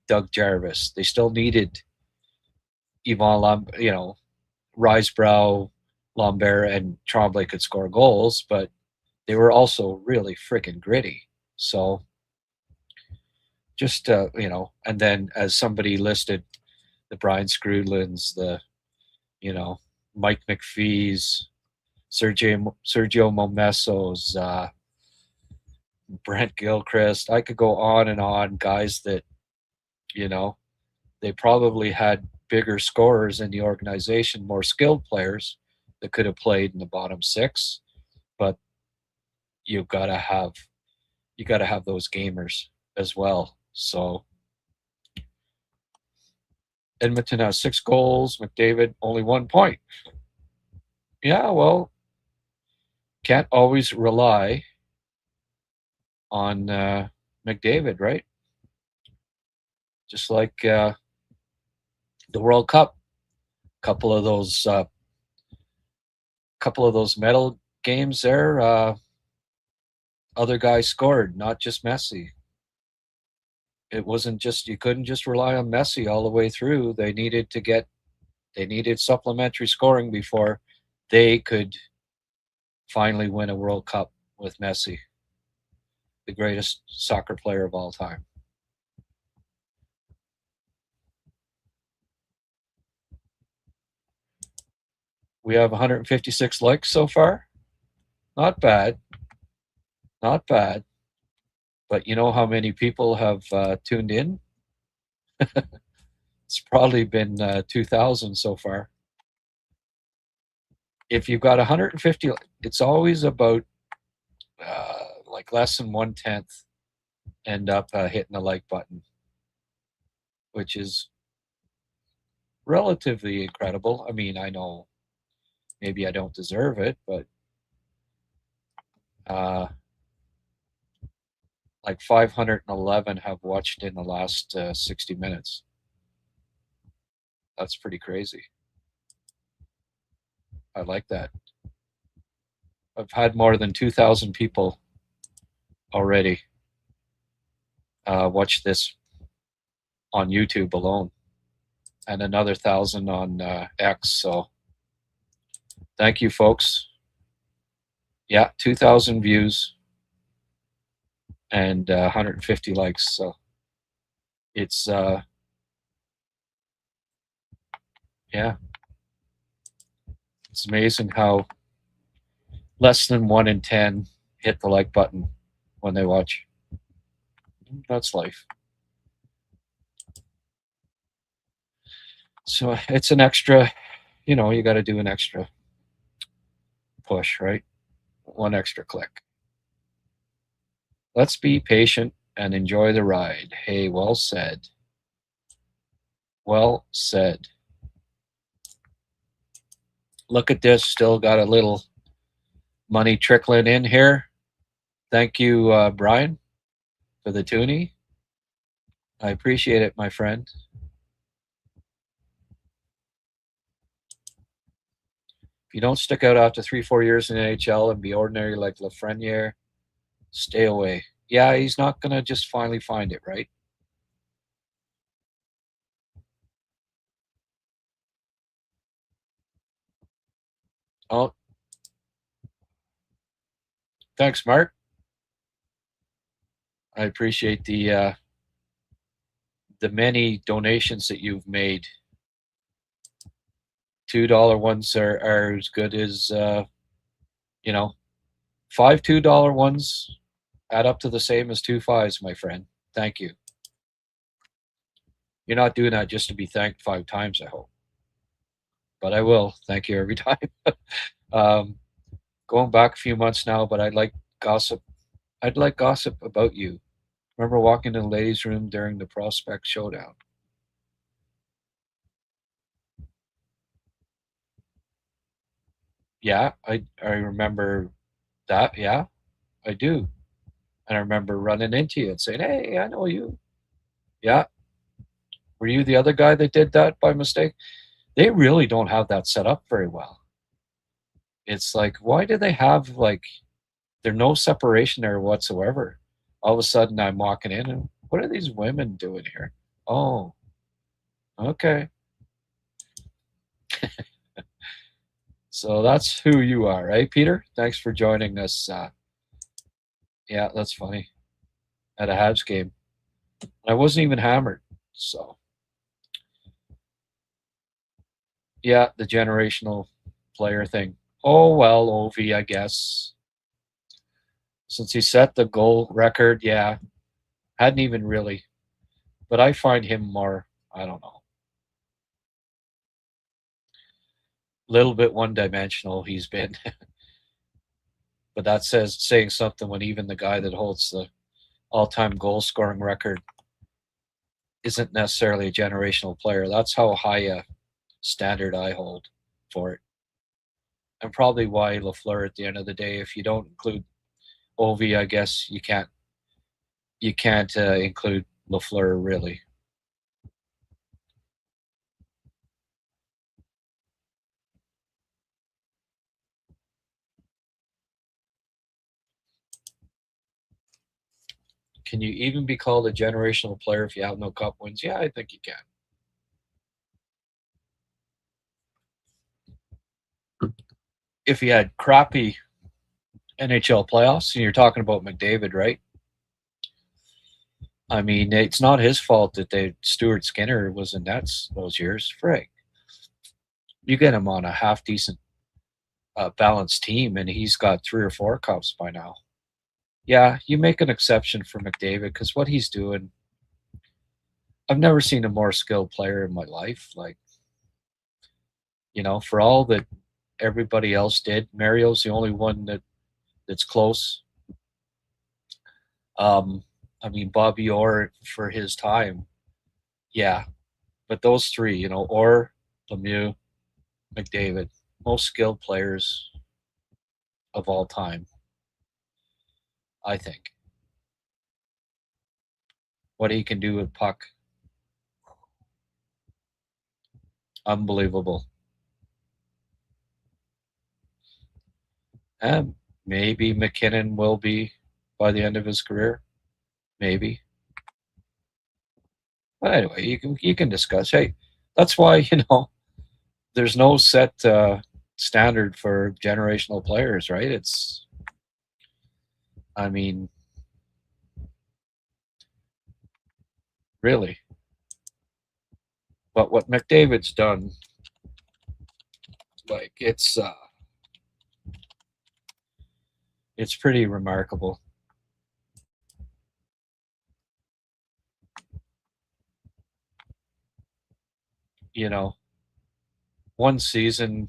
Doug Jarvis. They still needed Yvon, Risebrow, Lambert, and Tremblay could score goals, but they were also really freaking gritty. So just, and then as somebody listed, the Brian Scrudlins, the, Mike McPhee's, Sergio Momesos, Brent Gilchrist. I could go on and on, guys that, they probably had bigger scorers in the organization, more skilled players that could have played in the bottom six, but you gotta have those gamers as well. So Edmonton has 6 goals, McDavid only 1 point. Yeah, well, can't always rely on McDavid, right? Just like the World Cup, couple of those medal games there, other guys scored, not just Messi. It wasn't just, you couldn't just rely on Messi all the way through. They needed supplementary scoring before they could finally win a World Cup with Messi, the greatest soccer player of all time. We have 156 likes so far. Not bad. Not bad. But you know how many people have tuned in? It's probably been 2,000 so far. If you've got 150, it's always about like less than 1/10 end up hitting the like button, which is relatively incredible. I mean, I know maybe I don't deserve it, but like 511 have watched in the last 60 minutes. That's pretty crazy. I like that. I've had more than 2,000 people already watch this on YouTube alone, and another 1,000 on X. So thank you, folks. Yeah, 2,000 views and 150 likes. So it's yeah, it's amazing how less than 1 in 10 hit the like button when they watch. That's life. So it's an extra, you got to do an extra push, right? One extra click. Let's be patient and enjoy the ride. Hey, well said. Well said. Look at this. Still got a little money trickling in here. Thank you, Brian, for the toonie. I appreciate it, my friend. If you don't stick out after 3-4 years in the NHL and be ordinary like Lafreniere, stay away. Yeah, he's not going to just finally find it, right? Oh, thanks, Mark. I appreciate the many donations that you've made. $2 ones are as good as you know, 5 $2 ones add up to the same as 2 5s, my friend. Thank you. You're not doing that just to be thanked 5 times, I hope. But I will thank you every time. um, Going back a few months now, but I'd like gossip. I'd like gossip about you. Remember walking to the ladies' room during the prospect showdown? Yeah, I remember that. Yeah, I do. And I remember running into you and saying, "Hey, I know you." Yeah, were you the other guy that did that by mistake? They really don't have that set up very well. It's like, why do they have like there's no separation there whatsoever? All of a sudden, I'm walking in, and what are these women doing here? Oh, okay. So that's who you are, right, Peter? Thanks for joining us. Yeah, that's funny. At a Habs game, I wasn't even hammered. So yeah, the generational player thing. Oh well, Ovi, I guess. Since he set the goal record, yeah, hadn't even really. But I find him more, I don't know, a little bit one dimensional he's been. But that says saying something when even the guy that holds the all-time goal scoring record isn't necessarily a generational player. That's how high a standard I hold for it. And probably why Lafleur at the end of the day, if you don't include Ovi, I guess you can't include Lafleur really. Can you even be called a generational player if you have no cup wins? Yeah, I think you can. If you had crappy NHL playoffs, and you're talking about McDavid, right? I mean, it's not his fault that Stuart Skinner was in Nets those years. Frig, you get him on a half decent, balanced team, and he's got 3 or 4 cups by now. Yeah, you make an exception for McDavid because what he's doing, I've never seen a more skilled player in my life. Like, for all that everybody else did, Mario's the only one that's close. Um, I mean, Bobby Orr for his time, yeah, but those three, Orr, Lemieux, McDavid, most skilled players of all time, I think. What he can do with puck, unbelievable. And maybe McKinnon will be by the end of his career. Maybe. But anyway, you can discuss. Hey, that's why there's no set standard for generational players, right? I mean, really. But what McDavid's done, like it's pretty remarkable. You know, one season,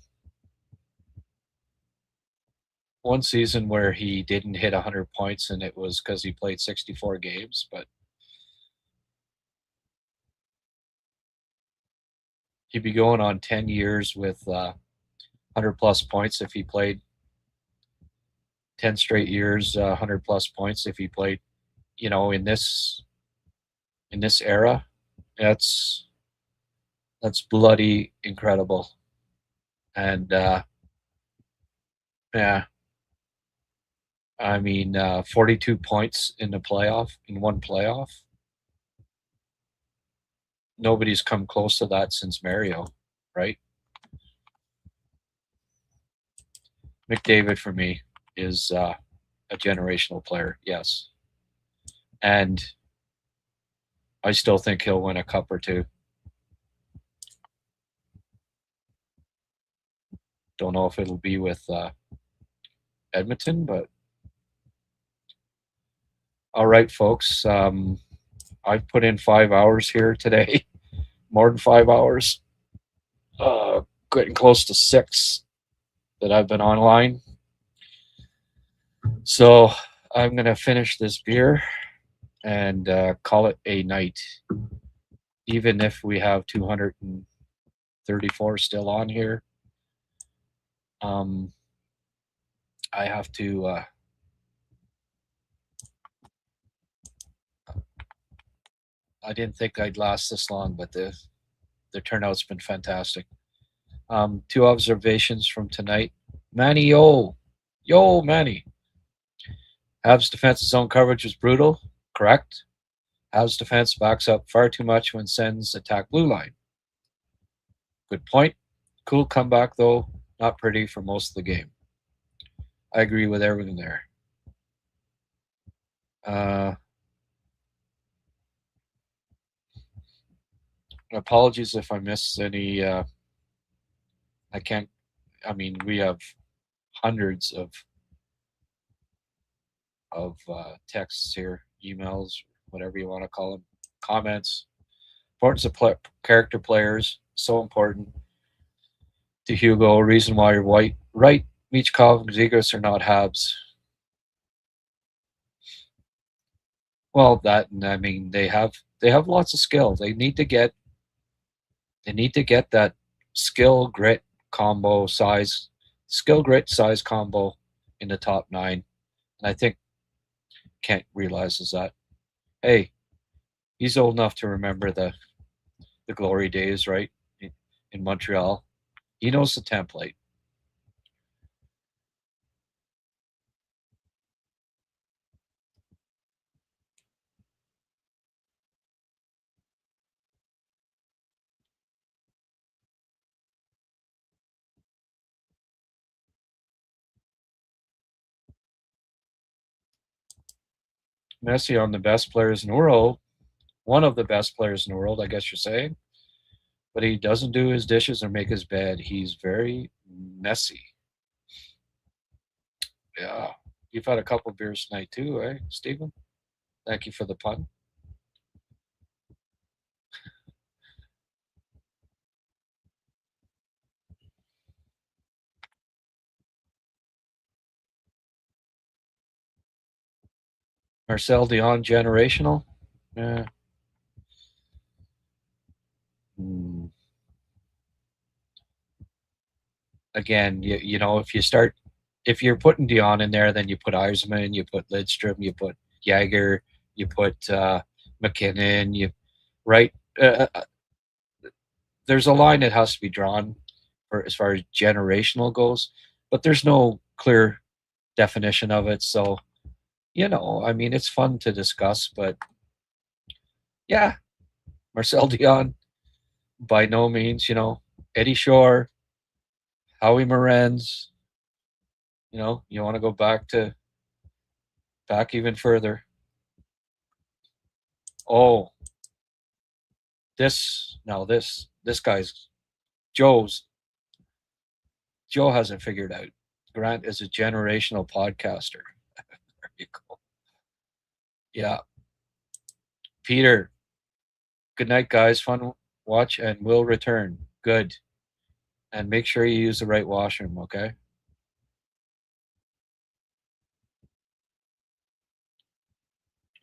one season where he didn't hit 100 points, and it was because he played 64 games. But he'd be going on 10 years with 100 plus points if he played 10 straight years, 100 plus points if he played. In this era, that's that's bloody incredible. And yeah, I mean, 42 points in one playoff. Nobody's come close to that since Mario, right? McDavid for me is a generational player, yes, and I still think he'll win a cup or two. Don't know if it'll be with Edmonton, but all right, folks. I've put in 5 hours here today, more than 5 hours. Getting close to 6 that I've been online. So I'm gonna finish this beer and call it a night. Even if we have 234 still on here, um, I have to. I didn't think I'd last this long, but the turnout's been fantastic. Two observations from tonight. Manny, yo, Manny. Habs defensive zone coverage was brutal, correct? Habs defense backs up far too much when Sens attack blue line. Good point. Cool comeback, though. Not pretty for most of the game. I agree with everything there. Apologies if I missed any. I can't. I mean, we have hundreds of texts here, emails, whatever you want to call them, comments. Importance of character players, so important to Hugo. Reason why you're white, right? Michkov and Zegras are not Habs. Well, that and I mean they have lots of skill. They need to get that skill grit combo size, skill grit size combo in the top 9. And I think Kent realizes that. Hey, he's old enough to remember the glory days, right? In Montreal. He knows the template. Messi on the best players in the world, one of the best players in the world, I guess you're saying. But he doesn't do his dishes or make his bed. He's very messy. Yeah. You've had a couple beers tonight too, eh, Stephen? Thank you for the pun. Marcel Dion generational? Yeah. Hmm. Again, you know, if you're putting Dion in there, then you put Eisman, you put Lidstrom, you put Jaeger, you put McKinnon, right. There's a line that has to be drawn for as far as generational goes, but there's no clear definition of it. So, you know, I mean, it's fun to discuss, but yeah, Marcel Dion, by no means, you know, Eddie Shore, Howie Morenz, you know, you want to go back even further. Oh, this guy's Joe's Joe hasn't figured out. Grant is a generational podcaster. There you go. Yeah. Peter, good night, guys. Fun watch and we'll return. Good. And make sure you use the right washroom, okay?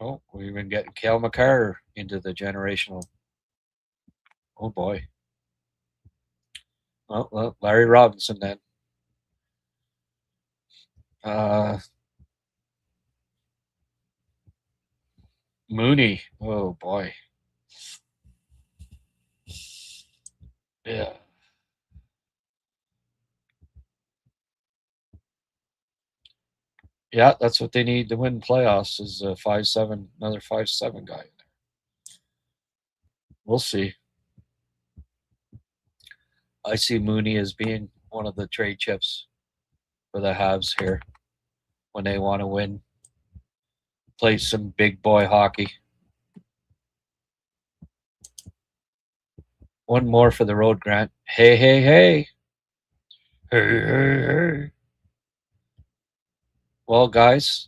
Oh, we've been getting Cal McCarr into the generational. Oh boy. Well, Larry Robinson then. Uh, Mooney. Oh boy. Yeah. Yeah, that's what they need to win playoffs is a 5'7", another 5'7" guy in there. We'll see. I see Mooney as being one of the trade chips for the Habs here when they want to win. Play some big boy hockey. One more for the road, Grant. Hey, hey, hey. Hey, hey, hey. Well, guys,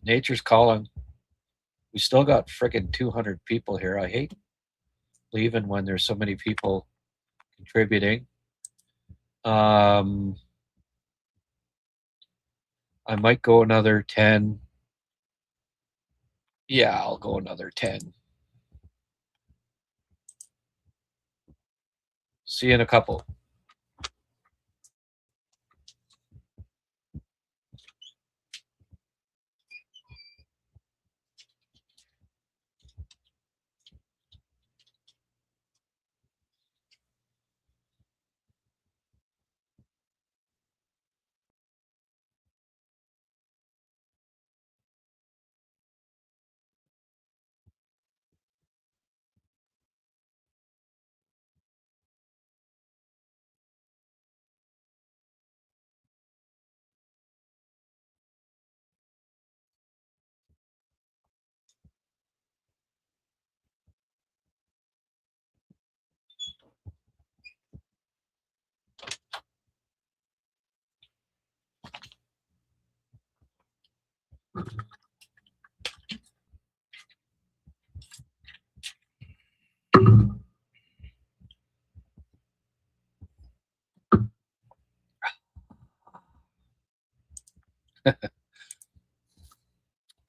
nature's calling. We still got freaking 200 people here. I hate leaving when there's so many people contributing. I might go another 10. Yeah, I'll go another 10. See you in a couple.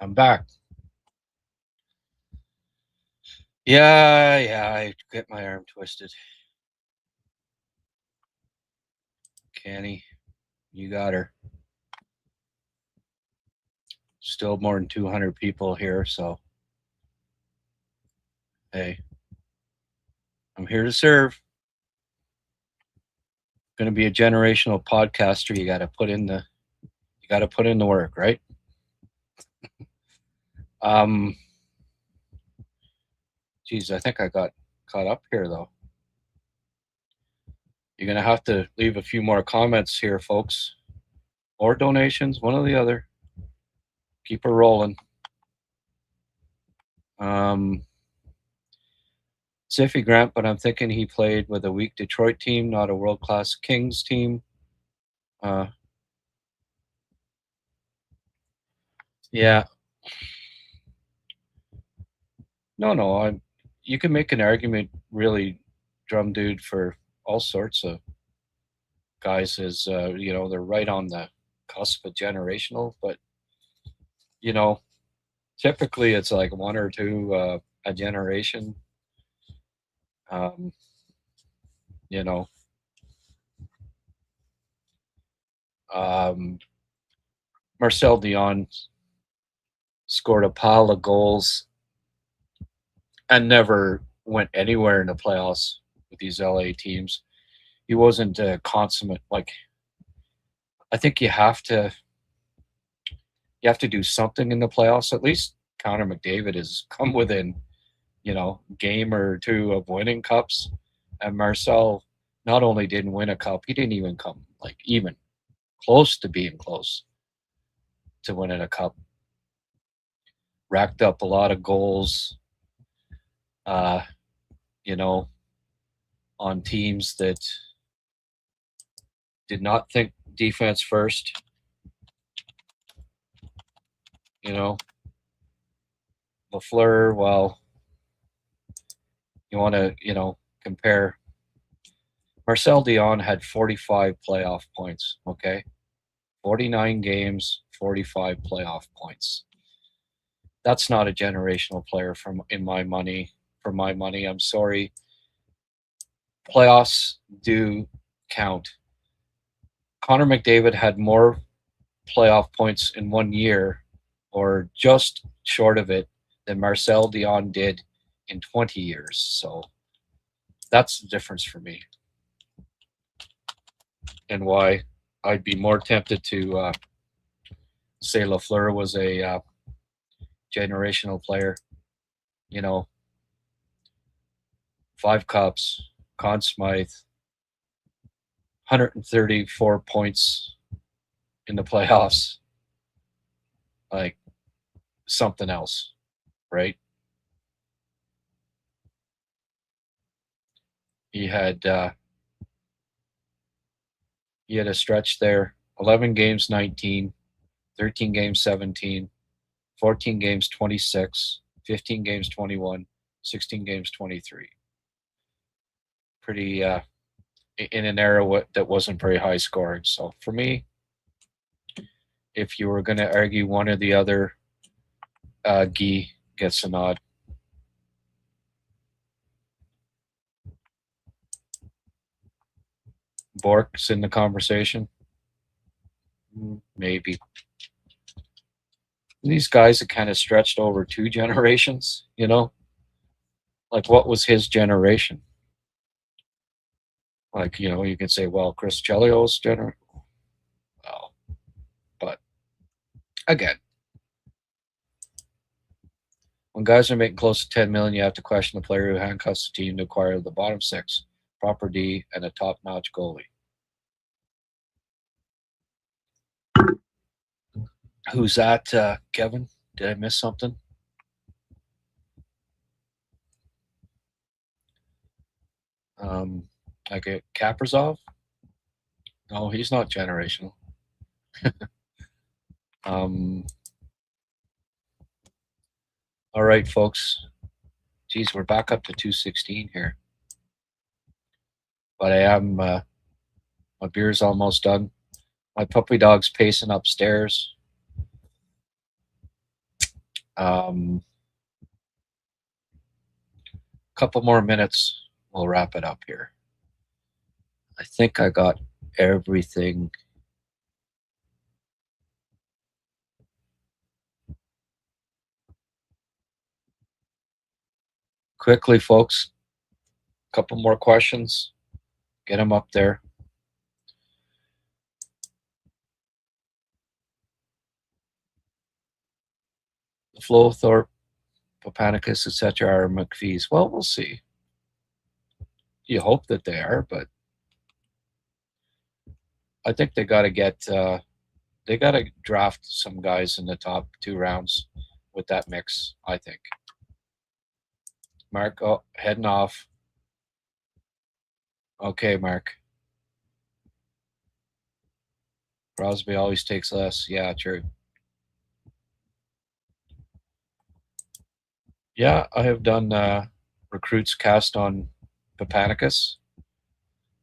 I'm back. Yeah, I get my arm twisted. Canny, you got her. Still more than 200 people here, so hey, I'm here to serve. Going to be a generational podcaster. You got to put in the work, right? Geez, I think I got caught up here though. You're going to have to leave a few more comments here, folks, or donations, one or the other. Keep her rolling. It's iffy, Grant, but I'm thinking he played with a weak Detroit team, not a world-class Kings team. Yeah. No. You can make an argument, really, drum dude, for all sorts of guys. Is they're right on the cusp of generational, but you know, typically it's like one or two a generation. Um, you know, Marcel Dion scored a pile of goals and never went anywhere in the playoffs with these LA teams. He wasn't a consummate. Like, I think you have to do something in the playoffs. At least Connor McDavid has come within, game or two of winning cups. And Marcel not only didn't win a cup, he didn't even come like even close to being close to winning a cup. Racked up a lot of goals, uh, you know, on teams that did not think defense first. Lafleur, well, you want to, compare. Marcel Dion had 45 playoff points, okay? 49 games, 45 playoff points. That's not a generational player for my money. I'm sorry. Playoffs do count. Connor McDavid had more playoff points in 1 year, or just short of it, than Marcel Dion did in 20 years. So that's the difference for me. and why I'd be more tempted to say Lafleur was a generational player. 5 cups, Conn Smythe, 134 points in the playoffs, like something else, right? He had a stretch there: 11 games, 19, 13 games, 17, 14 games, 26, 15 games, 21, 16 games, 23. Pretty in an era that wasn't very high scoring. So for me, if you were going to argue one or the other, Guy gets a nod. Bork's in the conversation. Maybe. These guys are kind of stretched over 2 generations, Like, what was his generation? Like, you can say, well, Chris Chelios' generation. Well, but again, when guys are making close to 10 million, you have to question the player who handcuffs the team to acquire the bottom 6, proper D, and a top-notch goalie. Who's that, Kevin? Did I miss something? Like a Kaprizov? No, he's not generational. All right, folks. Geez, we're back up to 216 here. But I am, my beer's almost done. My puppy dog's pacing upstairs. Couple more minutes, we'll wrap it up here. I think I got everything. Quickly, folks. Couple more questions. Get them up there. Flowthorpe, Papanicus, etc. are McPhee's. Well, we'll see. You hope that they are, but I think they got to get. They got to draft some guys in the top 2 rounds with that mix, I think. Mark, heading off. Okay, Mark. Crosby always takes less. Yeah, true. Yeah, I have done recruits cast on Papanicus.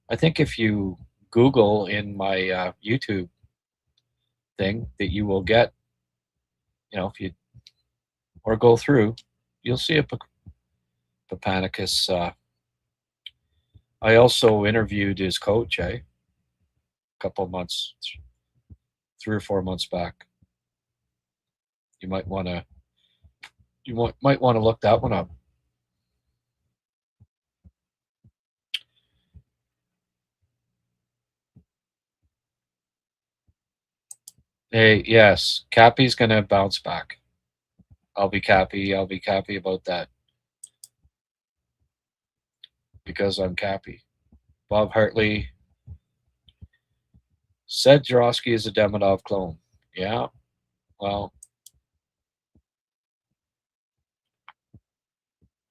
I think if you Google in my YouTube thing that you will get, if you or go through, you'll see a Papanicus. I also interviewed his coach, a couple of months, 3 or 4 months back. You might want to look that one up. Hey, yes, Cappy's going to bounce back. I'll be Cappy about that. Because I'm Cappy. Bob Hartley said Jarosky is a Demidov clone. Yeah, well,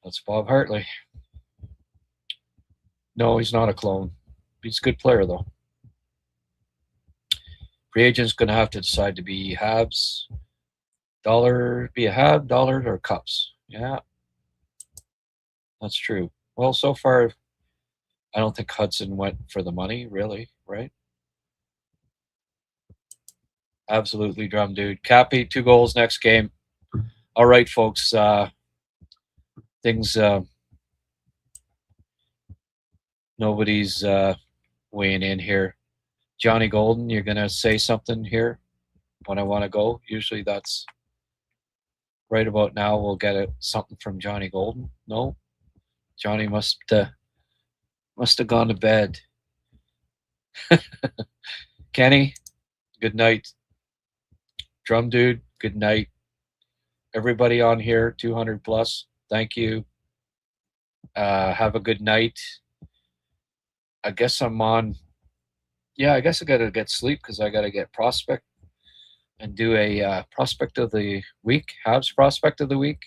that's Bob Hartley. No, he's not a clone. He's a good player, though. Free agent's going to have to decide to be Habs, be a Hab, dollar, or Cups. Yeah, that's true. Well, so far, I don't think Hudson went for the money, really, right? Absolutely, drum dude. Cappy, 2 goals next game. All right, folks. Things. Nobody's weighing in here. Johnny Golden, you're gonna say something here when I want to go. Usually, that's right about now. We'll get something from Johnny Golden. No, Johnny must have gone to bed. Kenny, good night. Drum Dude, good night. Everybody on here, 200 plus, thank you. Have a good night. I guess I'm on. Yeah, I guess I got to get sleep because I got to get prospect and do a prospect of the week, Habs prospect of the week,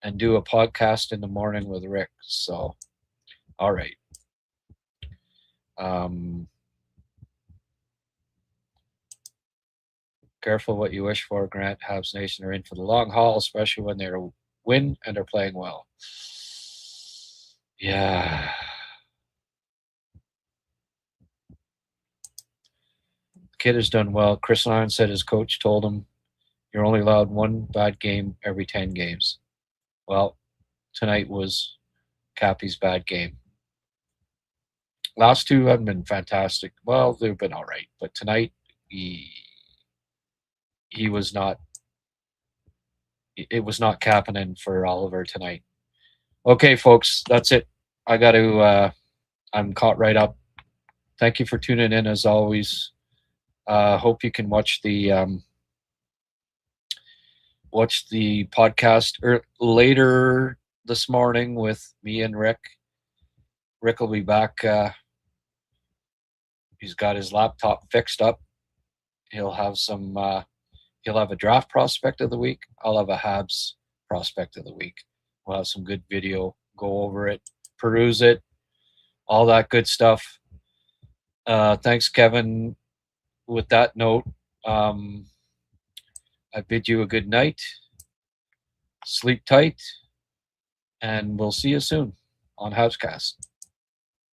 and do a podcast in the morning with Rick. So, all right. Careful what you wish for, Grant. Habs Nation are in for the long haul, especially when they're win and are playing well. Yeah. The kid has done well. Chris Lyons said his coach told him, you're only allowed one bad game every 10 games. Well, tonight was Cappy's bad game. Last two haven't been fantastic. Well, they've been all right. But tonight, he was not. It was not Kapanen for Oliver tonight. Okay, folks, that's it. I got to. I'm caught right up. Thank you for tuning in as always. Hope you can watch the podcast later this morning with me and Rick. Rick will be back. He's got his laptop fixed up. He'll have some. He'll have a draft prospect of the week. I'll have a Habs prospect of the week. We'll have some good video. Go over it, peruse it, all that good stuff. Thanks, Kevin. With that note, I bid you a good night. Sleep tight, and we'll see you soon on Habscast.